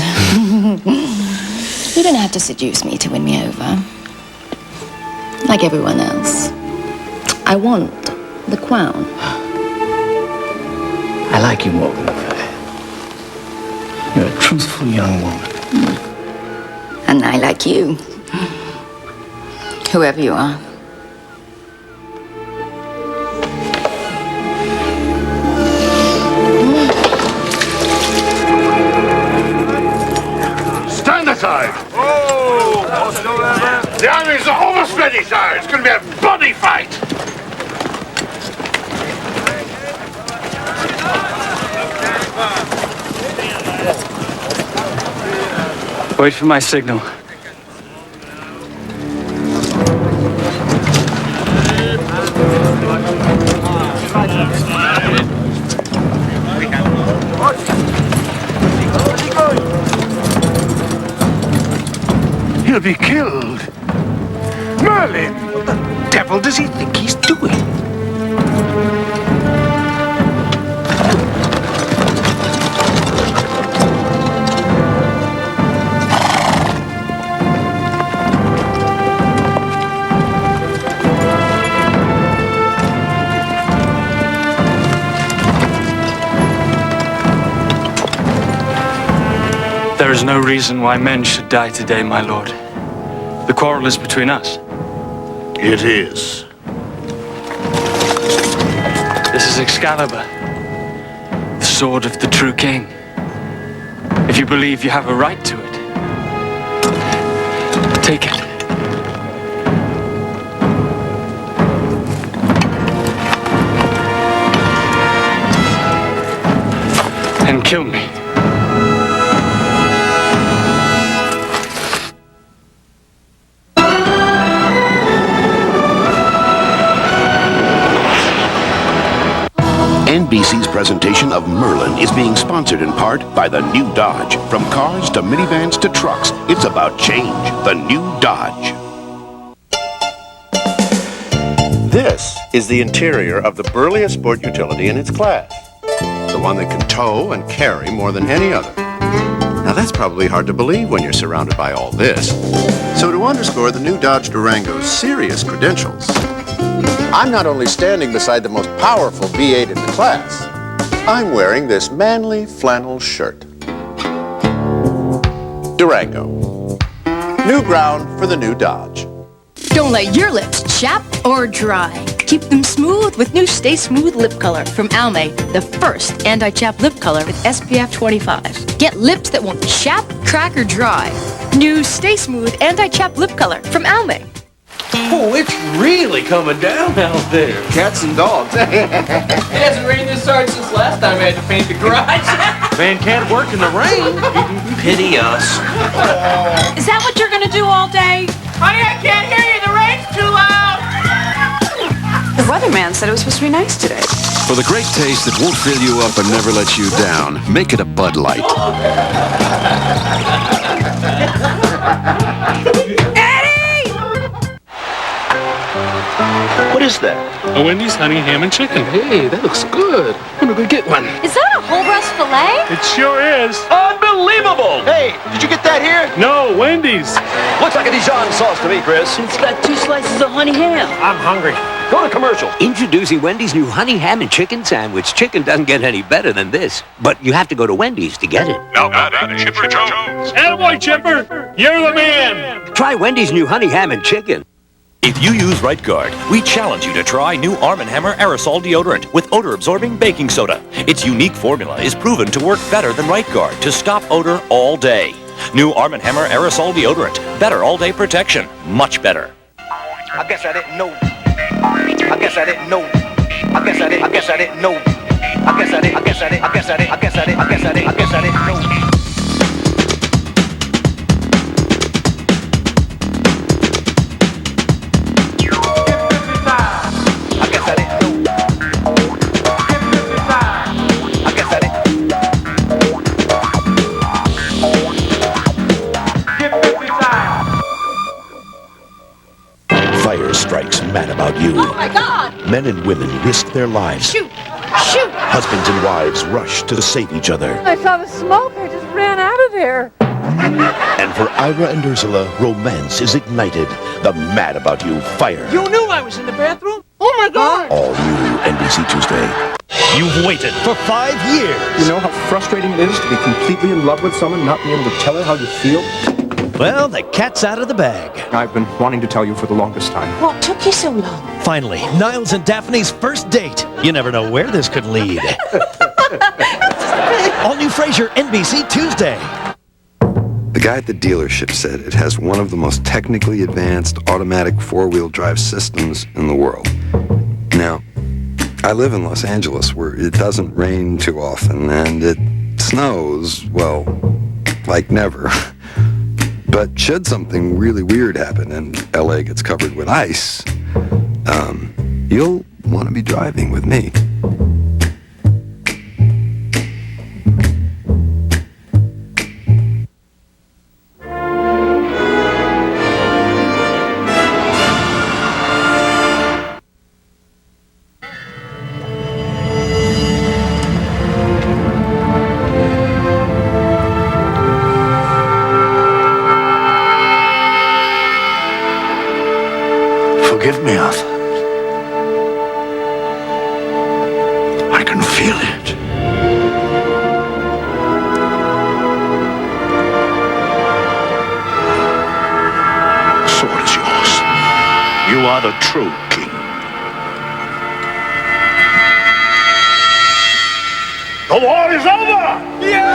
You don't have to seduce me to win me over. Like everyone else. I want the crown. I like you, Morgan. You're a truthful young woman. And I like you. Whoever you are. Stand aside! The armies are almost ready, sir. It's going to be a bloody fight. Wait for my signal. He'll be killed. Merlin! What the devil does he think he's doing? There is no reason why men should die today, my lord. The quarrel is between us. It is. This is Excalibur, the sword of the true king. If you believe you have a right to it, take it. And kill me. NBC's presentation of Merlin is being sponsored in part by the new Dodge. From cars to minivans to trucks, it's about change. The new Dodge. This is the interior of the burliest sport utility in its class. The one that can tow and carry more than any other. Now that's probably hard to believe when you're surrounded by all this. So to underscore the new Dodge Durango's serious credentials, I'm not only standing beside the most powerful V8 in the class, I'm wearing this manly flannel shirt. Durango. New ground for the new Dodge. Don't let your lips chap or dry. Keep them smooth with new Stay Smooth Lip Color from Almay, the first anti-chap lip color with SPF 25. Get lips that won't chap, crack, or dry. New Stay Smooth anti-chap lip color from Almay. Oh, it's really coming down out there. Cats and dogs. It hasn't rained this hard since last time I had to paint the garage. Man can't work in the rain. Pity us. Is that what you're gonna do all day? Honey, I can't hear you. The rain's too loud. The weatherman said it was supposed to be nice today. For the great taste that won't fill you up and never let you down, make it a Bud Light. What is that? A Wendy's honey ham and chicken. Hey, that looks good. I'm gonna go get one. Is that a whole breast fillet? It sure is. Unbelievable! Hey, did you get that here? Look at Dijon sauce to me, Chris. It's got 2 slices of honey ham. I'm hungry. Go to commercial. Introducing Wendy's new honey ham and chicken sandwich. Chicken doesn't get any better than this, but you have to go to Wendy's to get it. Now that Chipper Jones. Attaboy, Chipper! You're the man! Try Wendy's new honey ham and chicken. If you use Right Guard, we challenge you to try new Arm & Hammer aerosol deodorant with odor-absorbing baking soda. Its unique formula is proven to work better than Right Guard to stop odor all day. New Arm & Hammer aerosol deodorant. Better all-day protection. Much better. I guess I didn't know. I guess I didn't know. I guess I didn't know. I guess I didn't know. Fire strikes mad about you. Oh my God! Men and women risk their lives. Shoot! Shoot! Husbands and wives rush to save each other. I saw the smoke. I just ran out of there. And for Ira and Ursula, romance is ignited. The Mad About You fire. You knew I was in the bathroom? Oh my God! All new NBC Tuesday. You've waited for 5 years. You know how frustrating it is to be completely in love with someone, not be able to tell her how you feel? Well, the cat's out of the bag. I've been wanting to tell you for the longest time. What took you so long? Finally, Niles and Daphne's first date. You never know where this could lead. All new Frasier, NBC Tuesday. The guy at the dealership said it has one of the most technically advanced automatic four-wheel drive systems in the world. Now, I live in Los Angeles where it doesn't rain too often and it snows, well, like never. But should something really weird happen and LA gets covered with ice, you'll want to be driving with me. Forgive me, Arthur. I can feel it. The sword is yours. You are the true king. The war is over! Yeah!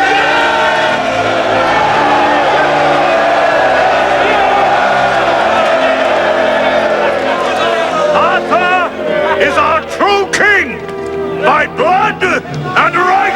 Is our true king by blood and right.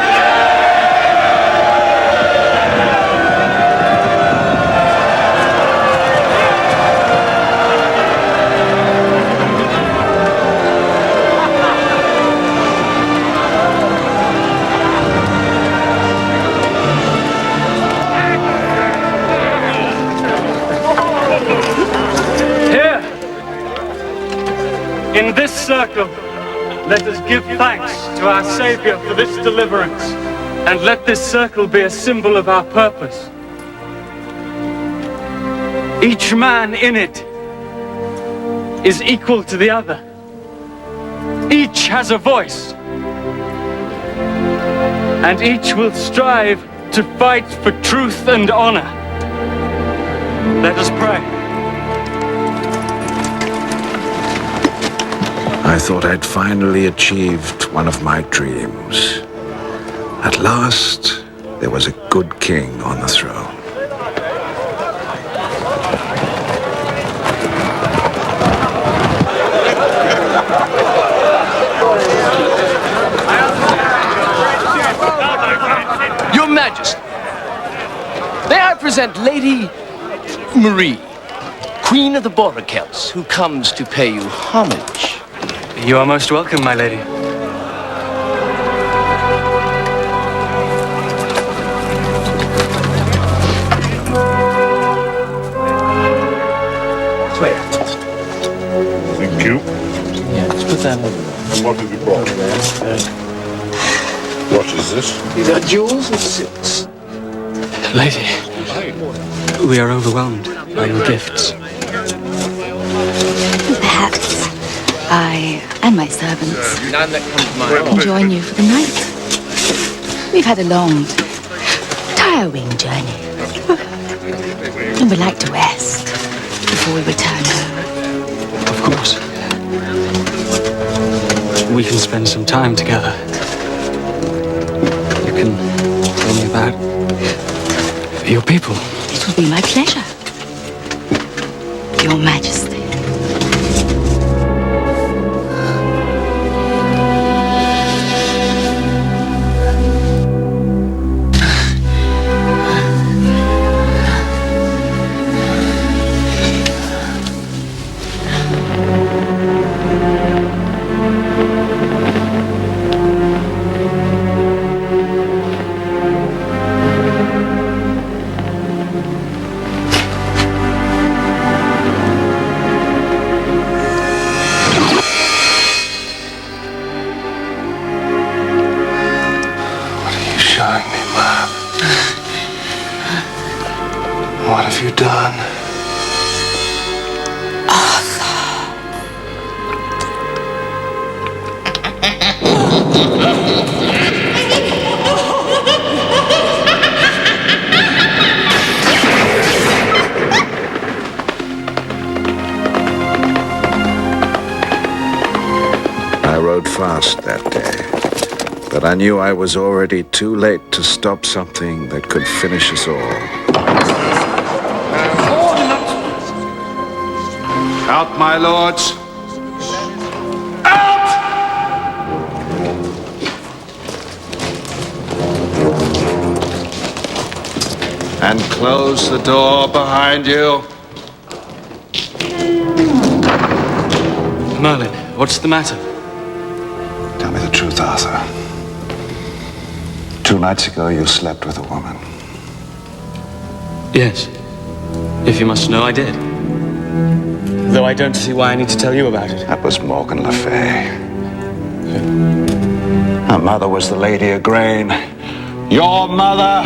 Here, in this circle, let us give thanks to our Savior for this deliverance, and let this circle be a symbol of our purpose. Each man in it is equal to the other. Each has a voice, and each will strive to fight for truth and honor. Let us pray. I thought I'd finally achieved one of my dreams. At last, there was a good king on the throne. Your Majesty, may I present Lady Marie, Queen of the Vortigern, who comes to pay you homage. You are most welcome, my lady. Thank you. Yeah, let's put that over. And what have you brought? What is this? These are jewels and silks. Lady, we are overwhelmed. are your gifts? Perhaps I and my servants None that come to mind. can join you for the night. We've had a long, tiring journey. And we'd like to rest before we return home. Of course. We can spend some time together. You can tell me about your people. It will be my pleasure, Your Majesty. What have you done? I rode fast that day, but I knew I was already too late to stop something that could finish us all. Out, my lords. And close the door behind you. Merlin, what's the matter? Tell me the truth, Arthur. 2 nights ago, you slept with a woman. Yes. If you must know, I did. Though I don't see why I need to tell you about it. That was Morgan Le Fay. Her mother was the Lady of Grain. Your mother!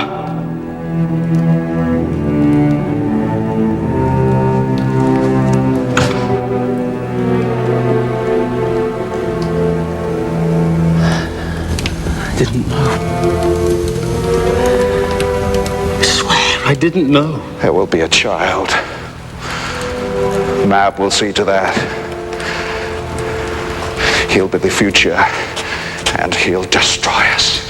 I didn't know. I swear, I didn't know. There will be a child. Mab will see to that. He'll be the future, and he'll destroy us.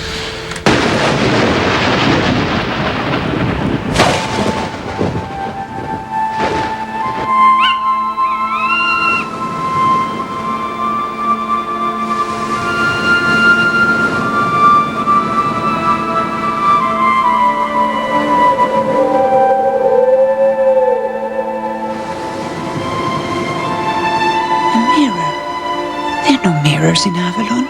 In Avalon.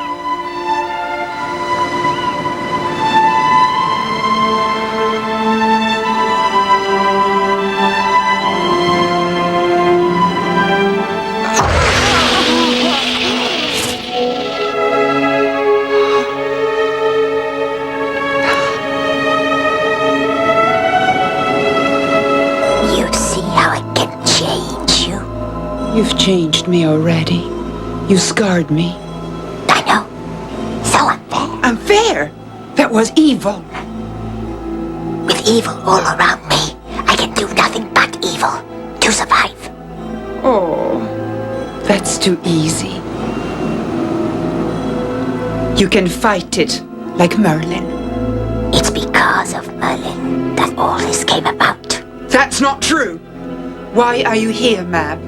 You see how I can change you? You've changed me already. You scarred me. Unfair? That was evil. With evil all around me, I can do nothing but evil to survive. Oh, that's too easy. You can fight it like Merlin. It's because of Merlin that all this came about. That's not true. Why are you here, Mab?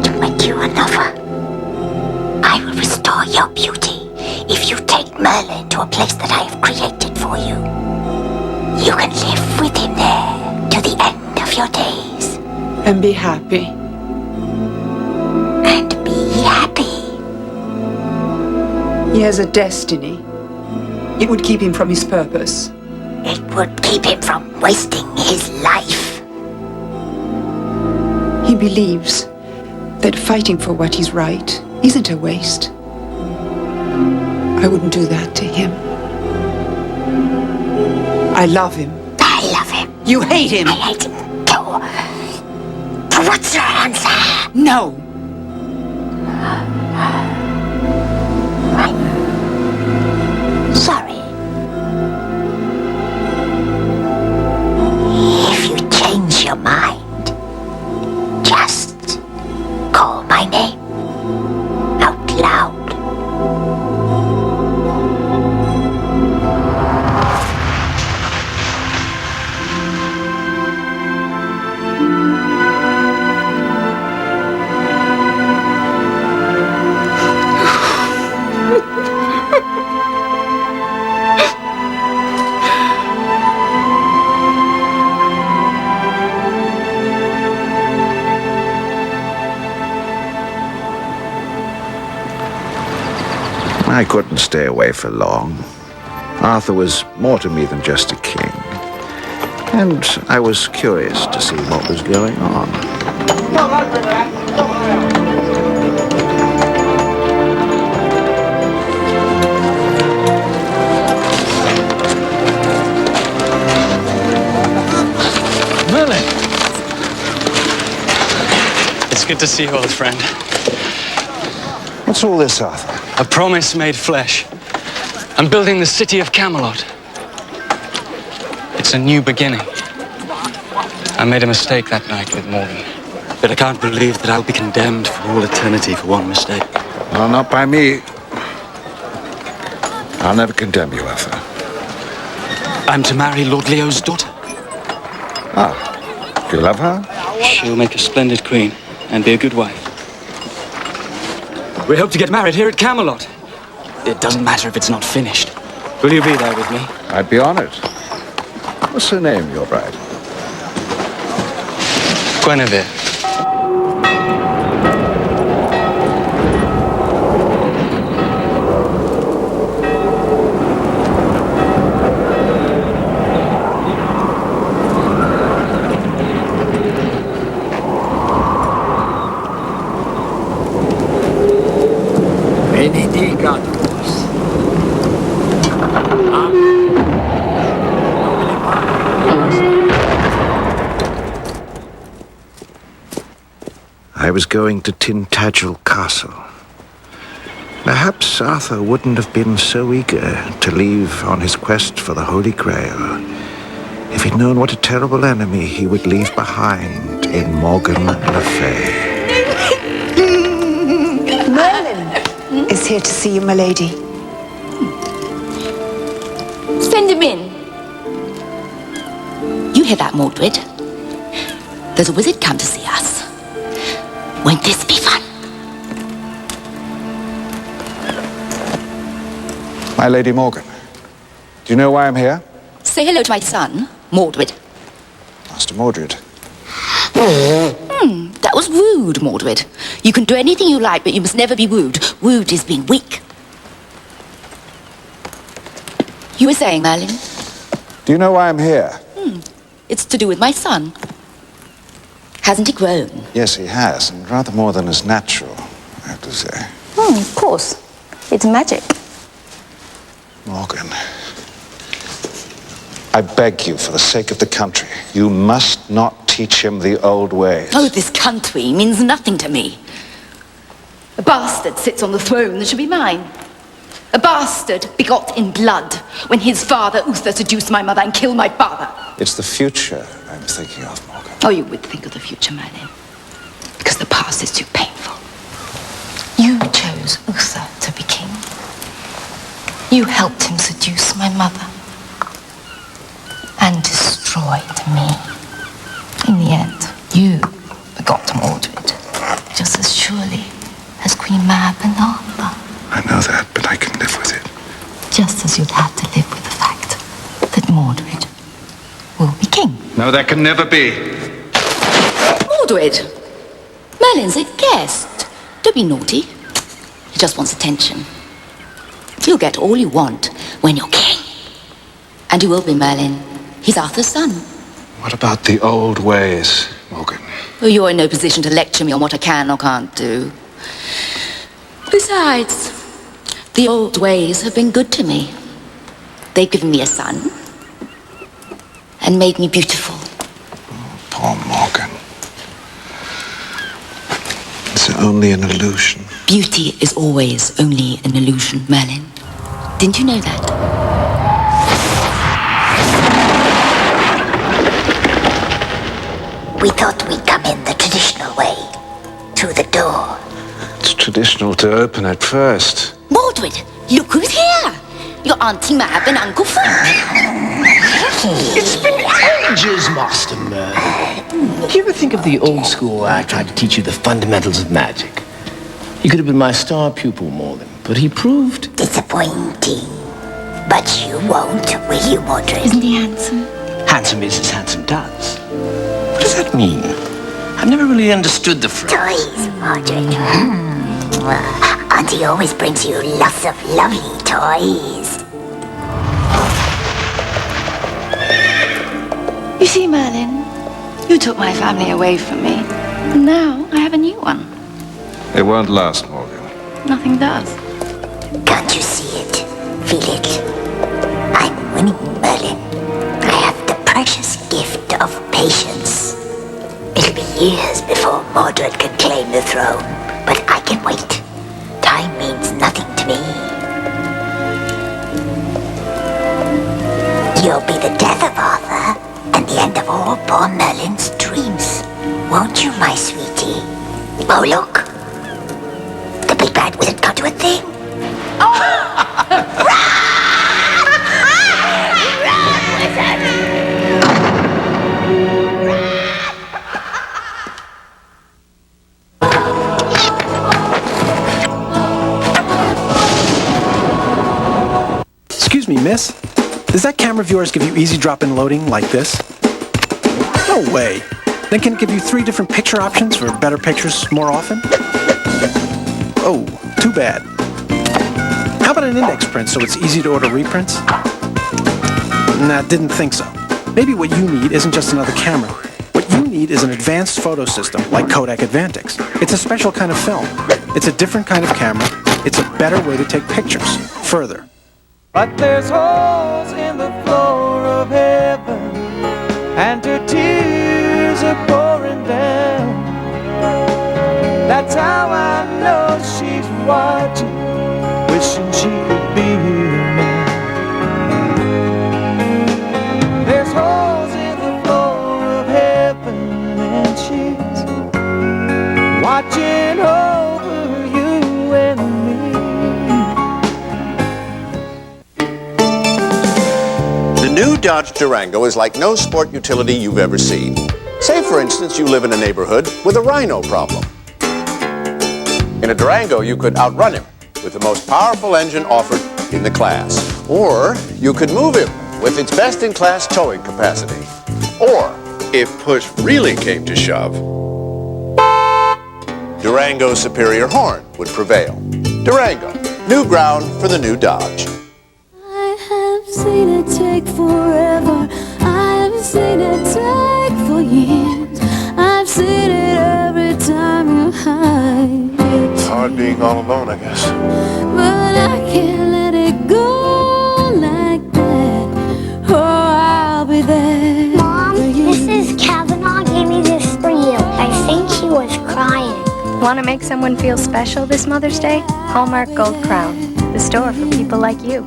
To make you a lover. I will restore your beauty. If you take Merlin to a place that I have created for you, you can live with him there to the end of your days. And be happy. And be happy. He has a destiny. It would keep him from his purpose. It would keep him from wasting his life. He believes that fighting for what is right isn't a waste. I wouldn't do that to him. I love him. I love him. You hate him. I hate him too. What's your answer? No. Sorry. If you change your mind, just call my name out loud. I couldn't stay away for long. Arthur was more to me than just a king. And I was curious to see what was going on. Merlin! It's good to see you, old friend. What's all this, Arthur? A promise made flesh. I'm building the city of Camelot. It's a new beginning. I made a mistake that night with Morgan. But I can't believe that I'll be condemned for all eternity for one mistake. Well, not by me. I'll never condemn you, Arthur. I'm to marry Lord Leo's daughter. Ah, do you love her? She'll make a splendid queen and be a good wife. We hope to get married here at Camelot. It doesn't matter if it's not finished. Will you be there with me? I'd be honored. What's her name, your bride? Guinevere. I was going to Tintagel Castle. Perhaps Arthur wouldn't have been so eager to leave on his quest for the Holy Grail if he'd known what a terrible enemy he would leave behind in Morgan Le Fay. Merlin is here to see you, my lady. Send him in. You hear that, Mordred? There's a wizard come to see us. Won't this be fun? My Lady Morgan, do you know why I'm here? Say hello to my son, Mordred. Master Mordred. That was rude, Mordred. You can do anything you like, but you must never be wooed. Wooed is being weak. You were saying, Merlin? Do you know why I'm here? It's to do with my son. Hasn't he grown? Yes, he has, and rather more than is natural, I have to say. Of course. It's magic. Morgan, I beg you, for the sake of the country, you must not teach him the old ways. Oh, this country means nothing to me. A bastard sits on the throne that should be mine. A bastard begot in blood when his father Uther seduced my mother and killed my father. It's the future I'm thinking of, Morgan. Oh, you would think of the future, Merlin. Because the past is too painful. You chose Uther to be king. You helped him seduce my mother. And destroyed me. In the end, you begot Mordred. Just as surely as Queen Mab and Arthur. I know that, but I can live with it. Just as you'd have to live with the fact that Mordred will be king. No, that can never be. Mordred! Merlin's a guest. Don't be naughty. He just wants attention. You'll get all you want when you're king. And you will be, Merlin. He's Arthur's son. What about the old ways, Morgan? Well, you're in no position to lecture me on what I can or can't do. Besides, the old ways have been good to me. They've given me a son and made me beautiful. Poor Morgan. only an illusion. Beauty is always only an illusion, Merlin. Didn't you know that? We thought we'd come in the traditional way. Through the door. It's traditional to open it first. Mordred, look who's here! Your Auntie Mab and Uncle Frank. It's been ages, Master Merlin. Do you ever think of the old school where I tried to teach you the fundamentals of magic? He could have been my star pupil, Morgan, but he proved... disappointing. But you won't, will you, Mordred? Isn't he handsome? Handsome is as handsome does. What does that mean? I've never really understood the phrase. Toys, Mordred. Auntie always brings you lots of lovely toys. You see, Merlin, you took my family away from me. And now I have a new one. It won't last, Morgan. Nothing does. Can't you see it? Feel it? I'm winning, Merlin. I have the precious gift of patience. It'll be years before Mordred can claim the throne, but I can wait. Time means nothing to me. You'll be the death of Arthur and the end of all poor Merlin's dreams. Won't you, my sweetie? Oh, look. The big bad wizard can't do a thing. Excuse me, miss. Does that camera of yours give you easy drop-in loading like this? No way. Then can it give you 3 different picture options for better pictures more often? Oh, too bad. How about an index print so it's easy to order reprints? Nah, didn't think so. Maybe what you need isn't just another camera. What you need is an advanced photo system like Kodak Advantix. It's a special kind of film. It's a different kind of camera. It's a better way to take pictures. Further. But there's holes in the floor of heaven, and her tears are pouring down. That's how I know she's watching, wishing she could be here now. There's holes in the floor of heaven, and she's watching over you and me. The new Dodge Durango is like no sport utility you've ever seen. Say, for instance, you live in a neighborhood with a rhino problem. In a Durango, you could outrun him with the most powerful engine offered in the class. Or you could move him with its best-in-class towing capacity. Or, if push really came to shove, Durango's superior horn would prevail. Durango, new ground for the new Dodge. I've seen it take forever. I've seen it take for years. I've seen it every time you hide it. It's hard being all alone, I guess. But I can't let it go like that. Oh, I'll be there. Mom, Mrs. Kavanaugh gave me this for you. I think she was crying. Want to make someone feel special this Mother's Day? Hallmark Gold Crown, the store for people like you.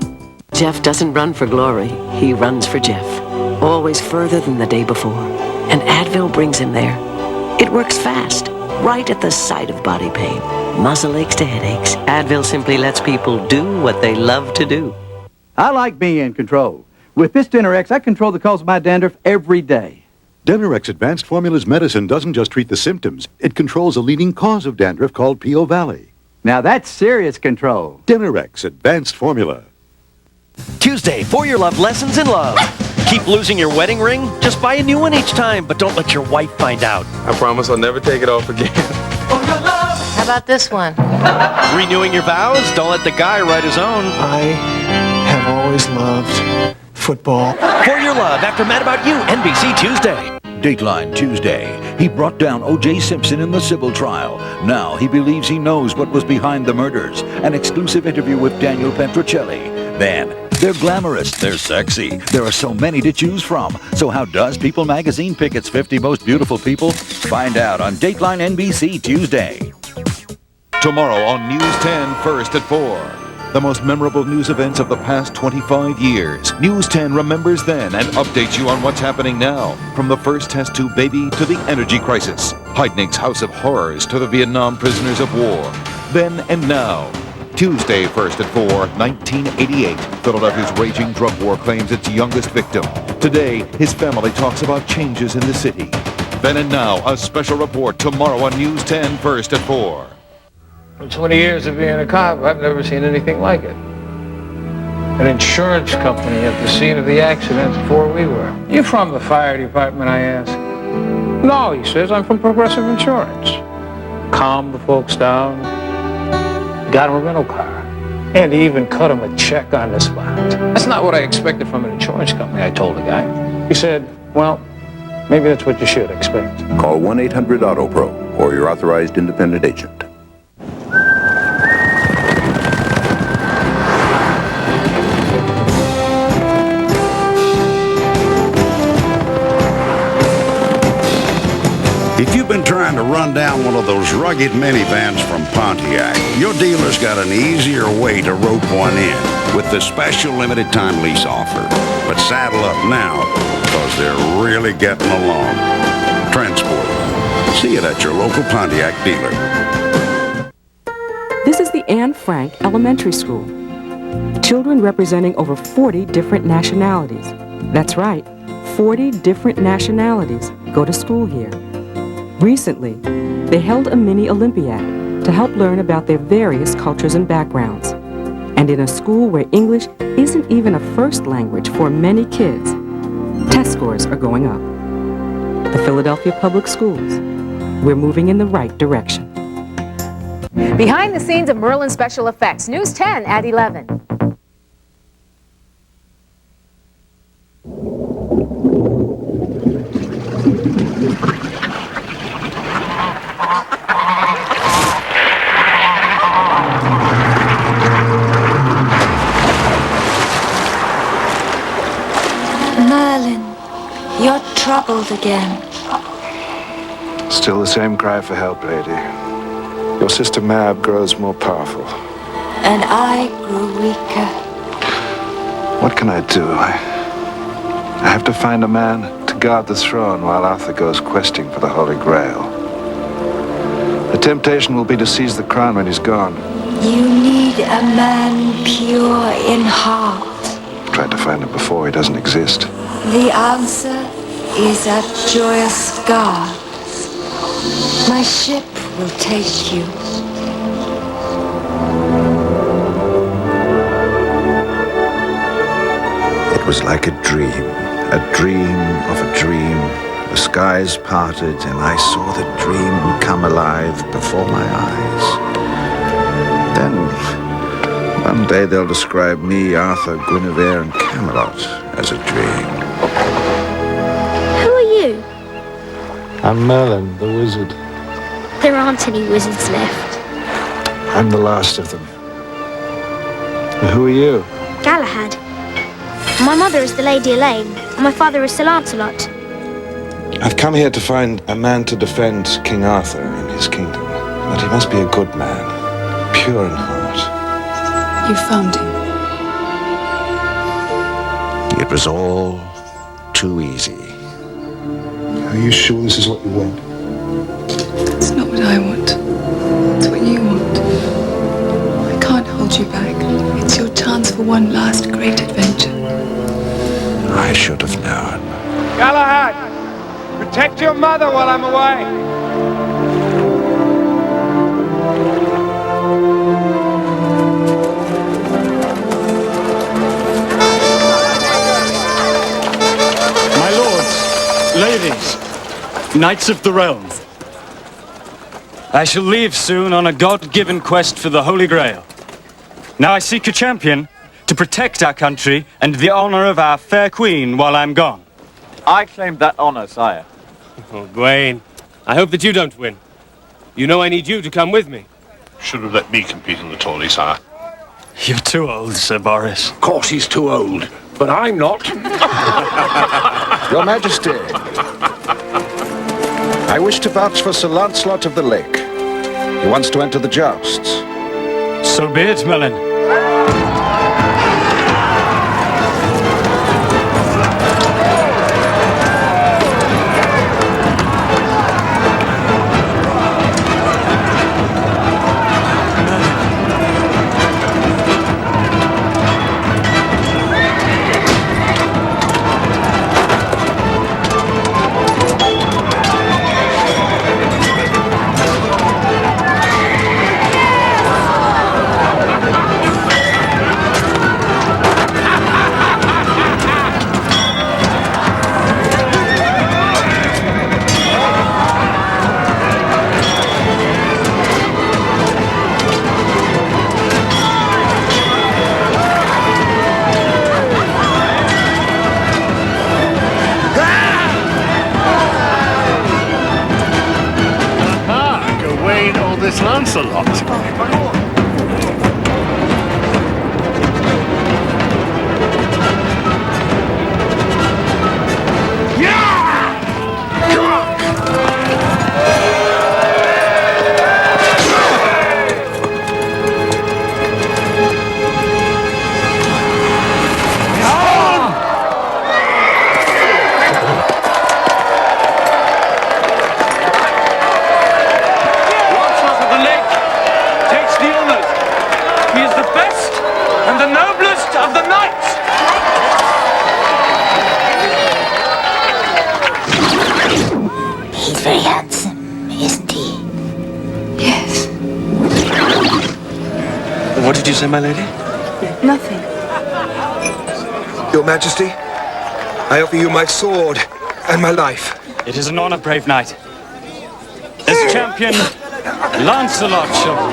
Jeff doesn't run for glory, he runs for Jeff. Always further than the day before. And Advil brings him there. It works fast, right at the site of body pain. Muscle aches to headaches. Advil simply lets people do what they love to do. I like being in control. With this Dinerex, I control the cause of my dandruff every day. Dinerex Advanced Formulas medicine doesn't just treat the symptoms. It controls a leading cause of dandruff called P.O. Valley. Now that's serious control. Dinerex Advanced Formula. Tuesday, For Your Love Lessons in Love. Keep losing your wedding ring? Just buy a new one each time, but don't let your wife find out. I promise I'll never take it off again. How about this one? Renewing your vows? Don't let the guy write his own. I have always loved football. For Your Love, after Mad About You, NBC Tuesday. Dateline Tuesday. He brought down O.J. Simpson in the civil trial. Now he believes he knows what was behind the murders. An exclusive interview with Daniel Petrocelli. Then, they're glamorous, they're sexy. There are so many to choose from. So how does People magazine pick its 50 most beautiful people? Find out on Dateline NBC Tuesday. tomorrow on News 10 First at 4. The most memorable news events of the past 25 years. News 10 remembers then and updates you on what's happening now. From the first test tube baby to the energy crisis. Heidnick's House of Horrors to the Vietnam prisoners of war. Then and now. Tuesday, first at 4, 1988. Philadelphia's raging drug war claims its youngest victim. Today, his family talks about changes in the city. Then and now, a special report tomorrow on News 10 First at 4. In 20 years of being a cop, I've never seen anything like it. An insurance company at the scene of the accident before we were. You from the fire department, I asked. No, he says, I'm from Progressive Insurance. Calmed the folks down, got him a rental car, and he even cut him a check on the spot. That's not what I expected from an insurance company, I told the guy. He said, well, maybe that's what you should expect. Call 1-800-AUTO-PRO or your authorized independent agent. If you've been trying to run down one of those rugged minivans from Pontiac, your dealer's got an easier way to rope one in with the special limited time lease offer. But saddle up now, because they're really getting along. Transport. See it at your local Pontiac dealer. This is the Anne Frank Elementary School. Children representing over 40 different nationalities. That's right, 40 different nationalities go to school here. Recently, they held a mini Olympiad to help learn about their various cultures and backgrounds. And in a school where English isn't even a first language for many kids, test scores are going up. The Philadelphia Public Schools. We're moving in the right direction. Behind the scenes of Merlin Special Effects, News 10 at 11. Merlin, you're troubled again. Still the same cry for help, lady. Your sister Mab grows more powerful. And I grew weaker. What can I do? I have to find a man to guard the throne while Arthur goes questing for the Holy Grail. The temptation will be to seize the crown when he's gone. You need a man pure in heart. I've tried to find him before. He doesn't exist. The answer is a joyous God. My ship will take you. It was like a dream of a dream. The skies parted and I saw the dream come alive before my eyes. Then, one day they'll describe me, Arthur, Guinevere, and Camelot as a dream. Who are you? I'm Merlin, the wizard. There aren't any wizards left. I'm the last of them. Who are you? Galahad. My mother is the Lady Elaine, and my father is Sir Lancelot. I've come here to find a man to defend King Arthur in his kingdom. But he must be a good man, pure in heart. You found him. It was all too easy. Are you sure this is what you want? It's not what I want. It's what you want. I can't hold you back. It's your chance for one last great adventure. I should have known. Galahad, protect your mother while I'm away. My lords, ladies, knights of the realm, I shall leave soon on a God-given quest for the Holy Grail. Now I seek a champion to protect our country and the honor of our fair queen while I'm gone. I claim that honor, sire. Oh, Gawain, I hope that you don't win. You know I need you to come with me. Should have let me compete in the tourney, sire. You're too old, Sir Boris. Of course he's too old, but I'm not. Your Majesty, I wish to vouch for Sir Lancelot of the Lake. He wants to enter the jousts. So be it, Merlin. Lancelot. Very handsome, isn't he? Yes. What did you say, my lady? Nothing. Your Majesty, I offer you my sword and my life. It is an honor, brave knight. As champion, Lancelot shall...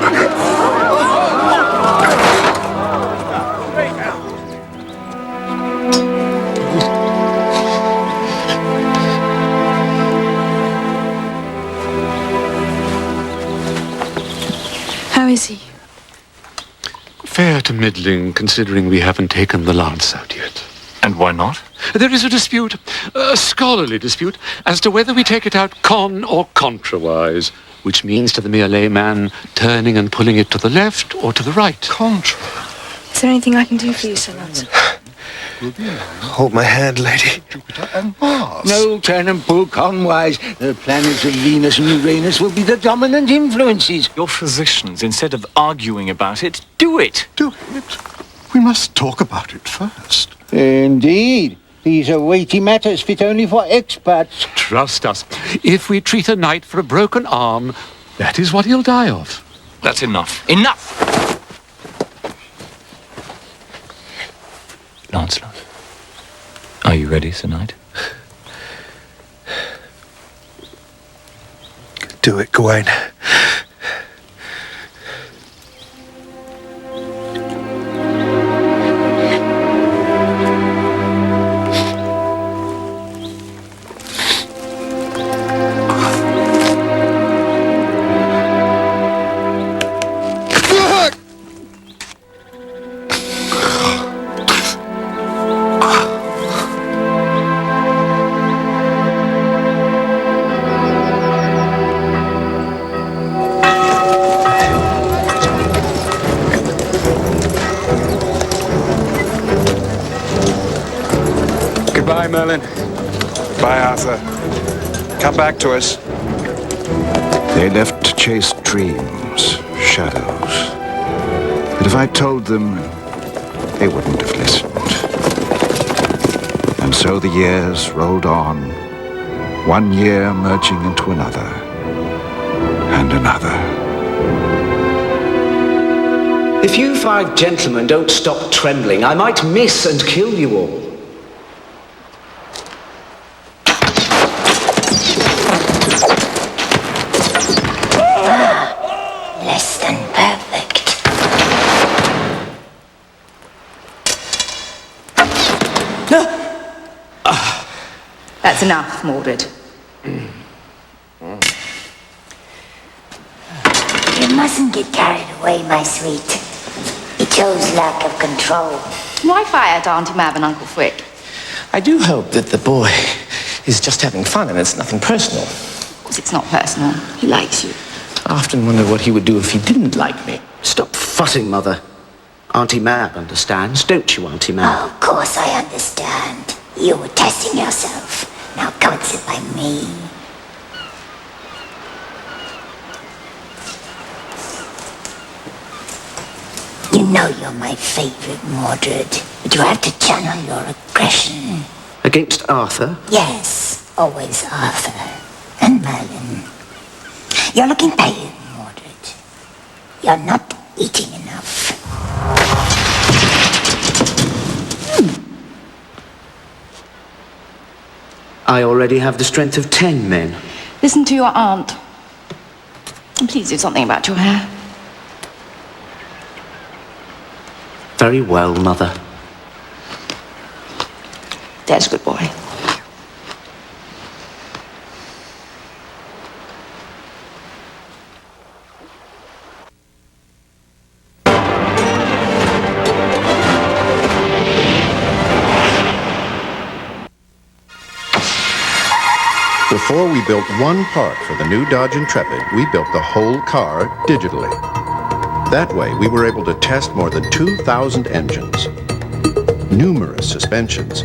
How is he? Fair to middling, considering we haven't taken the lance out yet. And why not? There is a dispute, a scholarly dispute, as to whether we take it out con or contrawise, which means to the mere layman turning and pulling it to the left or to the right. Contra? Is there anything I can do for you, Sir Lancelot? Hold my hand, lady. No turn and pull conwise. The planets of Venus and Uranus will be the dominant influences. Your physicians, instead of arguing about it, do it. Do it? We must talk about it first. Indeed. These are weighty matters fit only for experts. Trust us. If we treat a knight for a broken arm, that is what he'll die of. That's enough. Enough! Lancelot, are you ready, Sir Knight? Do it, Gawain. Goodbye, Merlin. Bye, Arthur. Come back to us. They left to chase dreams, shadows. But if I told them, they wouldn't have listened. And so the years rolled on, one year merging into another, and another. If you 5 gentlemen don't stop trembling, I might miss and kill you all. Less than perfect. That's enough, Mordred. You mustn't get carried away, my sweet. It shows lack of control. Why fire to Auntie Mab and Uncle Frick? I do hope that the boy is just having fun and it's nothing personal. Of course it's not personal. He likes you. I often wonder what he would do if he didn't like me. Stop fussing, Mother. Auntie Mab understands, don't you, Auntie Mab? Oh, of course I understand. You were testing yourself. Now come and sit by me. You know you're my favorite, Mordred, but you have to channel your aggression. Against Arthur? Yes, always Arthur and Merlin. You're looking pale, Mordred. You're not eating enough. I already have the strength of 10 men. Listen to your aunt. And please do something about your hair. Very well, Mother. There's a good boy. Before we built one part for the new Dodge Intrepid, we built the whole car digitally. That way, we were able to test more than 2,000 engines, numerous suspensions,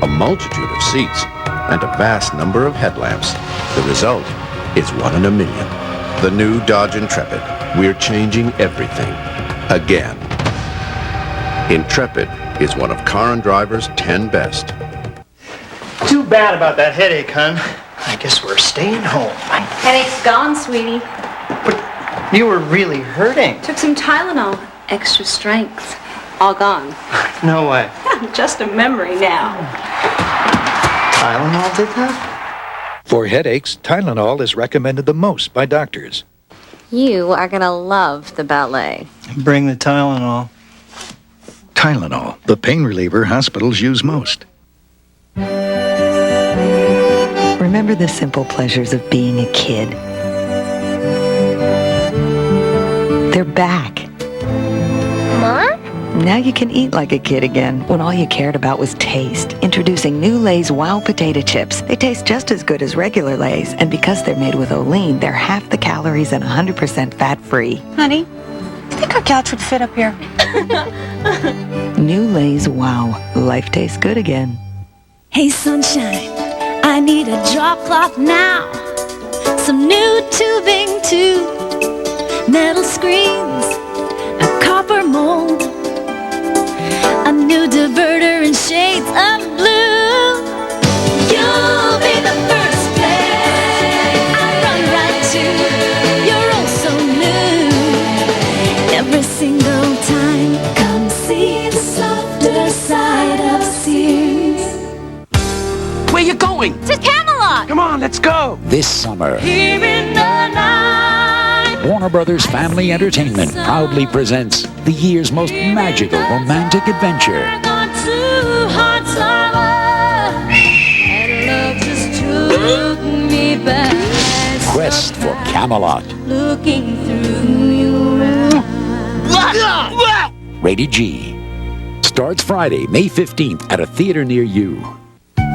a multitude of seats, and a vast number of headlamps. The result is 1 in a million. The new Dodge Intrepid. We're changing everything. Again. Intrepid is one of Car and Driver's 10 best. Too bad about that headache, hon. I guess we're staying home. Headache's gone, sweetie. You were really hurting. Took some Tylenol. Extra strength. All gone. No way. Just a memory now. Tylenol did that? For headaches, Tylenol is recommended the most by doctors. You are gonna love the ballet. Bring the Tylenol. Tylenol, the pain reliever hospitals use most. Remember the simple pleasures of being a kid. They're back. Mom? Now you can eat like a kid again when all you cared about was taste. Introducing new Lay's Wow Potato Chips. They taste just as good as regular Lay's, and because they're made with Olean, they're half the calories and 100% fat-free. Honey, you think our couch would fit up here? New Lay's Wow. Life tastes good again. Hey sunshine, I need a drop cloth now. Some new tubing too. Metal screens, a copper mold, a new diverter and shades of blue. You'll be the first place I run right to. You're all so new. Every single time, come see the softer side of Sears. Where you going? To Camelot! Come on, let's go. This summer, Here in the night. Warner Brothers Family Entertainment proudly presents the year's most magical romantic adventure. Got two hearts lover, and love just took me back. Quest for Camelot. Looking through your eyes. Rated G. Starts Friday, May 15th at a theater near you.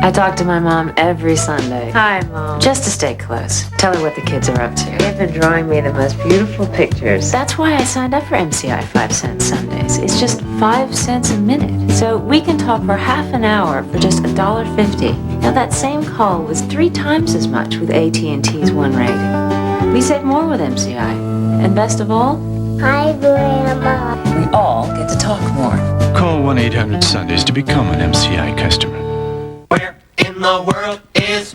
I talk to my mom every Sunday. Hi, Mom. Just to stay close. Tell her what the kids are up to. They've been drawing me the most beautiful pictures. That's why I signed up for MCI 5 cents Sundays. It's just 5 cents a minute. So we can talk for half an hour for just $1.50. Now that same call was 3 times as much with AT&T's One rating. We save more with MCI. And best of all, Hi, Grandma. we all get to talk more. Call 1-800-Sundays to become an MCI customer. In the world is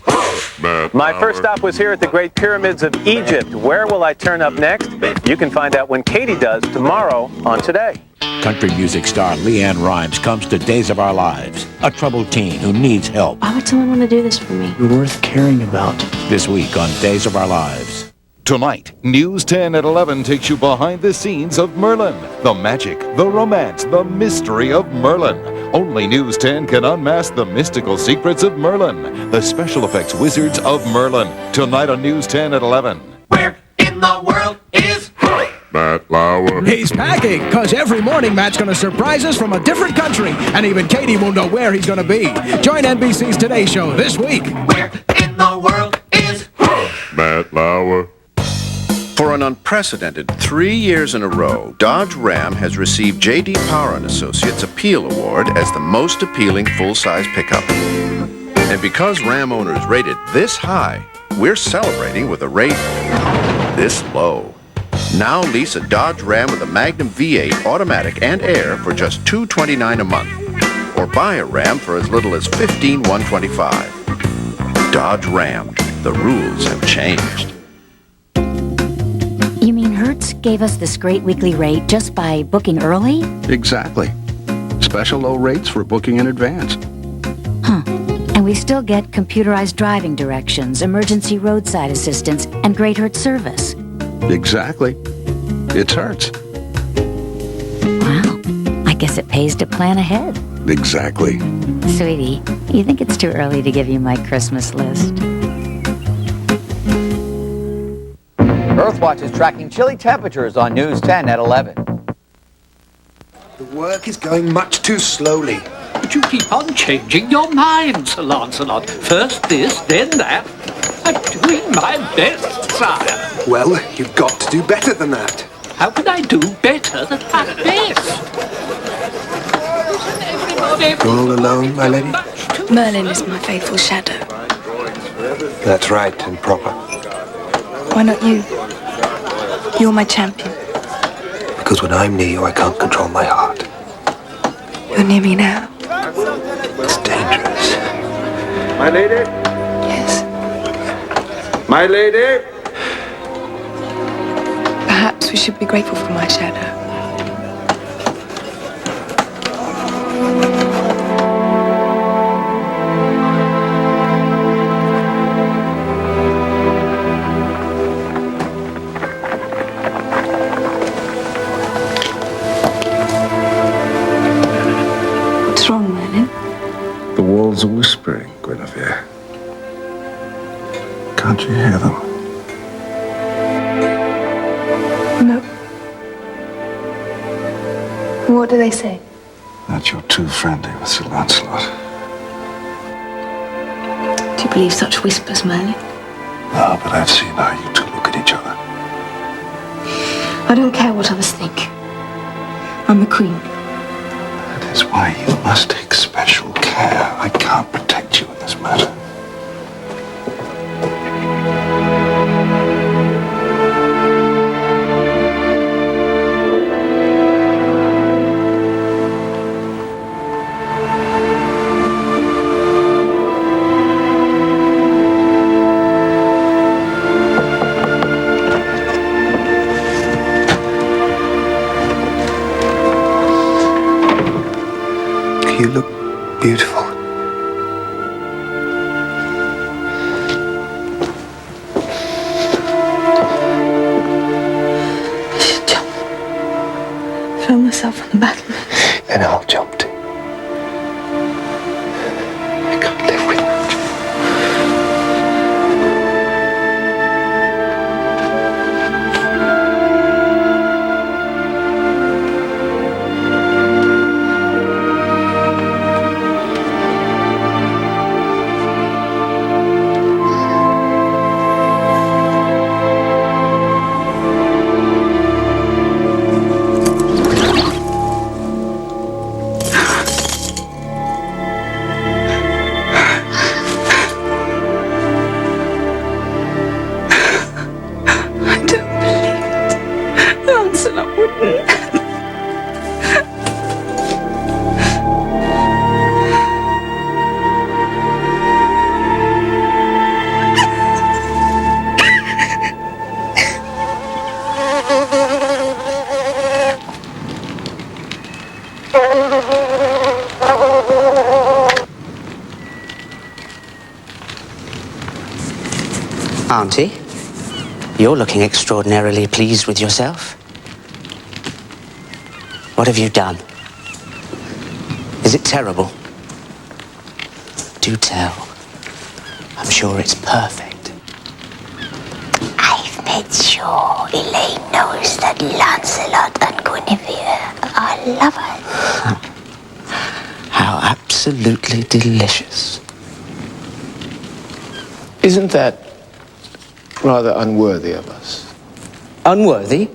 My first stop was here at the Great Pyramids of Egypt. Where will I turn up next? You can find out when Katie does tomorrow on Today. Country music star Leanne Rimes comes to Days of Our Lives, a troubled teen who needs help. Why would someone want to do this for me? You're worth caring about. This week on Days of Our Lives. Tonight, News 10 at 11 takes you behind the scenes of Merlin. The magic, the romance, the mystery of Merlin. Only News 10 can unmask the mystical secrets of Merlin. The special effects wizards of Merlin. Tonight on News 10 at 11. Where in the world is Matt Lauer. He's packing, because every morning Matt's going to surprise us from a different country, and even Katie won't know where he's going to be. Join NBC's Today Show this week. Where in the world is Matt Lauer. For an unprecedented 3 years in a row, Dodge Ram has received J.D. Power & Associates Appeal Award as the most appealing full-size pickup. And because Ram owners rate it this high, we're celebrating with a rate this low. Now lease a Dodge Ram with a Magnum V8 automatic and air for just $229 a month. Or buy a Ram for as little as $15,125. Dodge Ram. The rules have changed. You mean Hertz gave us this great weekly rate just by booking early? Exactly. Special low rates for booking in advance. Huh. And we still get computerized driving directions, emergency roadside assistance, and great Hertz service. Exactly. It's Hertz. Wow. I guess it pays to plan ahead. Exactly. Sweetie, you think it's too early to give you my Christmas list? Earthwatch is tracking chilly temperatures on News 10 at 11. The work is going much too slowly. But you keep on changing your mind, Sir Lancelot. First this, then that. I'm doing my best, sire. Well, you've got to do better than that. How can I do better than my best? All alone, my lady? Merlin is my faithful shadow. That's right and proper. Why not you? You're my champion. Because when I'm near you, I can't control my heart. You're near me now. It's dangerous. My lady? Yes. My lady? Perhaps we should be grateful for my shadow. What's wrong, Merlin? The walls are whispering, Guinevere. Can't you hear them? No. What do they say? That you're too friendly with Sir Lancelot. Do you believe such whispers, Merlin? No, but I've seen how you two look at each other. I don't care what others think. I'm the queen. That is why you must take special care. I can't protect you in this matter. You look beautiful. I should jump. Throw myself on the battle. And I'll jump too. I can't live without you. Lancelot wouldn't. Auntie, you're looking extraordinarily pleased with yourself. What have you done? Is it terrible? Do tell. I'm sure it's perfect. I've made sure Elaine knows that Lancelot and Guinevere are lovers. How absolutely delicious. Isn't that rather unworthy of us? Unworthy?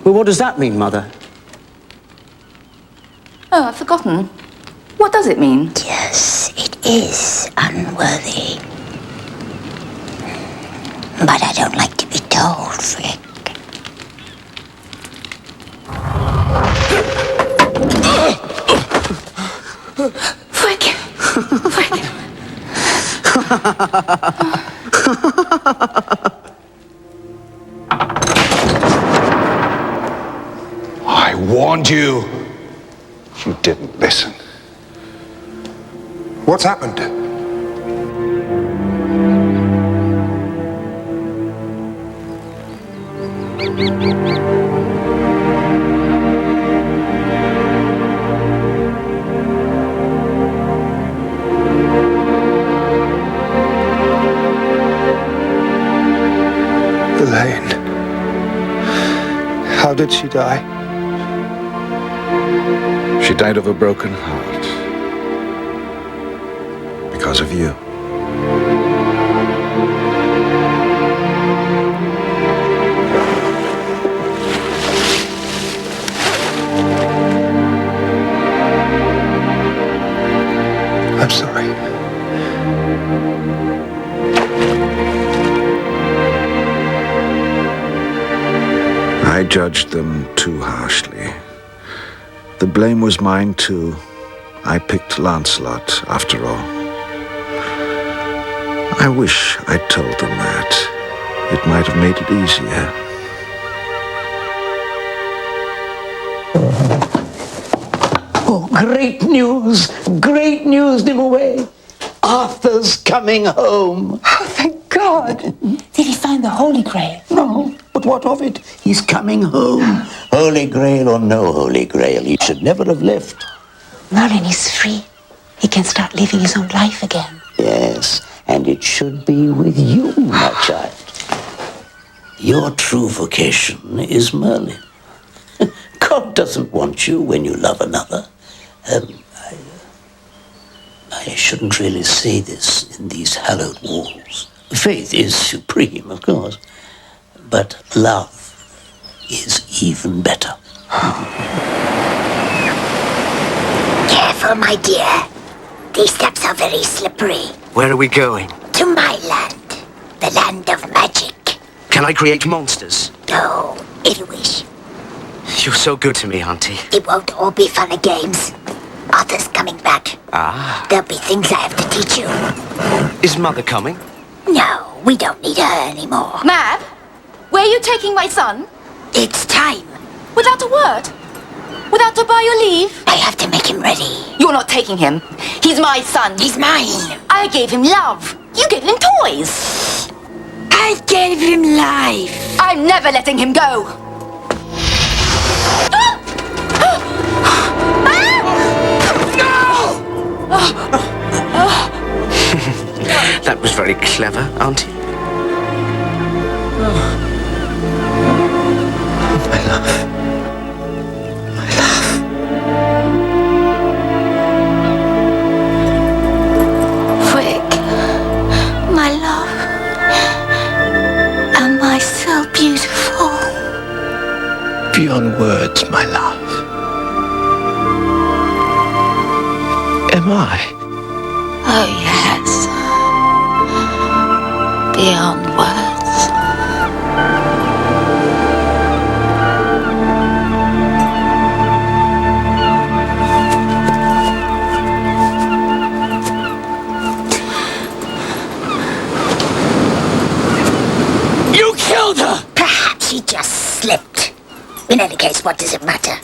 Well, what does that mean, Mother? Oh, I've forgotten. What does it mean? Yes, it is unworthy. But I don't like to be told, Frick. Frick! Frick! I warned you. You didn't listen. What's happened? Elaine. How did she die? She died of a broken heart. Because of you. I'm sorry. I judged them too harshly. The blame was mine too. I picked Lancelot, after all. I wish I'd told them that. It might have made it easier. Oh, great news! Great news, Nimue! Arthur's coming home! Oh, thank God! Did he find the Holy Grail? No, but what of it? He's coming home. Holy Grail or no Holy Grail, he should never have left. Merlin is free. He can start living his own life again. Yes, and it should be with you, my child. Your true vocation is Merlin. God doesn't want you when you love another. I shouldn't really say this in these hallowed walls. Faith is supreme, of course, but love is even better. Careful, my dear. These steps are very slippery. Where are we going? To my land, the land of magic. Can I create monsters? No, if you wish. You're so good to me, Auntie. It won't all be fun and games. Arthur's coming back. Ah. There'll be things I have to teach you. Is Mother coming? No, we don't need her anymore. Mab, where are you taking my son? It's time. Without a word? Without to buy your leave? I have to make him ready. You're not taking him. He's my son. He's mine. I gave him love. You gave him toys. I gave him life. I'm never letting him go. That was very clever, Auntie. My love. My love. Frick, my love. Am I so beautiful? Beyond words, my love. Am I? Oh, yes. Beyond words. You killed her! Perhaps she just slipped. In any case, what does it matter?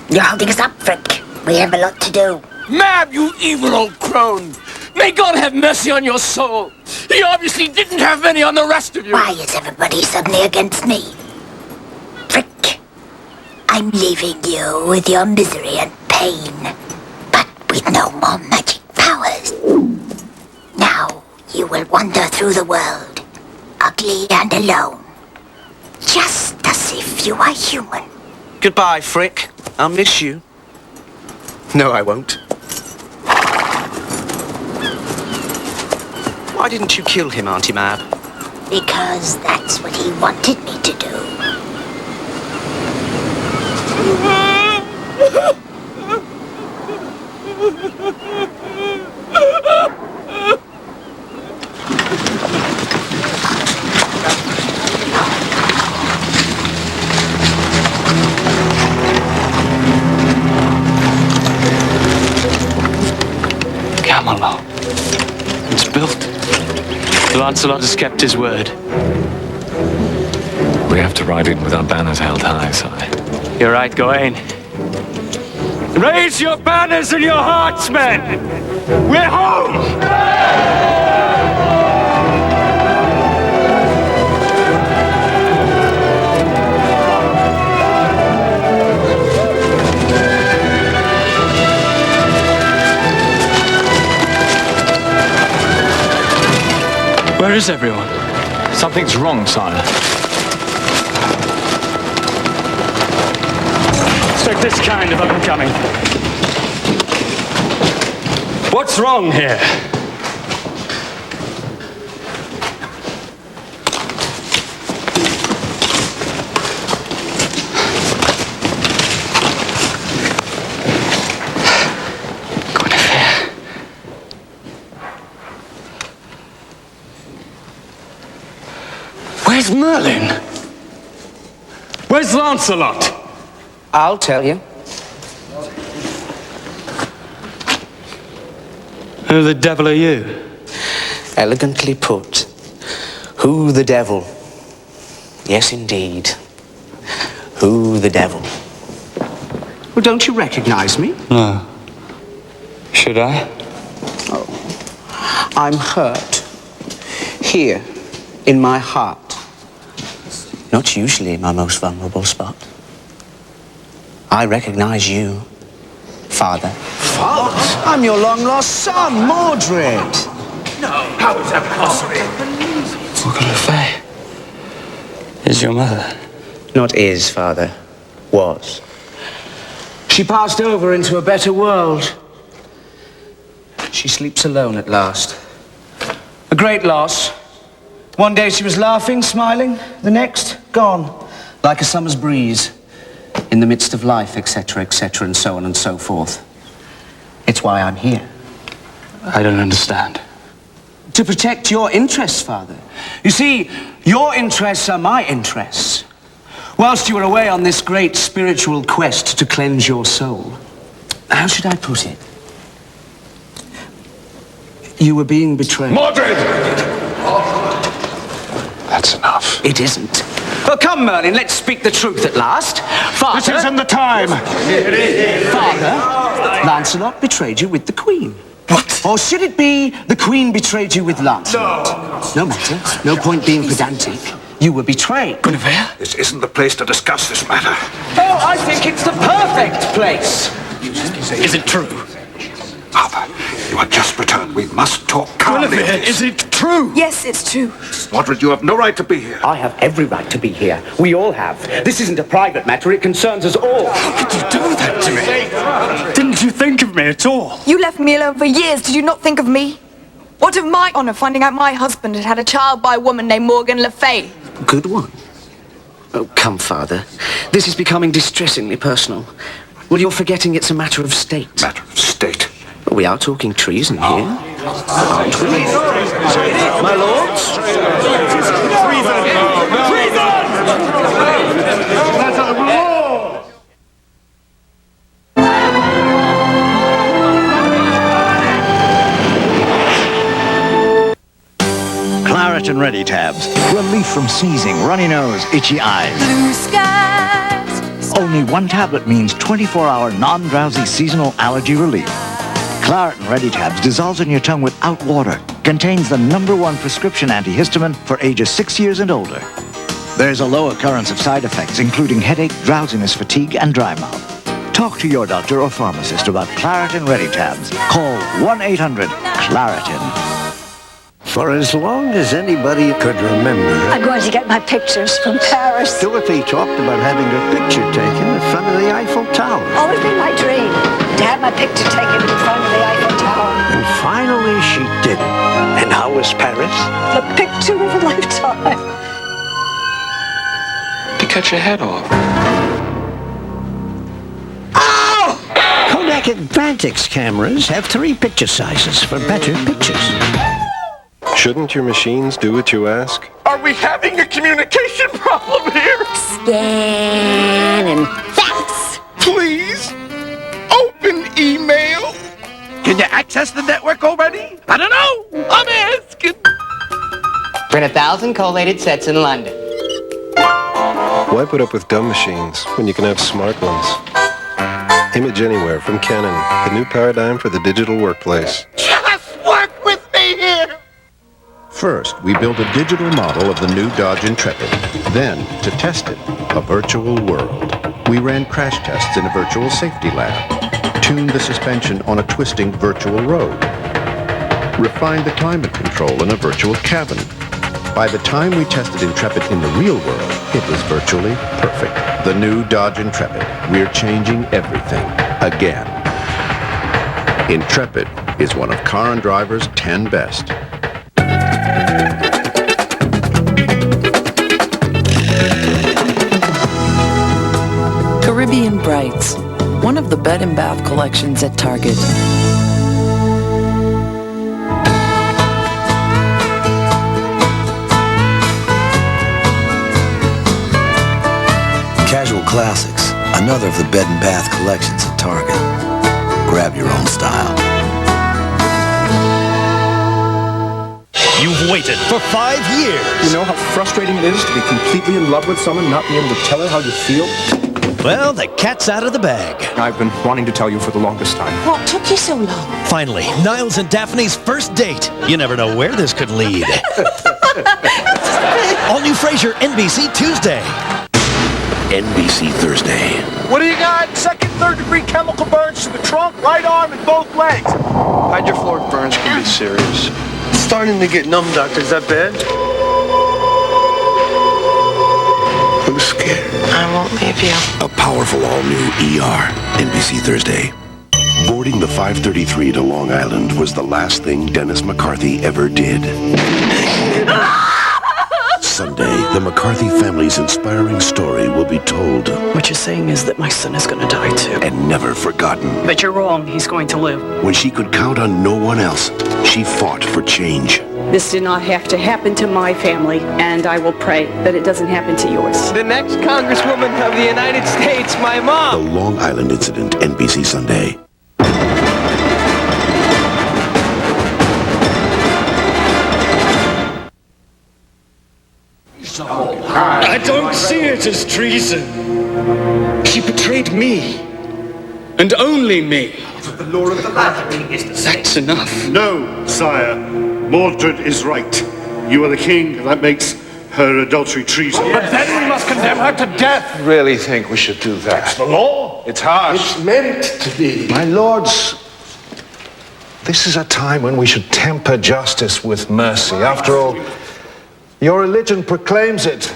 You're holding us up, Frick. We have a lot to do. Mab, you evil old crone! May God have mercy on your soul! He obviously didn't have many on the rest of you! Why is everybody suddenly against me? Frick, I'm leaving you with your misery and pain, but with no more magic powers. Now you will wander through the world, ugly and alone, just as if you are human. Goodbye, Frick. I'll miss you. No, I won't. Why didn't you kill him, Auntie Mab? because that's what he wanted me to do. Camelot. It's built. Lancelot has kept his word. We have to ride in with our banners held high, sire. You're right, Gawain. Raise your banners and your hearts, men! We're home! Where is everyone? Something's wrong, sire. Expect this kind of homecoming. What's wrong here? Where's Merlin? Where's Lancelot? I'll tell you. Who the devil are you? Elegantly put. Who the devil? Yes, indeed. Who the devil? Well, don't you recognize me? No. Should I? Oh. I'm hurt. Here, in my heart. Not usually my most vulnerable spot. I recognize you, Father. Father? I'm your long-lost son, Mordred. No, how is that possible? Morgan Le Fay is your mother. Not is, Father. Was. She passed over into a better world. She sleeps alone at last. A great loss. One day she was laughing, smiling. The next, gone. Like a summer's breeze. In the midst of life, etc., etc., and so on and so forth. It's why I'm here. I don't understand. To protect your interests, Father. You see, your interests are my interests. Whilst you were away on this great spiritual quest to cleanse your soul, how should I put it? You were being betrayed. Mordred! That's enough. It isn't. Well, come, Merlin, let's speak the truth at last. Father... This isn't the time. Father, Lancelot betrayed you with the Queen. What? Or should it be the Queen betrayed you with Lancelot? No matter. No point being pedantic. You were betrayed. Guinevere? This isn't the place to discuss this matter. Oh, I think it's the perfect place. Is it true? Father, you are just returned. We must talk calmly. Guinevere, is it true? Yes, it's true. Mordred, you have no right to be here. I have every right to be here. We all have. This isn't a private matter. It concerns us all. How could you do that to me? Didn't you think of me at all? You left me alone for years. Did you not think of me? What of my honor finding out my husband had had a child by a woman named Morgan Le Fay? Good one. Oh, come, Father. This is becoming distressingly personal. Well, you're forgetting it's a matter of state. Matter of state? We are talking treason here, aren't we? My lords? Claret and Ready tabs. Relief from sneezing, runny nose, itchy eyes. Blue skies. Only one tablet means 24-hour non-drowsy seasonal allergy relief. Claret and Ready tabs dissolves in your tongue without water. Contains the #1 prescription antihistamine for ages 6 years and older. There's a low occurrence of side effects, including headache, drowsiness, fatigue, and dry mouth. Talk to your doctor or pharmacist about Claret and Ready tabs. Call 1-800-Claritin. For as long as anybody could remember, I'm going to get my pictures from Paris. Dorothy talked about having her picture taken in front of the Eiffel Tower. Always been my dream to have my picture taken in front of the Eiffel Tower. And finally she didn't. And how was Paris? The picture of a lifetime. To cut your head off. Kodak Advantix cameras have 3 picture sizes for better pictures. Shouldn't your machines do what you ask? Are we having a communication problem here? Scan and fax. Please, open email. Can you access the network already? I don't know. I'm asking. Print 1,000 collated sets in London. Why put up with dumb machines when you can have smart ones? Image Anywhere from Canon, the new paradigm for the digital workplace. Just work with me here. First, we built a digital model of the new Dodge Intrepid. Then, to test it, a virtual world. We ran crash tests in a virtual safety lab, tuned the suspension on a twisting virtual road, refined the climate control in a virtual cabin. By the time we tested Intrepid in the real world, it was virtually perfect. The new Dodge Intrepid. We're changing everything again. Intrepid is one of Car and Driver's 10 best. Caribbean Brights, one of the bed and bath collections at Target. Casual Classics, another of the bed and bath collections at Target. Grab your own style. You've waited for 5 years. You know how frustrating it is to be completely in love with someone, not be able to tell her how you feel? Well, the cat's out of the bag. I've been wanting to tell you for the longest time. What took you so long? Finally, Niles and Daphne's first date. You never know where this could lead. All new Frasier, NBC Tuesday. NBC Thursday. What do you got? Second, third degree chemical burns to the trunk, right arm, and both legs. Hydrofluoric burns can be serious. Starting to get numb, doctor. Is that bad? I'm scared. I won't leave you. A powerful all-new ER. NBC Thursday. Boarding the 533 to Long Island was the last thing Dennis McCarthy ever did. Sunday, the McCarthy family's inspiring story will be told. What you're saying is that my son is going to die too. And never forgotten. But you're wrong. He's going to live. When she could count on no one else, she fought for change. This did not have to happen to my family, and I will pray that it doesn't happen to yours. The next Congresswoman of the United States, my mom. The Long Island Incident, NBC Sunday. I don't see it as treason. She betrayed me. And only me. The law of the land is the same. That's enough. No, sire. Mordred is right. You are the king, and that makes her adultery treason. But then we must condemn her to death. I really think we should do that. It's the law. It's harsh. It's meant to be. My lords, this is a time when we should temper justice with mercy. After all, your religion proclaims it.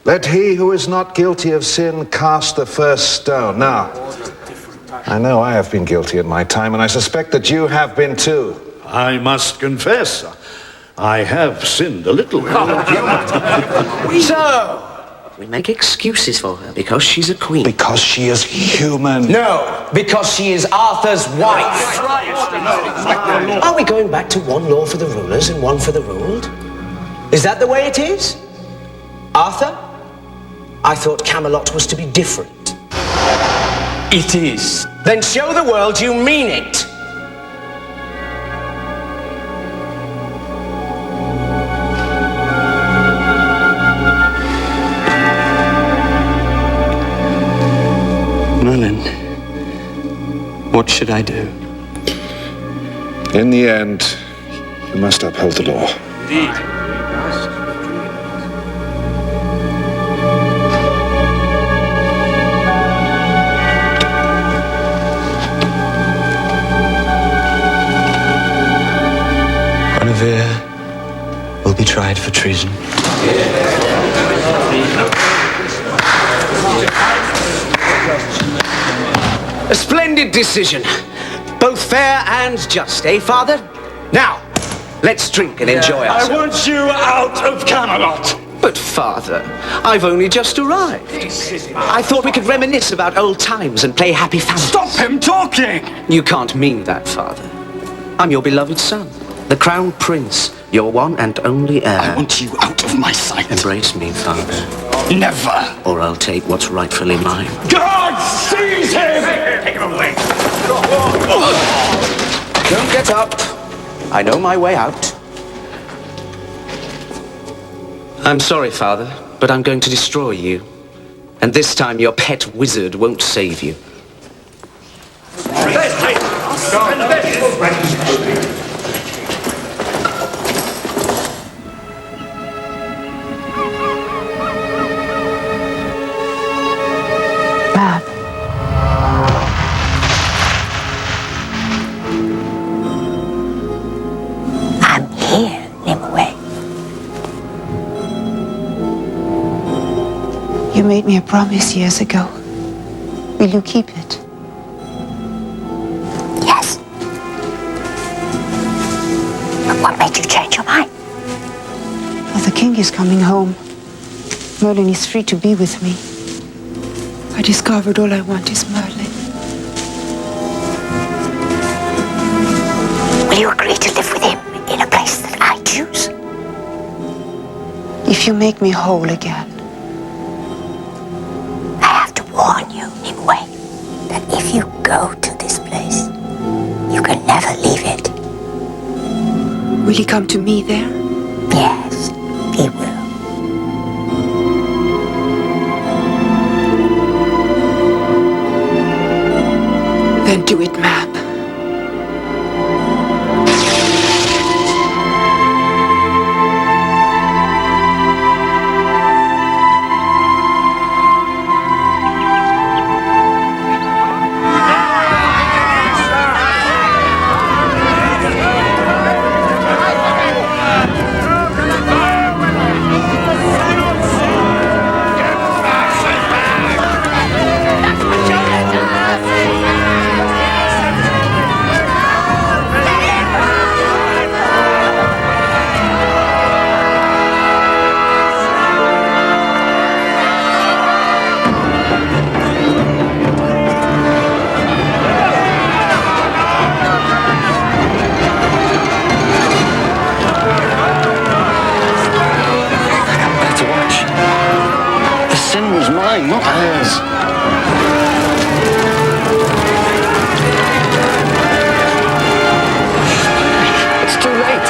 Let he who is not guilty of sin cast the first stone. Now, I know I have been guilty in my time, and I suspect that you have been too. I must confess, I have sinned a little. So, we make excuses for her because she's a queen. Because she is human. No, because she is Arthur's wife. Are we going back to one law for the rulers and one for the ruled? Is that the way it is? Arthur? I thought Camelot was to be different. It is. Then show the world you mean it. Merlin, what should I do? In the end, you must uphold the law. Indeed. Guinevere will be tried for treason. A splendid decision. Both Fair and just, eh, Father? Now, let's drink and enjoy ourselves. I want you out of Camelot. But, Father, I've only just arrived. I thought we could reminisce about old times and play happy families. Stop him talking! You can't mean that, Father. I'm your beloved son, the Crown Prince, your one and only heir. I want you out of my sight. Embrace me, Father. Never. Or I'll take what's rightfully mine. God, seize him! Take him away. Don't get up. I know my way out. I'm sorry, Father, but I'm going to destroy you. And this time your pet wizard won't save you. Mab. I'm here, Nimue. You made me a promise years ago. Will you keep it? Yes. But what made you change your mind? Well, the king is coming home. Merlin is free to be with me. I discovered all I want is Merlin. Will you agree to live with him in a place that I choose? If you make me whole again. Warn you, Nimue, that if you go to this place, you can never leave it. Will he come to me there? Yes, he will. Then do it, Mab. Not hers. It's too late.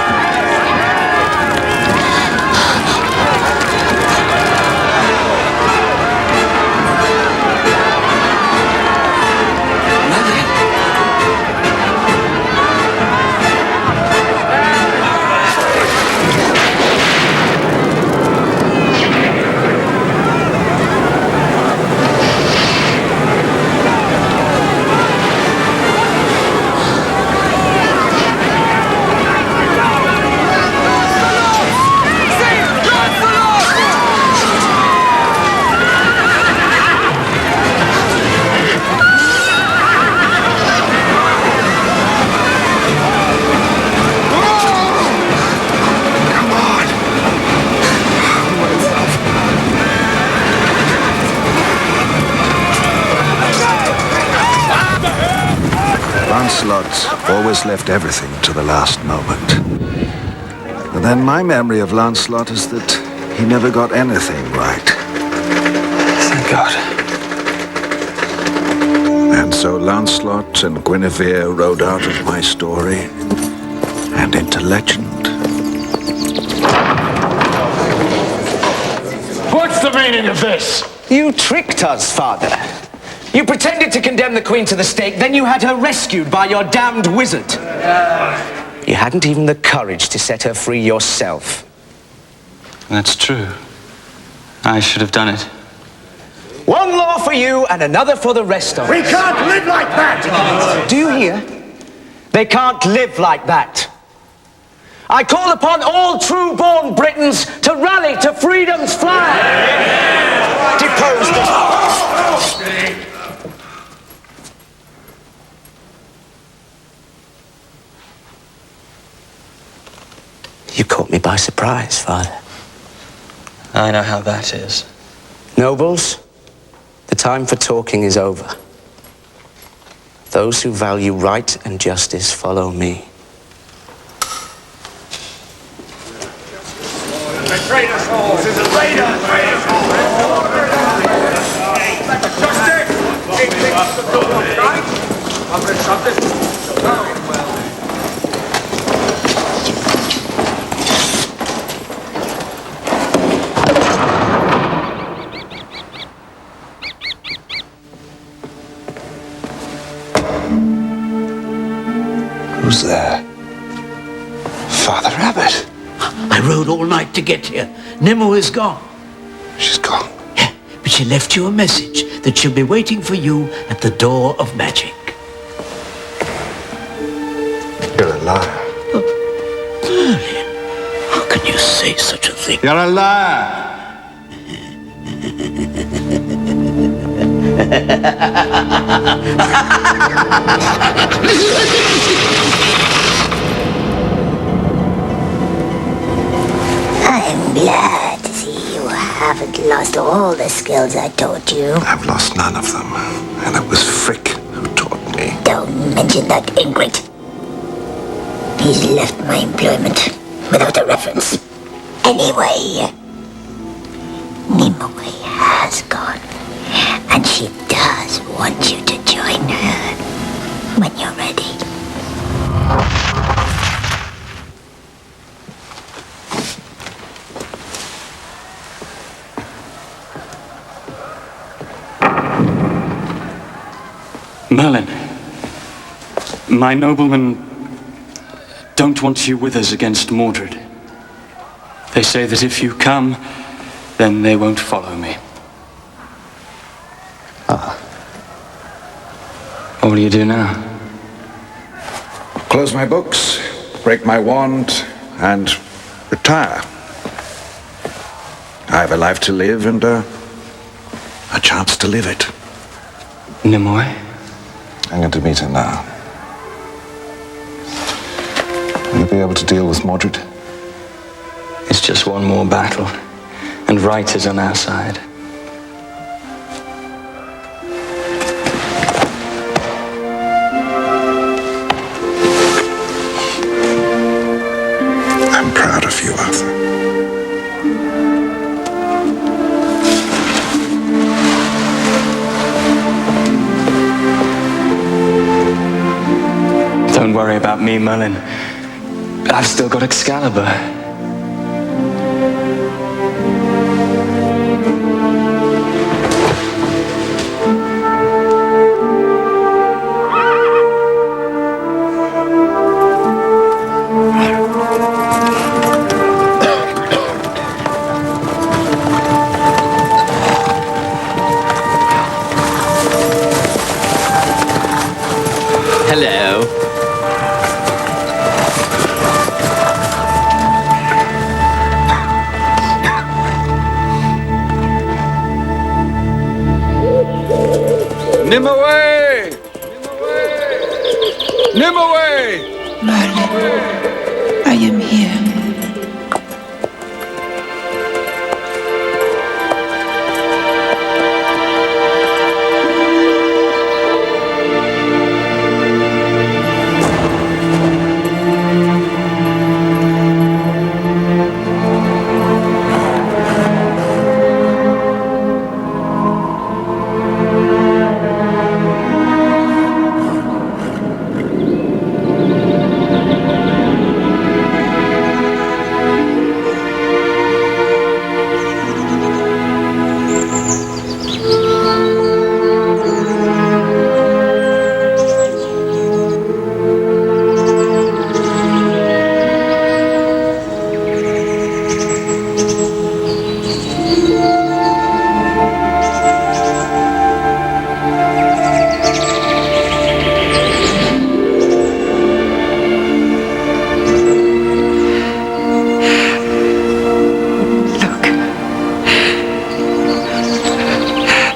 Lancelot always left everything to the last moment. And then my memory of Lancelot is that he never got anything right. Thank God. And so Lancelot and Guinevere rode out of my story and into legend. What's the meaning of this? You tricked us, Father. You pretended to condemn the Queen to the stake, then you had her rescued by your damned wizard. You hadn't even the courage to set her free yourself. That's true. I should have done it. One law for you and another for the rest of us. We can't live like that! Do you hear? They can't live like that. I call upon all true-born Britons to rally to freedom's flag. Depose the... caught me by surprise, Father. I know how that is. Nobles, the time for talking is over. Those who value right and justice follow me. Betrayed us all! This is a traitor! Justice! Who's there? Father Abbot. I rode all night to get here. Nimmo is gone. She's gone? Yeah, but she left you a message that she'll be waiting for you at the door of magic. You're a liar. Merlin, how can you say such a thing? You're a liar. I'm glad to see you haven't lost all the skills I taught you. I've lost none of them. And it was Frick who taught me. Don't mention that ingrate. He's left my employment without a reference. Anyway, Nimue has gone. And she does want you to join her when you're ready. Merlin, my noblemen don't want you with us against Mordred. They say that if you come, then they won't follow me. What will you do now? Close my books, break my wand, and retire. I have a life to live and a chance to live it. Nimue? I'm going to meet her now. Will you be able to deal with Mordred? It's just one more battle, and right is on our side. I'm proud of you, Arthur. Don't worry about me, Merlin. But I've still got Excalibur. Hello. Nimue! Nimue! Merlin, I am here.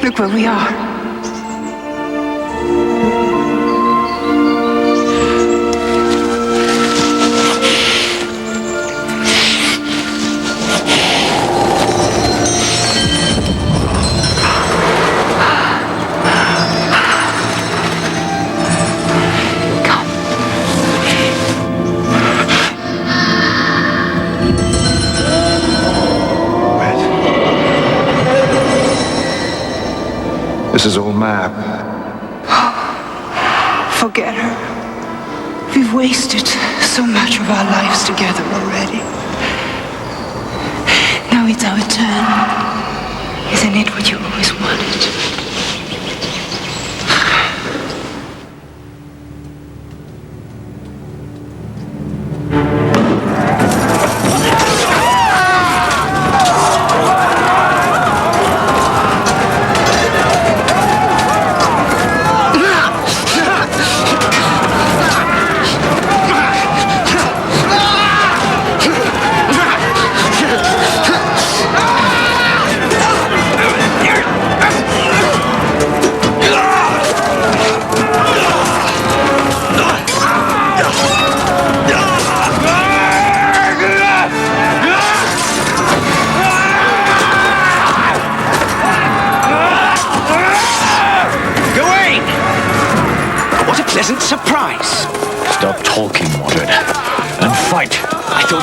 Look where we are. This is all map. Forget her. We've wasted so much of our lives together already. Now it's our turn. Isn't it what you always wanted?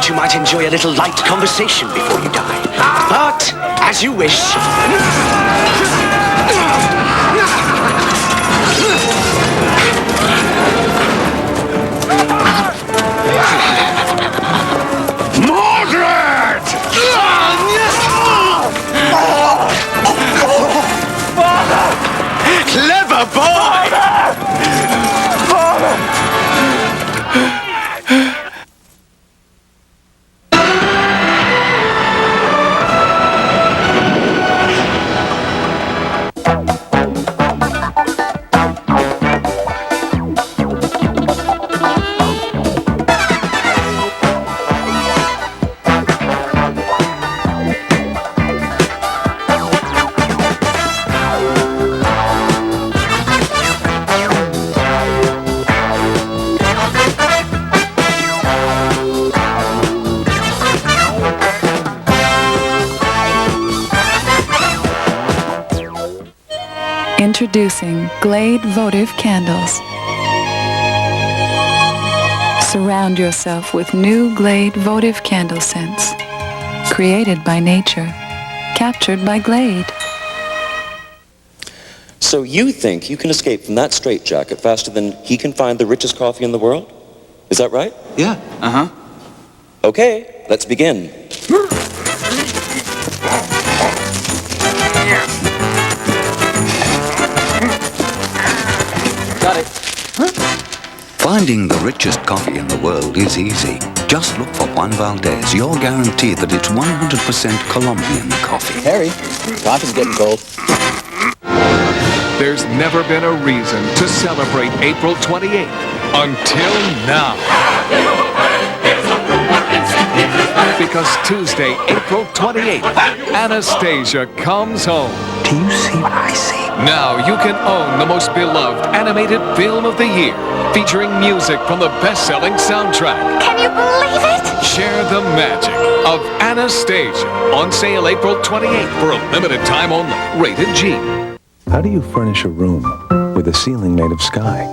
You might enjoy a little light conversation before you die. But, as you wish. Mordred! Clever boy! Introducing Glade Votive Candles. Surround yourself with new Glade Votive Candle scents. Created by nature. Captured by Glade. So you think you can escape from that straitjacket faster than he can find the richest coffee in the world? Is that right? Yeah, uh-huh. Okay, let's begin. Got it. Finding the richest coffee in the world is easy. Just look for Juan Valdez. You're guaranteed that it's 100% Colombian coffee. Harry, coffee's getting cold. There's never been a reason to celebrate April 28th until now. Because Tuesday, April 28th, Anastasia comes home. Do you see what I see? Now you can own the most beloved animated film of the year, featuring music from the best-selling soundtrack. Can you believe it? Share the magic of Anastasia. On sale April 28th for a limited time only. Rated G. How do you furnish a room with a ceiling made of sky?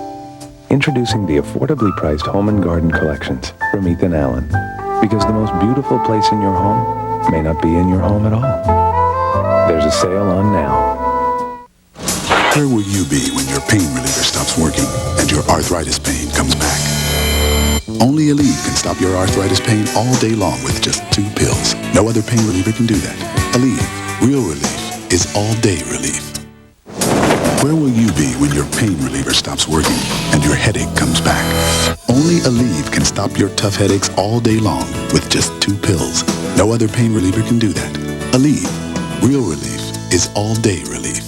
Introducing the affordably priced Home and Garden Collections from Ethan Allen. Because the most beautiful place in your home may not be in your home at all. There's a sale on now. Where will you be when your pain reliever stops working and your arthritis pain comes back? Only Aleve can stop your arthritis pain all day long with just 2 pills. No other pain reliever can do that. Aleve, real relief, is all-day relief. Where will you be when your pain reliever stops working and your headache comes back? Only Aleve can stop your tough headaches all day long with just 2 pills. No other pain reliever can do that. Aleve, real relief, is all-day relief.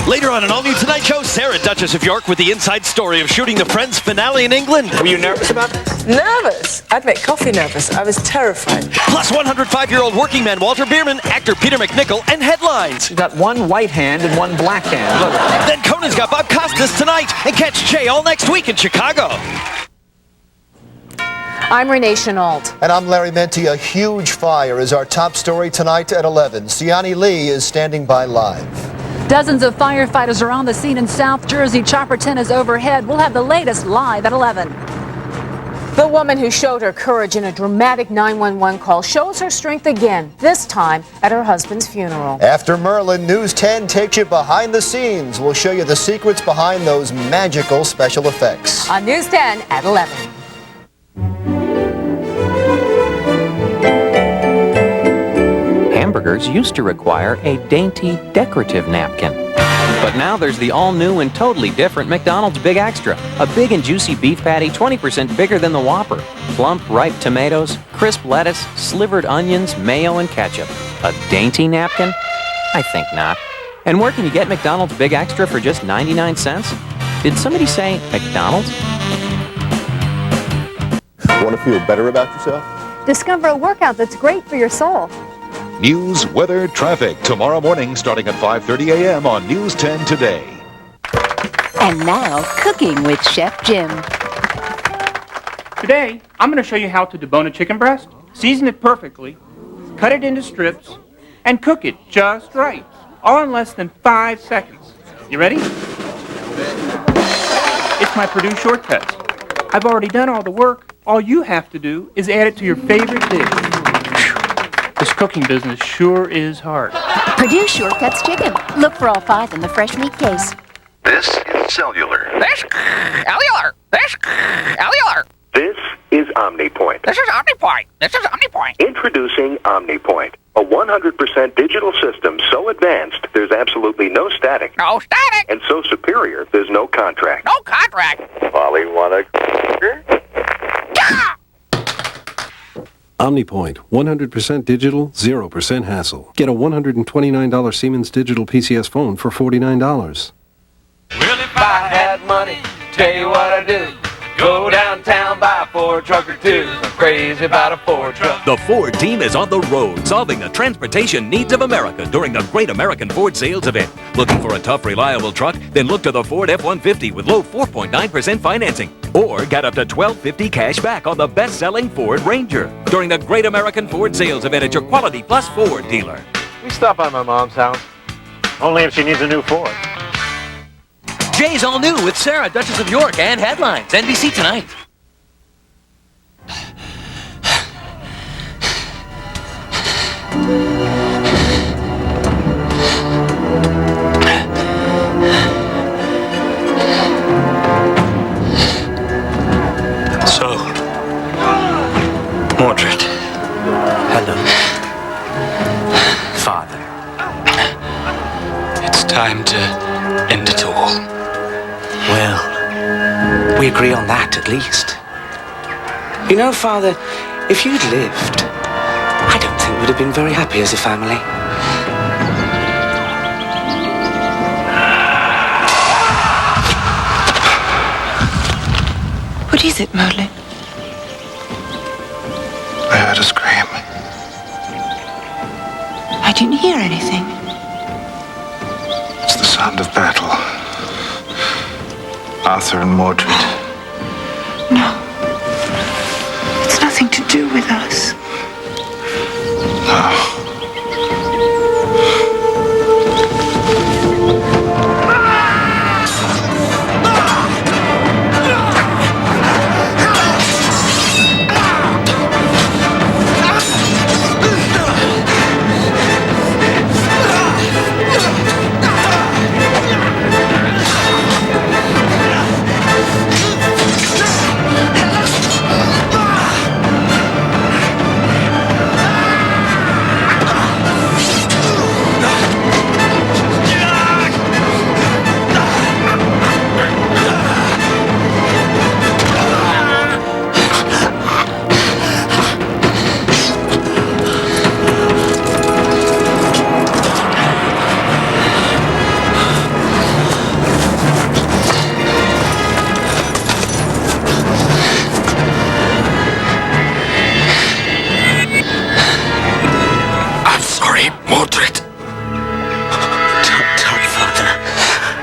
Later on an all-new Tonight Show, Sarah, Duchess of York, with the inside story of shooting the Friends finale in England. Were you nervous about this? Nervous? I'd make coffee nervous. I was terrified. Plus 105-year-old working man Walter Bierman, actor Peter McNichol, and headlines. You got one white hand and one black hand. Look. Then Conan's got Bob Costas tonight, and catch Jay all next week in Chicago. I'm Renee Chenault. And I'm Larry Menti. A huge fire is our top story tonight at 11. Siani Lee is standing by live. Dozens of firefighters are on the scene in South Jersey. Chopper 10 is overhead. We'll have the latest live at 11. The The woman who showed her courage in a dramatic 911 call shows her strength again, this time at her husband's funeral. After Merlin, News 10 takes you behind the scenes. We'll show you the secrets behind those magical special effects. On News 10 at 11. Hamburgers used to require a dainty, decorative napkin. But now there's the all-new and totally different McDonald's Big Extra. A big and juicy beef patty 20% bigger than the Whopper. Plump, ripe tomatoes, crisp lettuce, slivered onions, mayo, and ketchup. A dainty napkin? I think not. And where can you get McDonald's Big Extra for just 99 cents? Did somebody say McDonald's? Want to feel better about yourself? Discover a workout that's great for your soul. News, weather, traffic, tomorrow morning starting at 5:30 a.m. on News 10 Today. And now, cooking with Chef Jim. Today, I'm going to show you how to debone a chicken breast, season it perfectly, cut it into strips, and cook it just right, all in less than 5 seconds. You ready? It's my Purdue shortcuts. I've already done all the work. All you have to do is add it to your favorite dish. This cooking business sure is hard. Purdue Shortcuts Chicken. Look for all 5 in the fresh meat case. This is cellular. This cellular. This cellular. This is OmniPoint. This is OmniPoint. This is OmniPoint. Introducing OmniPoint, a 100% digital system so advanced there's absolutely no static. No static. And so superior there's no contract. No contract. Polly, wanna... OmniPoint, 100% digital, 0% hassle. Get a $129 Siemens digital PCS phone for $49. Well, if I had money, tell you what I'd do. Go downtown, buy a Ford truck or two. I'm crazy about a Ford truck. The Ford team is on the road, solving the transportation needs of America during the Great American Ford Sales Event. Looking for a tough, reliable truck? Then look to the Ford F-150 with low 4.9% financing. Or get up to $1,250 cash back on the best-selling Ford Ranger during the Great American Ford Sales Event at your Quality Plus Ford dealer. We stop by my mom's house. Only if she needs a new Ford. Jay's all new with Sarah, Duchess of York, and headlines. NBC tonight. So, Mordred. Hello. Father. It's time to end it all. Well, we agree on that at least. You know, Father, if you'd lived, I don't think we'd have been very happy as a family. What is it, Merlin? I heard a scream. I didn't hear anything. It's the sound of battle. Arthur and Mordred. No. It's nothing to do with us. No.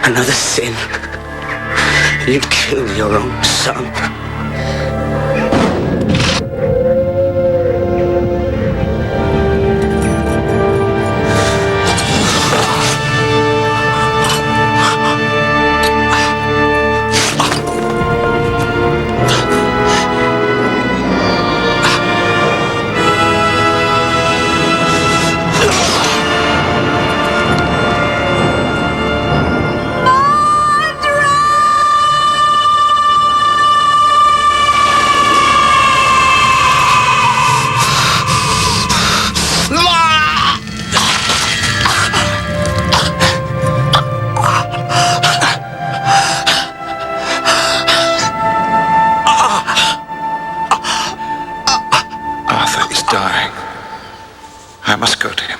Another sin. You kill your own son. I must go to him.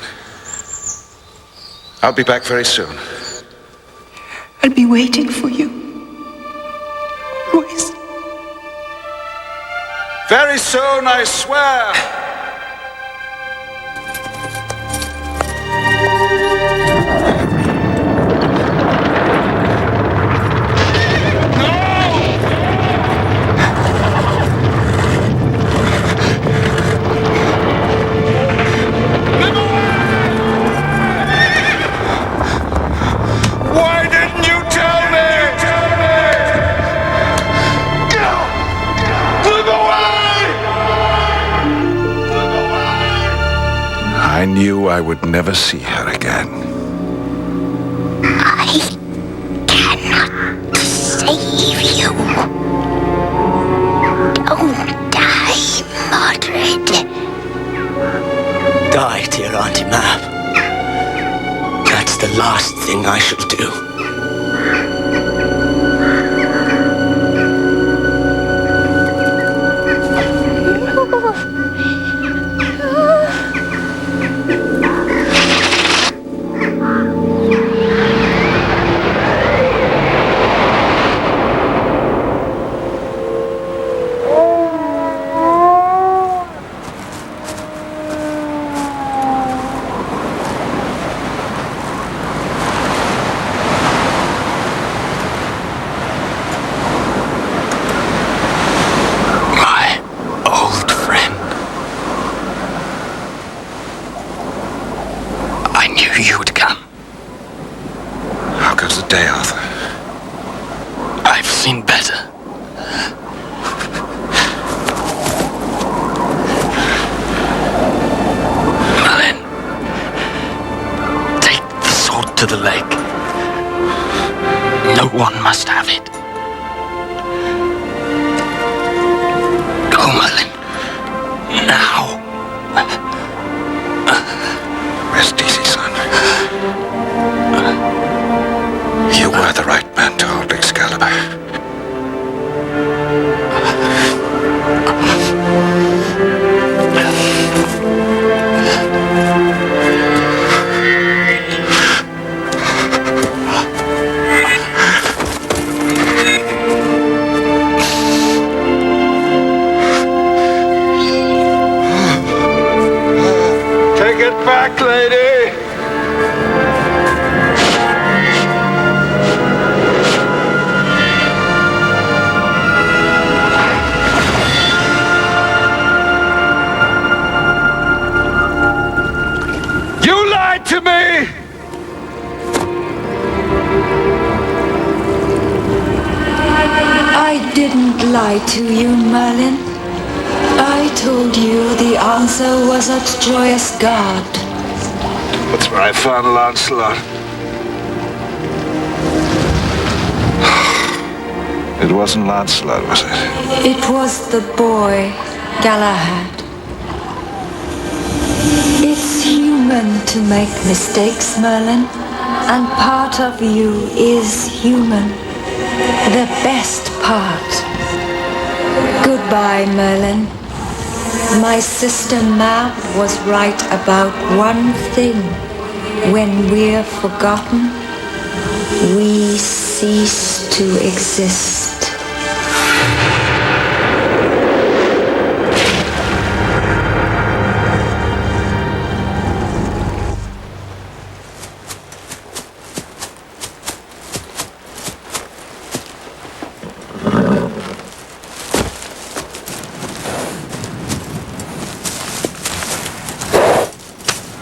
I'll be back very soon. I'll be waiting for you. Always. Very soon, I swear. I knew I would never see her again. I cannot save you. Don't die, Mordred. Die, dear Auntie Mab. That's the last thing I shall do. To you, Merlin. I told you the answer was a joyous god. That's where I found Lancelot. It wasn't Lancelot, was it? It was the boy, Galahad. It's human to make mistakes, Merlin, and part of you is human. The best part. Goodbye, Merlin. My sister Mab was right about one thing. When we're forgotten, we cease to exist.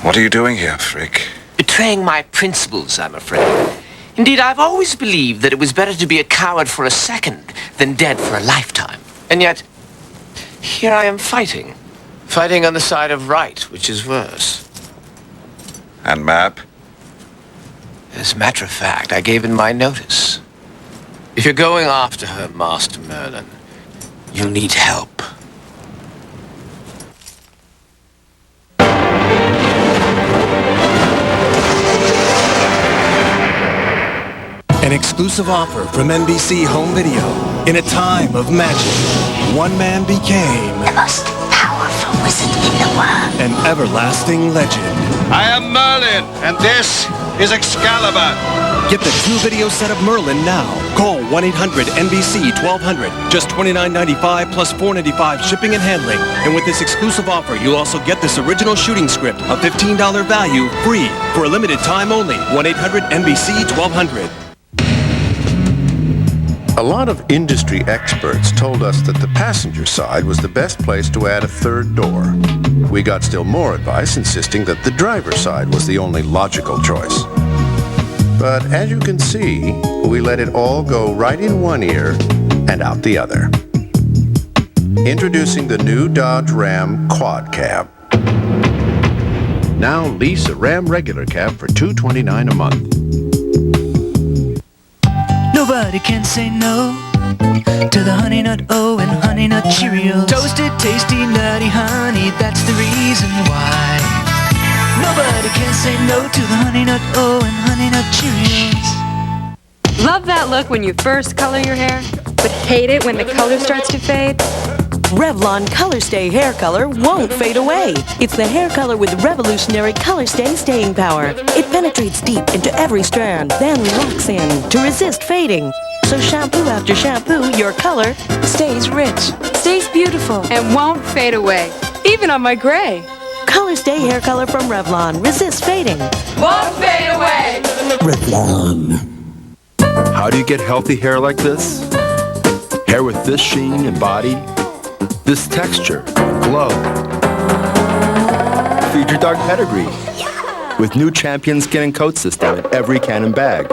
What are you doing here, Frick? Betraying my principles, I'm afraid. Indeed, I've always believed that it was better to be a coward for a second than dead for a lifetime. And yet, here I am fighting. Fighting on the side of right, which is worse. And Mab? As a matter of fact, I gave in my notice. If you're going after her, Master Merlin, you'll need help. An exclusive offer from NBC Home Video. In a time of magic, one man became the most powerful wizard in the world. An everlasting legend. I am Merlin, and this is Excalibur. Get the 2-video set of Merlin now. Call 1-800-NBC-1200. Just $29.95 plus $4.95 shipping and handling. And with this exclusive offer, you'll also get this original shooting script, a $15 value, free for a limited time only. 1-800-NBC-1200. A lot of industry experts told us that the passenger side was the best place to add a third door. We got still more advice insisting that the driver's side was the only logical choice. But as you can see, we let it all go right in one ear and out the other. Introducing the new Dodge Ram Quad Cab. Now lease a Ram regular cab for $229 a month. Nobody can say no to the Honey Nut O and Honey Nut Cheerios. Toasted, tasty, nutty honey, that's the reason why. Nobody can say no to the Honey Nut O and Honey Nut Cheerios. Love that look when you first color your hair, but hate it when the color starts to fade? Revlon Color Stay hair color won't fade away. It's the hair color with revolutionary Color Stay staying power. It penetrates deep into every strand, then locks in to resist fading. So shampoo after shampoo, your color stays rich, Stays beautiful, and won't fade away, even on my gray. Color Stay hair color from Revlon resists fading. Won't fade away! Revlon. How do you get healthy hair like this? Hair with this sheen and body, this texture, glow. Feed your dog pedigree with new Champion Skin and Coat System in every can and bag.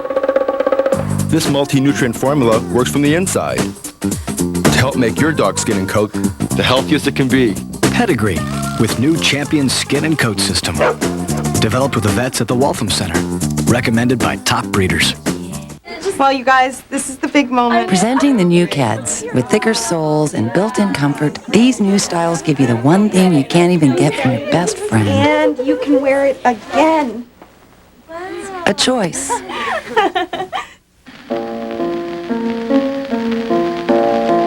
This multi-nutrient formula works from the inside to help make your dog's skin and coat the healthiest it can be. Pedigree with new Champion Skin and Coat System. Developed with the vets at the Waltham Center. Recommended by top breeders. Well, you guys, this is the big moment. Presenting the new Keds. With thicker soles and built-in comfort, these new styles give you the one thing you can't even get from your best friend. And you can wear it again. A choice.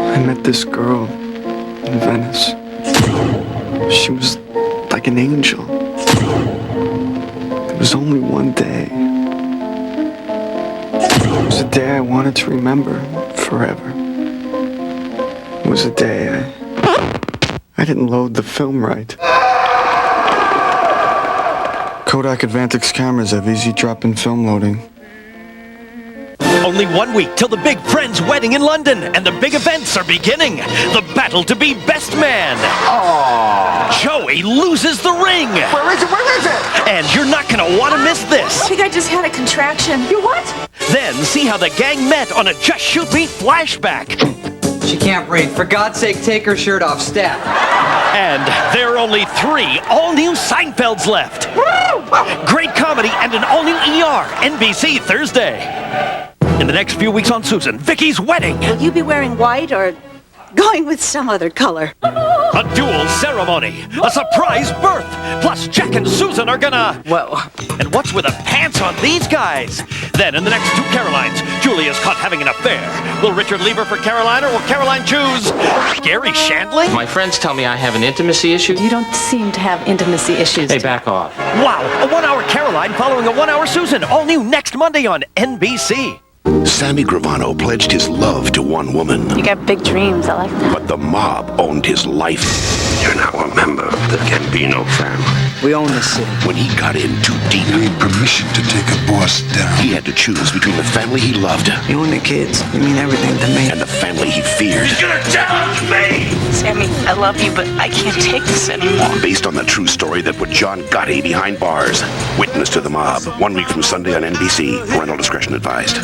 I met this girl in Venice. She was like an angel. It was only one day. It was a day I wanted to remember forever. It was a day I didn't load the film right. Kodak Advantix cameras have easy drop-in film loading. Only 1 week till the big Friends wedding in London, and the big events are beginning. The battle to be best man. Aww. Joey loses the ring. Where is it? Where is it? And you're not going to want to miss this. I think I just had a contraction. You what? Then see how the gang met on a Just Shoot Me flashback. She can't breathe. For God's sake, take her shirt off. Step. And there are only 3 all-new Seinfelds left. Great comedy and an all-new ER, NBC Thursday. In the next few weeks on Susan, Vicky's wedding. Will you be wearing white or going with some other color? A dual ceremony, a surprise birth, plus Jack and Susan are gonna... Whoa. And what's with the pants on these guys? Then in the next 2 Carolines, Julia's caught having an affair. Will Richard leave her for Caroline, or will Caroline choose Gary Shandling? My friends tell me I have an intimacy issue. You don't seem to have intimacy issues. Hey, back off. Wow, a 1-hour Caroline following a 1-hour Susan, all new next Monday on NBC. Sammy Gravano pledged his love to one woman. You got big dreams. I like that. But the mob owned his life. You're now a member of the Gambino family. We own this city. When he got in too deep, you need permission to take a boss down. He had to choose between the family he loved. You and the kids, you mean everything to me. And the family he feared. He's gonna challenge me! Sammy, I love you, but I can't take this anymore. Based on the true story that put John Gotti behind bars. Witness to the Mob, 1 week from Sunday on NBC. Parental discretion advised.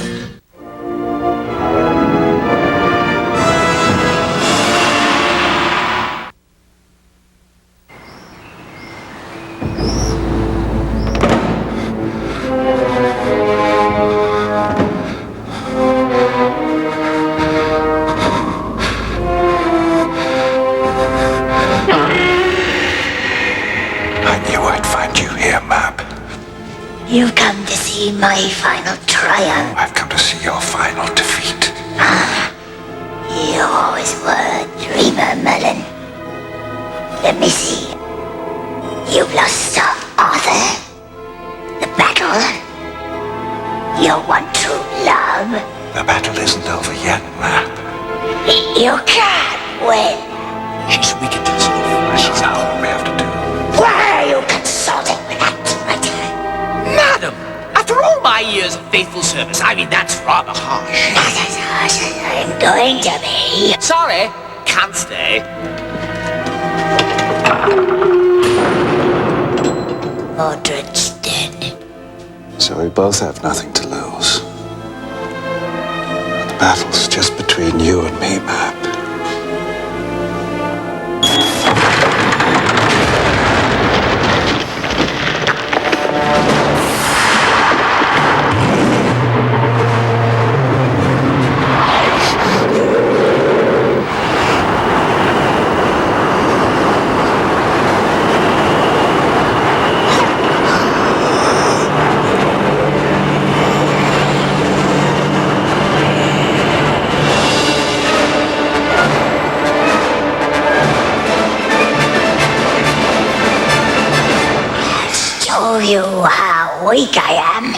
You've come to see my final triumph. I've come to see your final defeat. You always were a dreamer, Merlin. Let me see. You've lost Arthur. The battle. Your one true love. The battle isn't over yet, Map. You can't win. She's weakened herself. This is all we have to do. Why are you consulting with that traitor? Madam, after all my years of faithful service, I mean, that's rather harsh. Not as harsh as I'm going to be. Sorry, can't stay. Mordred's dead. So we both have nothing to lose. The battle's just between you and me, Map. Show you how weak I am.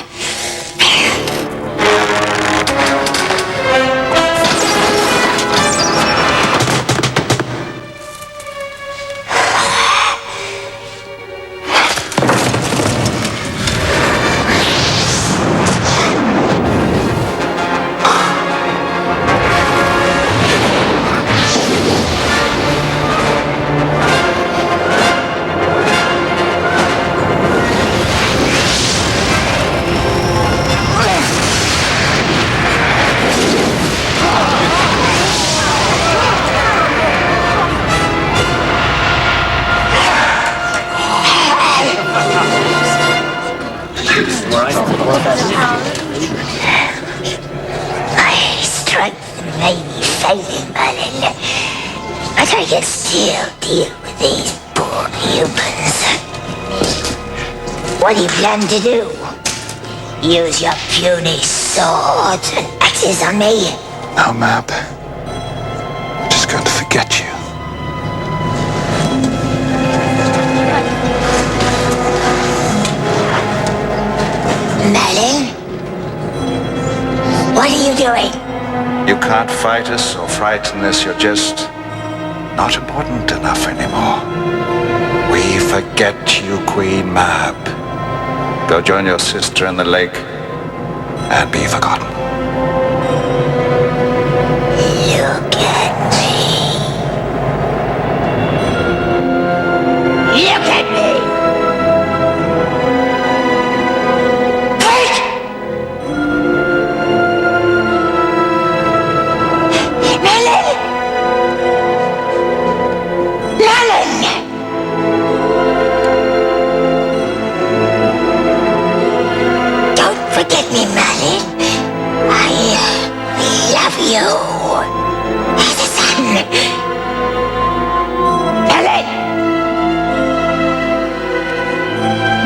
My strength may be failing, Merlin, but I can still deal with these poor humans. What do you plan to do? Use your puny swords and axes on me? No, Map. I'm just going to forget you. Merlin? What are you doing? You can't fight us or frighten us. You're just not important enough anymore. We forget you, Queen Mab. Go join your sister in the lake and be forgotten. Look at me. Look at me! Forget me, Merlin. I love you as a son. Merlin!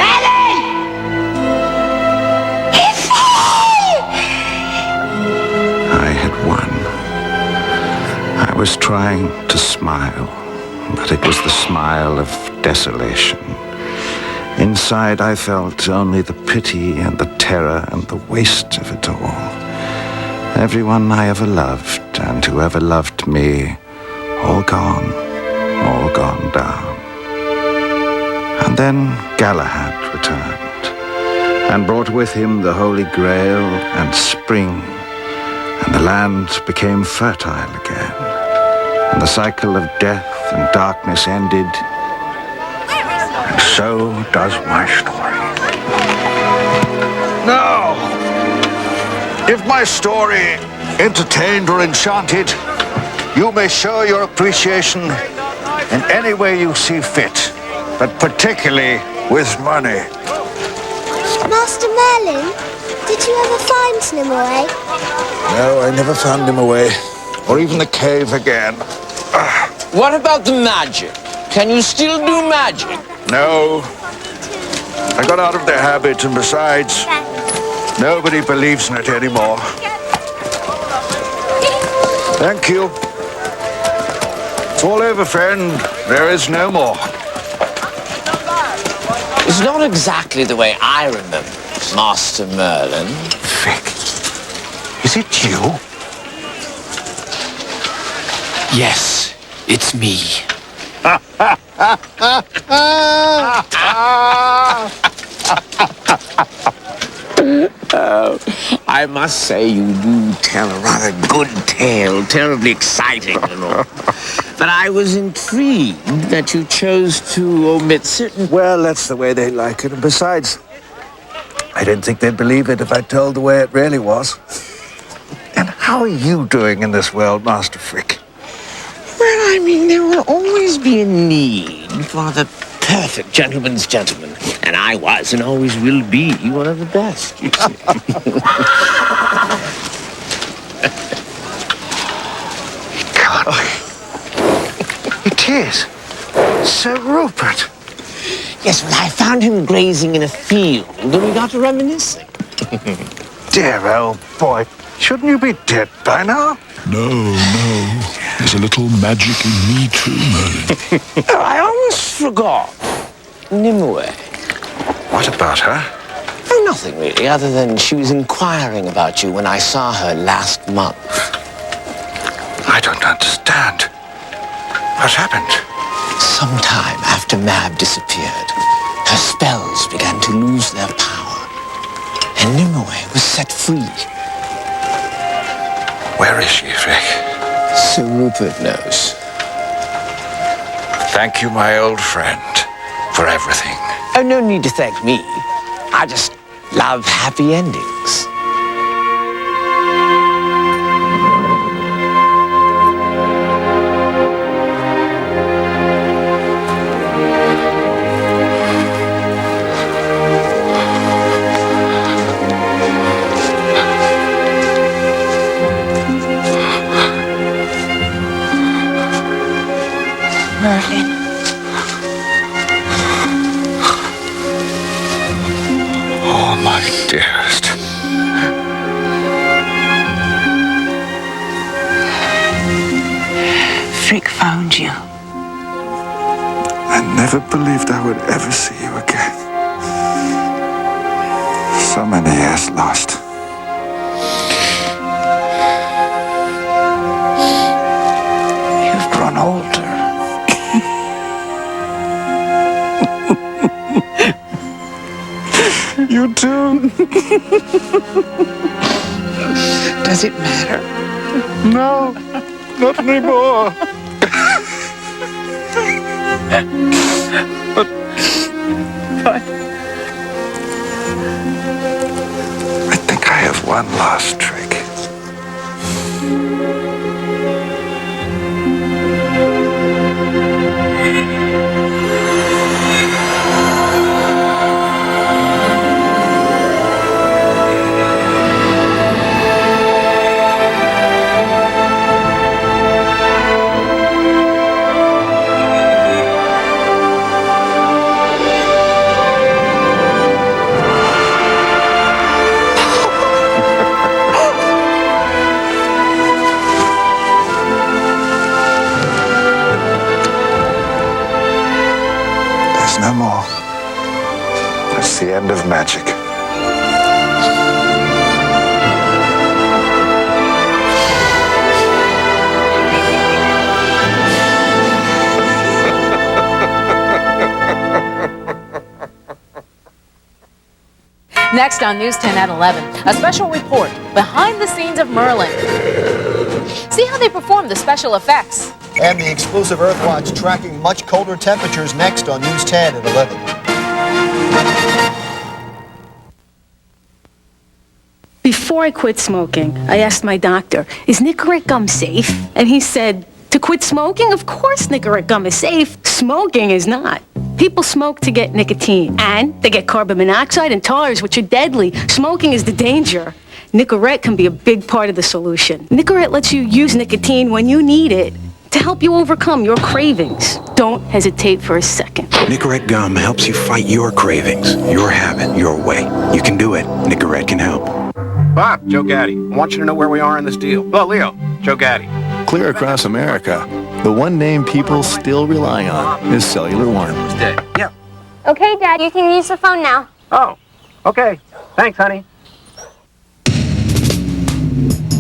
Merlin! I had won. I was trying to smile, but it was the smile of desolation. Inside, I felt only the pity and the terror and the waste of it all. Everyone I ever loved and whoever loved me, all gone down. And then Galahad returned and brought with him the Holy Grail and spring, and the land became fertile again, and the cycle of death and darkness ended. And so does my story. Now, if my story entertained or enchanted, you may show your appreciation in any way you see fit, but particularly with money. Master Merlin, did you ever find Nimue? No, I never found him away, or even the cave again. What about the magic? Can you still do magic? No. I got out of the habit, and besides, nobody believes in it anymore. Thank you. It's all over, friend. There is no more. It's not exactly the way I remember it, Master Merlin. Vic, is it you? Yes, it's me. I must say you do tell a rather good tale, terribly exciting and all. But I was intrigued that you chose to omit certain... Well, that's the way they like it. And besides, I didn't think they'd believe it if I told the way it really was. And how are you doing in this world, Master Frick? Well, I mean, there will always be a need for the perfect gentleman's gentleman. And I was and always will be one of the best, you see. God. It is. Sir Rupert. Yes, well, I found him grazing in a field, and we got to reminiscing. Dear old boy. Shouldn't you be dead by now? No. There's a little magic in me too, Merlin. Oh, I almost forgot. Nimue. What about her? Oh, nothing really, other than she was inquiring about you when I saw her last month. I don't understand. What happened? Sometime after Mab disappeared, her spells began to lose their power, and Nimue was set free. Where is she, Frick? Sir Rupert knows. Thank you, my old friend, for everything. Oh, no need to thank me. I just love happy endings. Merlin. Oh, my dearest. Frick found you. I never believed I would ever see you again. So many years lost. You've grown older. You too. Does it matter? No, not anymore. But I think I have one last trick. No more. That's the end of magic. Next on News 10 at 11, a special report behind the scenes of Merlin. See how they perform the special effects. And the exclusive Earthwatch tracking much colder temperatures next on News 10 at 11. Before I quit smoking, I asked my doctor, is Nicorette gum safe? And he said, to quit smoking? Of course Nicorette gum is safe. Smoking is not. People smoke to get nicotine, and they get carbon monoxide and tars, which are deadly. Smoking is the danger. Nicorette can be a big part of the solution. Nicorette lets you use nicotine when you need it to help you overcome your cravings. Don't hesitate for a second. Nicorette gum helps you fight your cravings, your habit, your way. You can do it. Nicorette can help. Bob, Joe Gaddy. I want you to know where we are in this deal. Oh, Leo, Joe Gaddy. Clear across America. The one name people still rely on is Cellular One. Yeah. Okay, Dad, you can use the phone now. Oh, okay. Thanks, honey.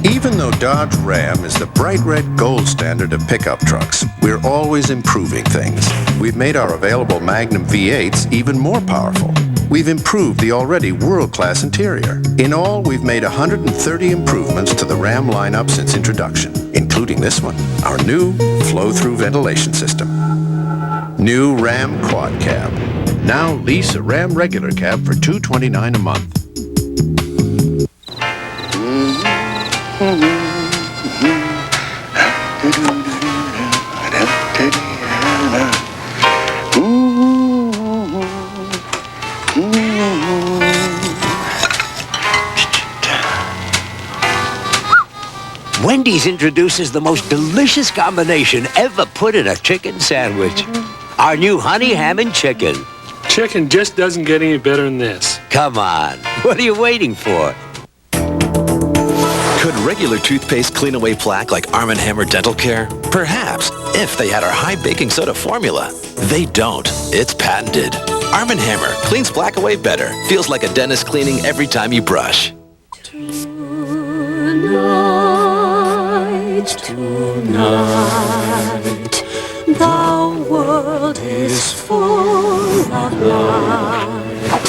Even though Dodge Ram is the bright red gold standard of pickup trucks, we're always improving things. We've made our available Magnum V8s even more powerful. We've improved the already world-class interior. In all, we've made 130 improvements to the Ram lineup since introduction, including this one, our new flow-through ventilation system. New Ram Quad Cab. Now lease a Ram regular cab for $229 a month. Wendy's introduces the most delicious combination ever put in a chicken sandwich. Our new honey ham and chicken. Chicken just doesn't get any better than this. Come on, what are you waiting for? Could regular toothpaste clean away plaque like Arm & Hammer Dental Care? Perhaps, if they had our high baking soda formula. They don't. It's patented. Arm & Hammer cleans plaque away better. Feels like a dentist cleaning every time you brush. Tonight, the world is full of light,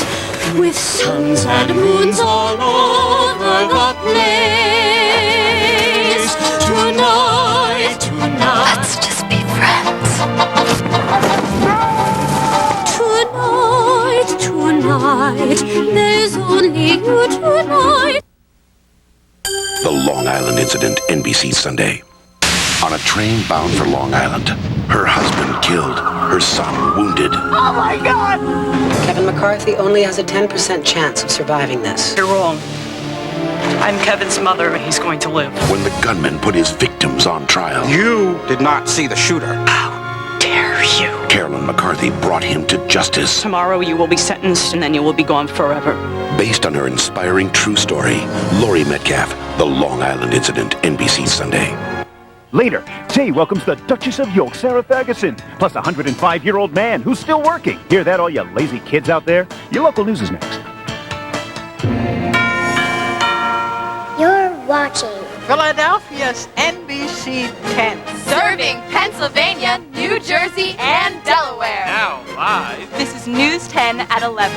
with suns and moons all over the place. Tonight, let's just be friends. Tonight, there's only you tonight. The Long Island Incident, NBC Sunday. On a train bound for Long Island, her husband killed, her son wounded. Oh my God! Kevin McCarthy only has a 10% chance of surviving this. You're wrong. I'm Kevin's mother, and he's going to live. When the gunman put his victims on trial. You did not see the shooter. How dare you? Carolyn McCarthy brought him to justice. Tomorrow you will be sentenced, and then you will be gone forever. Based on her inspiring true story, Laurie Metcalf, The Long Island Incident, NBC Sunday. Later, Tay welcomes the Duchess of York, Sarah Ferguson, plus a 105-year-old man who's still working. Hear that, all you lazy kids out there? Your local news is next. You're watching Philadelphia's NBC 10. Serving Pennsylvania, New Jersey, and Delaware. Now live. This is News 10 at 11.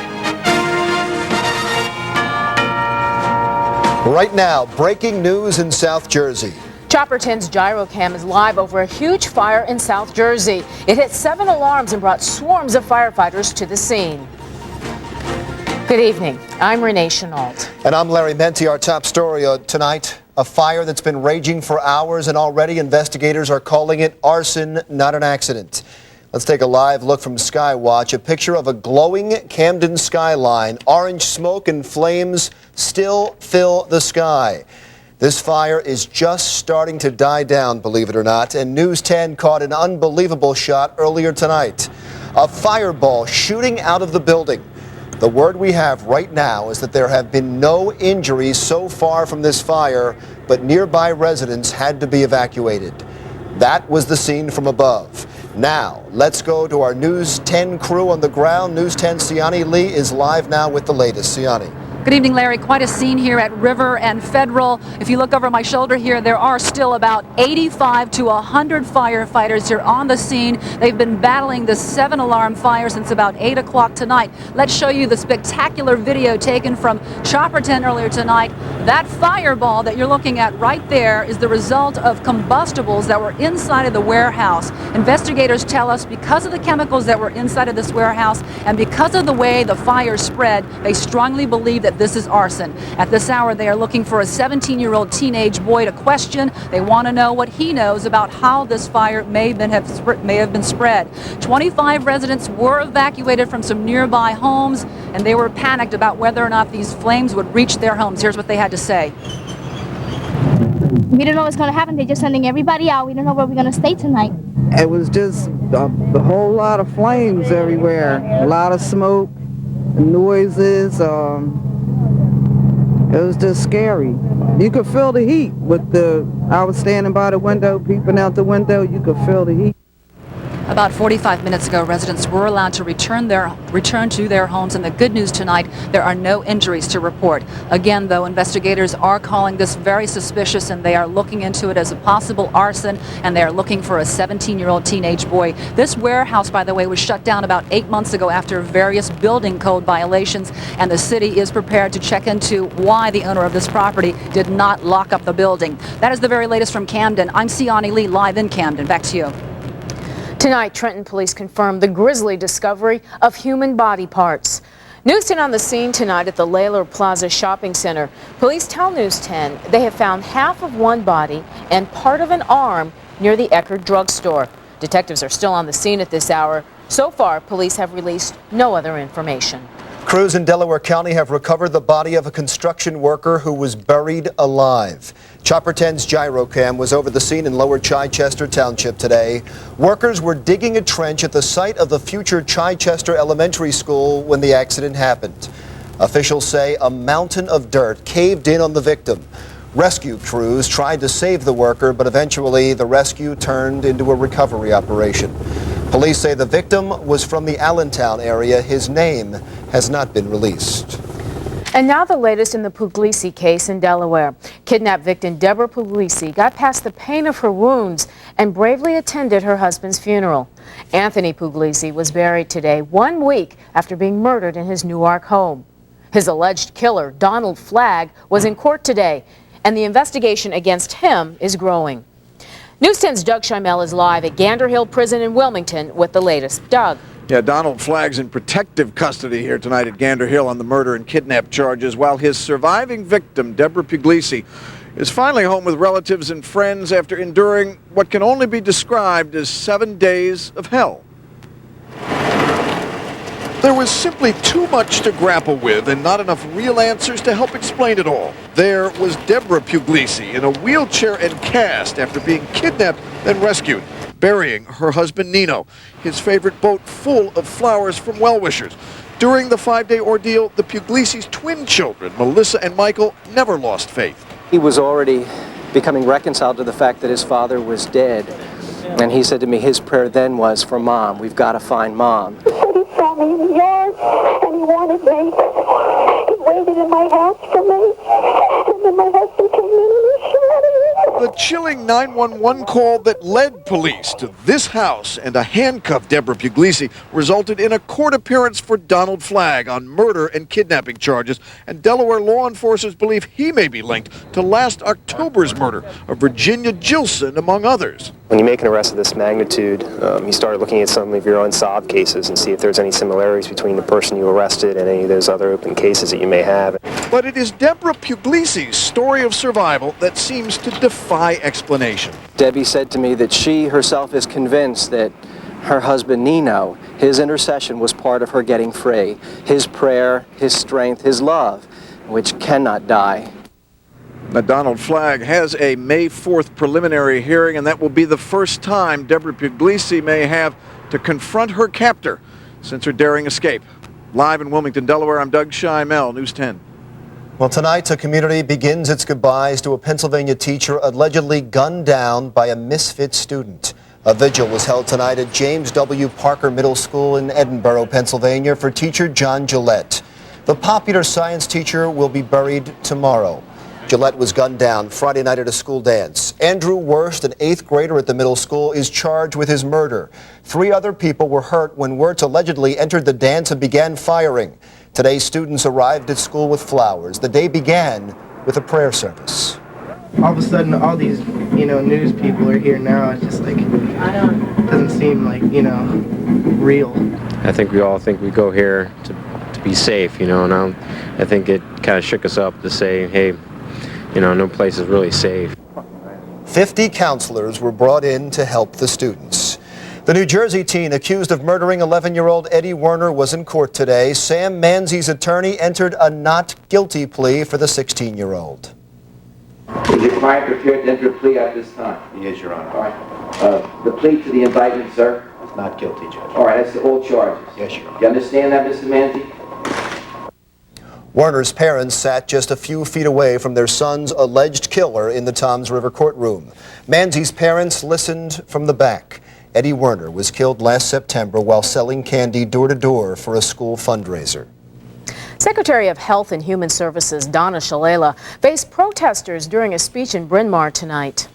Right now, breaking news in South Jersey. Chopper 10's gyrocam is live over a huge fire in South Jersey. It hit 7 alarms and brought swarms of firefighters to the scene. Good evening. I'm Renee Chenault. And I'm Larry Menti. Our top story tonight, a fire that's been raging for hours, and already investigators are calling it arson, not an accident. Let's take a live look from Skywatch, a picture of a glowing Camden skyline. Orange smoke and flames still fill the sky. This fire is just starting to die down, believe it or not, and News 10 caught an unbelievable shot earlier tonight. A fireball shooting out of the building. The word we have right now is that there have been no injuries so far from this fire, but nearby residents had to be evacuated. That was the scene from above. Now, let's go to our News 10 crew on the ground. News 10 Siani Lee is live now with the latest. Siani. Good evening, Larry. Quite a scene here at River and Federal. If you look over my shoulder here, there are still about 85 to 100 firefighters here on the scene. They've been battling the 7-alarm fire since about 8 o'clock tonight. Let's show you the spectacular video taken from Chopper 10 earlier tonight. That fireball that you're looking at right there is the result of combustibles that were inside of the warehouse. Investigators tell us because of the chemicals that were inside of this warehouse and because of the way the fire spread, they strongly believe that this is arson. At this hour, they are looking for a 17-year-old teenage boy to question. They want to know what he knows about how this fire may have been spread. 25 residents were evacuated from some nearby homes, and they were panicked about whether or not these flames would reach their homes. Here's what they had to say. We don't know what's going to happen. They're just sending everybody out. We don't know where we're going to stay tonight. It was just a whole lot of flames everywhere, a lot of smoke, noises. It was just scary. You could feel the heat I was standing by the window, peeping out the window, you could feel the heat. About 45 minutes ago, residents were allowed to return to their homes, and the good news tonight, there are no injuries to report. Again, though, investigators are calling this very suspicious, and they are looking into it as a possible arson, and they are looking for a 17-year-old teenage boy. This warehouse, by the way, was shut down about 8 months ago after various building code violations, and the city is prepared to check into why the owner of this property did not lock up the building. That is the very latest from Camden. I'm Siani Lee, live in Camden. Back to you. Tonight, Trenton police confirmed the grisly discovery of human body parts. News 10 on the scene tonight at the Layler Plaza Shopping Center. Police tell News 10 they have found half of one body and part of an arm near the Eckerd drugstore. Detectives are still on the scene at this hour. So far, police have released no other information. Crews in Delaware County have recovered the body of a construction worker who was buried alive. Chopper 10's gyrocam was over the scene in Lower Chichester Township today. Workers were digging a trench at the site of the future Chichester Elementary School when the accident happened. Officials say a mountain of dirt caved in on the victim. Rescue crews tried to save the worker, but eventually the rescue turned into a recovery operation. Police say the victim was from the Allentown area. His name has not been released. And now the latest in the Puglisi case in Delaware. Kidnapped victim Deborah Puglisi got past the pain of her wounds and bravely attended her husband's funeral. Anthony Puglisi was buried today, 1 week after being murdered in his Newark home. His alleged killer, Donald Flagg, was in court today, and the investigation against him is growing. News 10's Doug Schimel is live at Gander Hill Prison in Wilmington with the latest. Doug. Yeah, Donald Flagg's in protective custody here tonight at Gander Hill on the murder and kidnap charges, while his surviving victim, Deborah Puglisi, is finally home with relatives and friends after enduring what can only be described as 7 days of hell. There was simply too much to grapple with and not enough real answers to help explain it all. There was Deborah Puglisi in a wheelchair and cast after being kidnapped and rescued, burying her husband Nino, his favorite boat full of flowers from well-wishers. During the 5-day ordeal, the Puglisi's twin children, Melissa and Michael, never lost faith. He was already becoming reconciled to the fact that his father was dead. And he said to me, his prayer then was for Mom. We've got to find Mom. He saw me in the yard, and he wanted me. He waited in my house for me, and then my husband came in and he shot him. The chilling 911 call that led police to this house and a handcuffed Deborah Puglisi resulted in a court appearance for Donald Flagg on murder and kidnapping charges, and Delaware law enforcers believe he may be linked to last October's murder of Virginia Gilson, among others. When you make an arrest of this magnitude, you start looking at some of your unsolved cases and see if there's any similarities between the person you arrested and any of those other open cases that you may have. But it is Deborah Puglisi's story of survival that seems to defy explanation. Debbie said to me that she herself is convinced that her husband Nino, his intercession was part of her getting free. His prayer, his strength, his love, which cannot die. Now, Donald Flagg has a May 4th preliminary hearing, and that will be the first time Deborah Puglisi may have to confront her captor since her daring escape. Live in Wilmington, Delaware, I'm Doug Schimel, News 10. Well, tonight, a community begins its goodbyes to a Pennsylvania teacher allegedly gunned down by a misfit student. A vigil was held tonight at James W. Parker Middle School in Edinburgh, Pennsylvania, for teacher John Gillette. The popular science teacher will be buried tomorrow. Gillette was gunned down Friday night at a school dance. Andrew Wurst, an 8th grader at the middle school, is charged with his murder. 3 other people were hurt when Wurst allegedly entered the dance and began firing. Today, students arrived at school with flowers. The day began with a prayer service. All of a sudden, all these, news people are here now. It's just like, it doesn't seem like, real. I think we all think we go here to be safe, and I think it kind of shook us up to say, hey, no place is really safe. 50 counselors were brought in to help the students. The New Jersey teen accused of murdering 11-year-old Eddie Werner was in court today. Sam Manzi's attorney entered a not guilty plea for the 16-year-old. Is your client prepared to enter a plea at this time? Yes, Your Honor. All right. The plea to the indictment, sir? It's not guilty, Judge. All right, that's all charges. Yes, Your Honor. You understand that, Mr. Manzi? Werner's parents sat just a few feet away from their son's alleged killer in the Toms River courtroom. Manzi's parents listened from the back. Eddie Werner was killed last September while selling candy door-to-door for a school fundraiser. Secretary of Health and Human Services Donna Shalala faced protesters during a speech in Bryn Mawr tonight.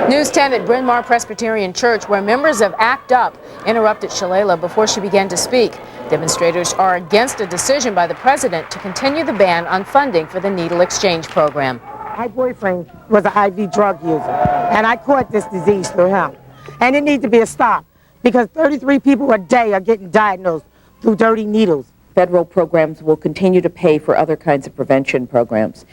News 10 at Bryn Mawr Presbyterian Church, where members of ACT UP interrupted Shalala before she began to speak. Demonstrators are against a decision by the president to continue the ban on funding for the needle exchange program. My boyfriend was an IV drug user, and I caught this disease through him. And it needs to be a stop, because 33 people a day are getting diagnosed through dirty needles. Federal programs will continue to pay for other kinds of prevention programs.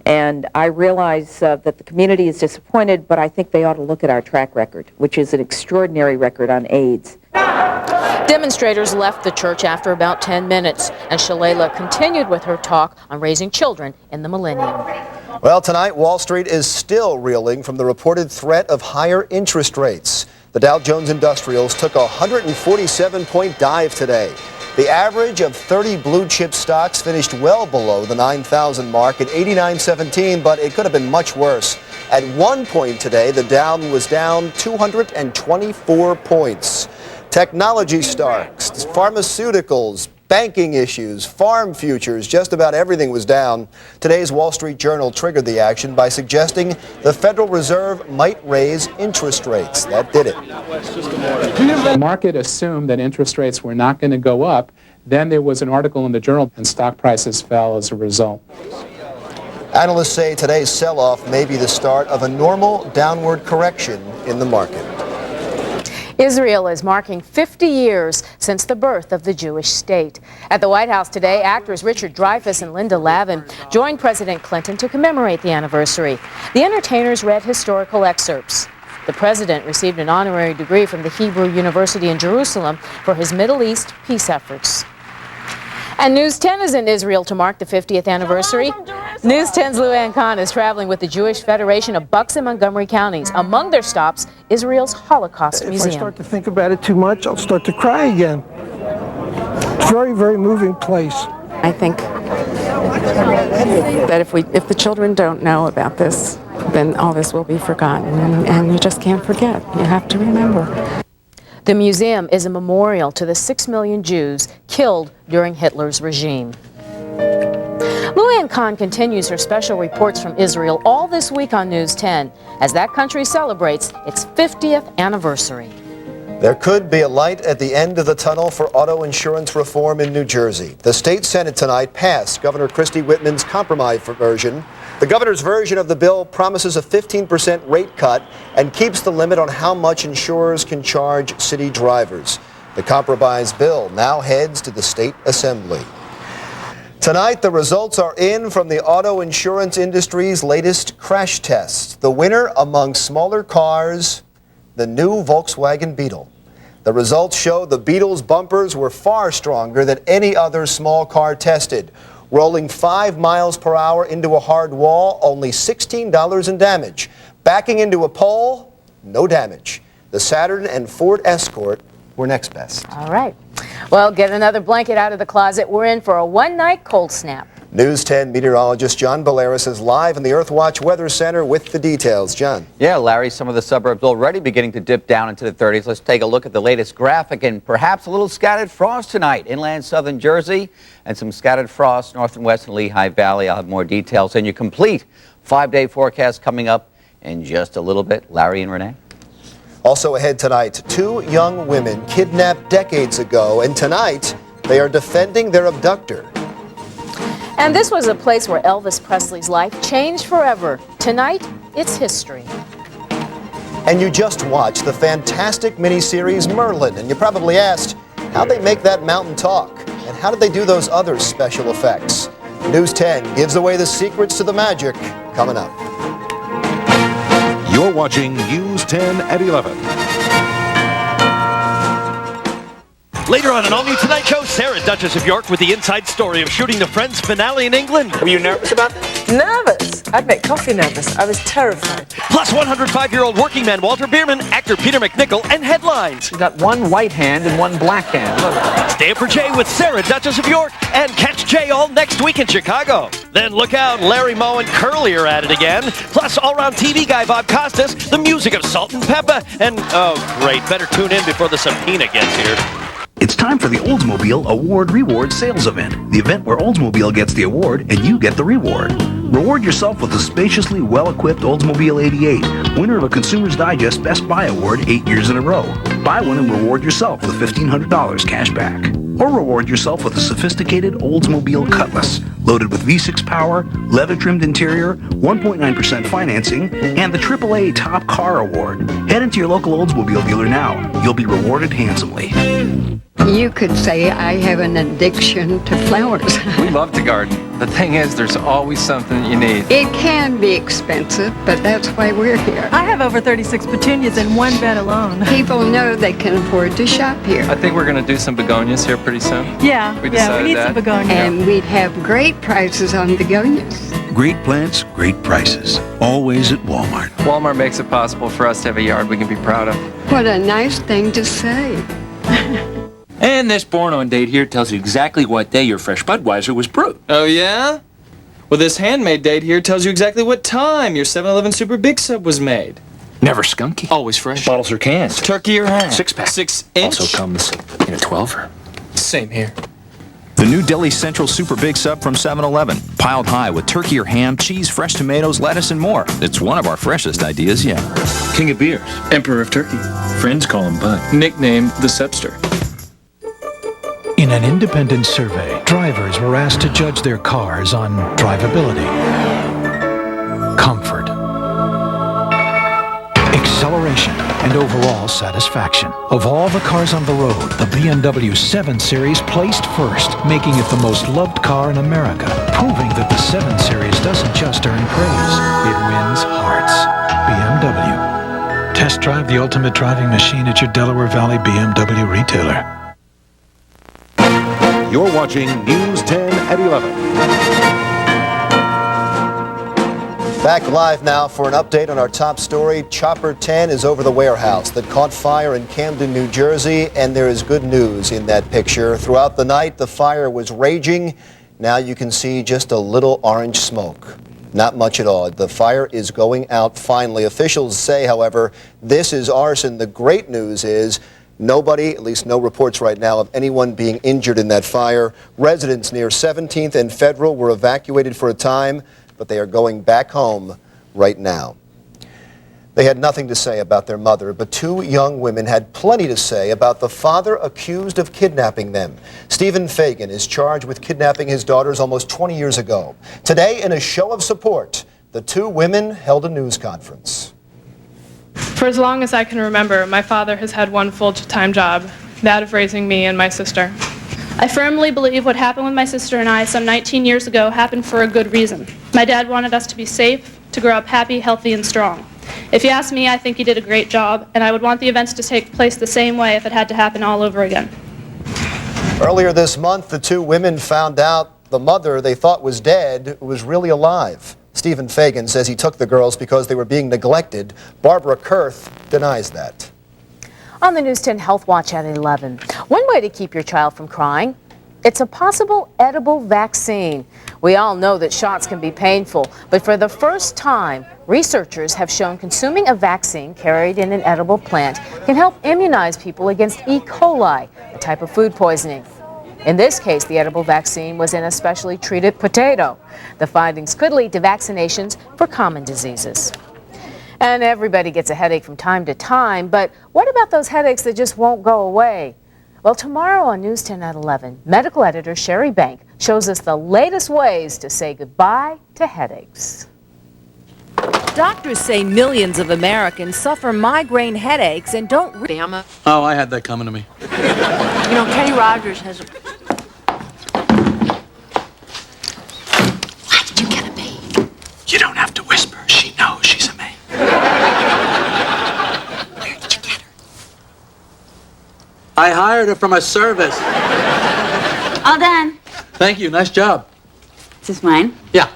And I realize that the community is disappointed, but I think they ought to look at our track record, which is an extraordinary record on AIDS. Demonstrators left the church after about 10 minutes, and Shalala continued with her talk on raising children in the millennium. Well, tonight, Wall Street is still reeling from the reported threat of higher interest rates. The Dow Jones Industrials took a 147-point dive today. The average of 30 blue chip stocks finished well below the 9,000 mark at 89.17, but it could have been much worse. At one point today, the Dow was down 224 points. Technology stocks, pharmaceuticals, banking issues, farm futures, just about everything was down. Today's Wall Street Journal triggered the action by suggesting the Federal Reserve might raise interest rates. That did it. The market assumed that interest rates were not going to go up. Then there was an article in the Journal, and stock prices fell as a result. Analysts say today's sell-off may be the start of a normal downward correction in the market. Israel is marking 50 years since the birth of the Jewish state. At the White House today, actors Richard Dreyfuss and Linda Lavin joined President Clinton to commemorate the anniversary. The entertainers read historical excerpts. The president received an honorary degree from the Hebrew University in Jerusalem for his Middle East peace efforts. And News 10 is in Israel to mark the 50th anniversary. News 10's Luann Khan is traveling with the Jewish Federation of Bucks and Montgomery counties. Among their stops, Israel's Holocaust Museum. If I start to think about it too much, I'll start to cry again. It's a very, very moving place. I think that if the children don't know about this, then all this will be forgotten, and you just can't forget. You have to remember. The museum is a memorial to the 6 million Jews killed during Hitler's regime. Luann Khan continues her special reports from Israel all this week on News 10 as that country celebrates its 50th anniversary. There could be a light at the end of the tunnel for auto insurance reform in New Jersey. The state Senate tonight passed Governor Christie Whitman's compromise version. The governor's version of the bill promises a 15% rate cut and keeps the limit on how much insurers can charge city drivers. The compromise bill now heads to the state assembly. Tonight, the results are in from the auto insurance industry's latest crash tests. The winner among smaller cars, the new Volkswagen Beetle. The results show the Beetle's bumpers were far stronger than any other small car tested. Rolling 5 miles per hour into a hard wall, only $16 in damage. Backing into a pole, no damage. The Saturn and Ford Escort were next best. All right. Well, get another blanket out of the closet. We're in for a one-night cold snap. News 10 meteorologist John Baleris is live in the Earthwatch Weather Center with the details. John. Yeah, Larry, some of the suburbs already beginning to dip down into the 30s. Let's take a look at the latest graphic, and perhaps a little scattered frost tonight. Inland southern Jersey and some scattered frost north and west in Lehigh Valley. I'll have more details in your complete 5-day forecast coming up in just a little bit. Larry and Renee. Also ahead tonight, 2 young women kidnapped decades ago, and tonight they are defending their abductor. And this was a place where Elvis Presley's life changed forever. Tonight, it's history. And you just watched the fantastic miniseries Merlin, and you probably asked, how'd they make that mountain talk? And how did they do those other special effects? News 10 gives away the secrets to the magic, coming up. You're watching News 10 at 11. Later on an all-new Tonight Show, Sarah, Duchess of York, with the inside story of shooting the Friends finale in England. Were you nervous about this? Nervous? I'd make coffee nervous. I was terrified. Plus 105-year-old working man Walter Bierman, actor Peter McNichol, and headlines. You got one white hand and one black hand. Look. Stay up for Jay with Sarah, Duchess of York, and catch Jay all next week in Chicago. Then look out, Larry Moe and Curly are at it again. Plus all-round TV guy Bob Costas, the music of Salt and Pepper, and, oh great, better tune in before the subpoena gets here. It's time for the Oldsmobile Award Reward Sales Event, the event where Oldsmobile gets the award and you get the reward. Reward yourself with a spaciously well-equipped Oldsmobile 88, winner of a Consumer's Digest Best Buy Award 8 years in a row. Buy one and reward yourself with $1,500 cash back. Or reward yourself with a sophisticated Oldsmobile Cutlass, loaded with V6 power, leather-trimmed interior, 1.9% financing, and the AAA Top Car Award. Head into your local Oldsmobile dealer now. You'll be rewarded handsomely. You could say I have an addiction to flowers. We love to garden. The thing is, there's always something that you need. It can be expensive, but that's why we're here. I have over 36 petunias in one bed alone. People know they can afford to shop here. I think we're going to do some begonias here pretty soon. Yeah, we need some begonias. And we'd have great prices on begonias. Great plants, great prices. Always at Walmart. Walmart makes it possible for us to have a yard we can be proud of. What a nice thing to say. And this born-on date here tells you exactly what day your fresh Budweiser was brewed. Oh, yeah? Well, this handmade date here tells you exactly what time your 7-Eleven Super Big Sub was made. Never skunky. Always fresh. Bottles or cans. Turkey or ham? 6-pack. 6-inch. Also comes in a 12er. Same here. The new Deli Central Super Big Sub from 7-Eleven. Piled high with turkey or ham, cheese, fresh tomatoes, lettuce, and more. It's one of our freshest ideas yet. King of beers. Emperor of turkey. Friends call him Bud. Nicknamed the Subster. In an independent survey, drivers were asked to judge their cars on drivability, comfort, acceleration, and overall satisfaction. Of all the cars on the road, the BMW 7 Series placed first, making it the most loved car in America, proving that the 7 Series doesn't just earn praise, it wins hearts. BMW. Test drive the ultimate driving machine at your Delaware Valley BMW retailer. You're watching News 10 at 11. Back live now for an update on our top story. Chopper 10 is over the warehouse that caught fire in Camden, New Jersey, and there is good news in that picture. Throughout the night, the fire was raging. Now you can see just a little orange smoke. Not much at all. The fire is going out finally. Officials say, however, this is arson. The great news is nobody, at least no reports right now, of anyone being injured in that fire. Residents near 17th and Federal were evacuated for a time, but they are going back home right now. They had nothing to say about their mother, but two young women had plenty to say about the father accused of kidnapping them. Stephen Fagan is charged with kidnapping his daughters almost 20 years ago. Today, in a show of support, the two women held a news conference. For as long as I can remember, my father has had one full-time job, that of raising me and my sister. I firmly believe what happened with my sister and I some 19 years ago happened for a good reason. My dad wanted us to be safe, to grow up happy, healthy, and strong. If you ask me, I think he did a great job, and I would want the events to take place the same way if it had to happen all over again. Earlier this month, the two women found out the mother they thought was dead was really alive. Stephen Fagan says he took the girls because they were being neglected. Barbara Kurth denies that. On the News 10 Health Watch at 11, one way to keep your child from crying, it's a possible edible vaccine. We all know that shots can be painful, but for the first time, researchers have shown consuming a vaccine carried in an edible plant can help immunize people against E. coli, a type of food poisoning. In this case, the edible vaccine was in a specially treated potato. The findings could lead to vaccinations for common diseases. And everybody gets a headache from time to time, but what about those headaches that just won't go away? Well, tomorrow on News 10 at 11, medical editor Sherry Bank shows us the latest ways to say goodbye to headaches. Doctors say millions of Americans suffer migraine headaches and don't Oh, I had that coming to me. You know, Kenny Rogers has a... Why did you get a maid? You don't have to whisper. She knows she's a maid. Where did you get her? I hired her for my service. All done. Thank you. Nice job. Is this mine? Yeah.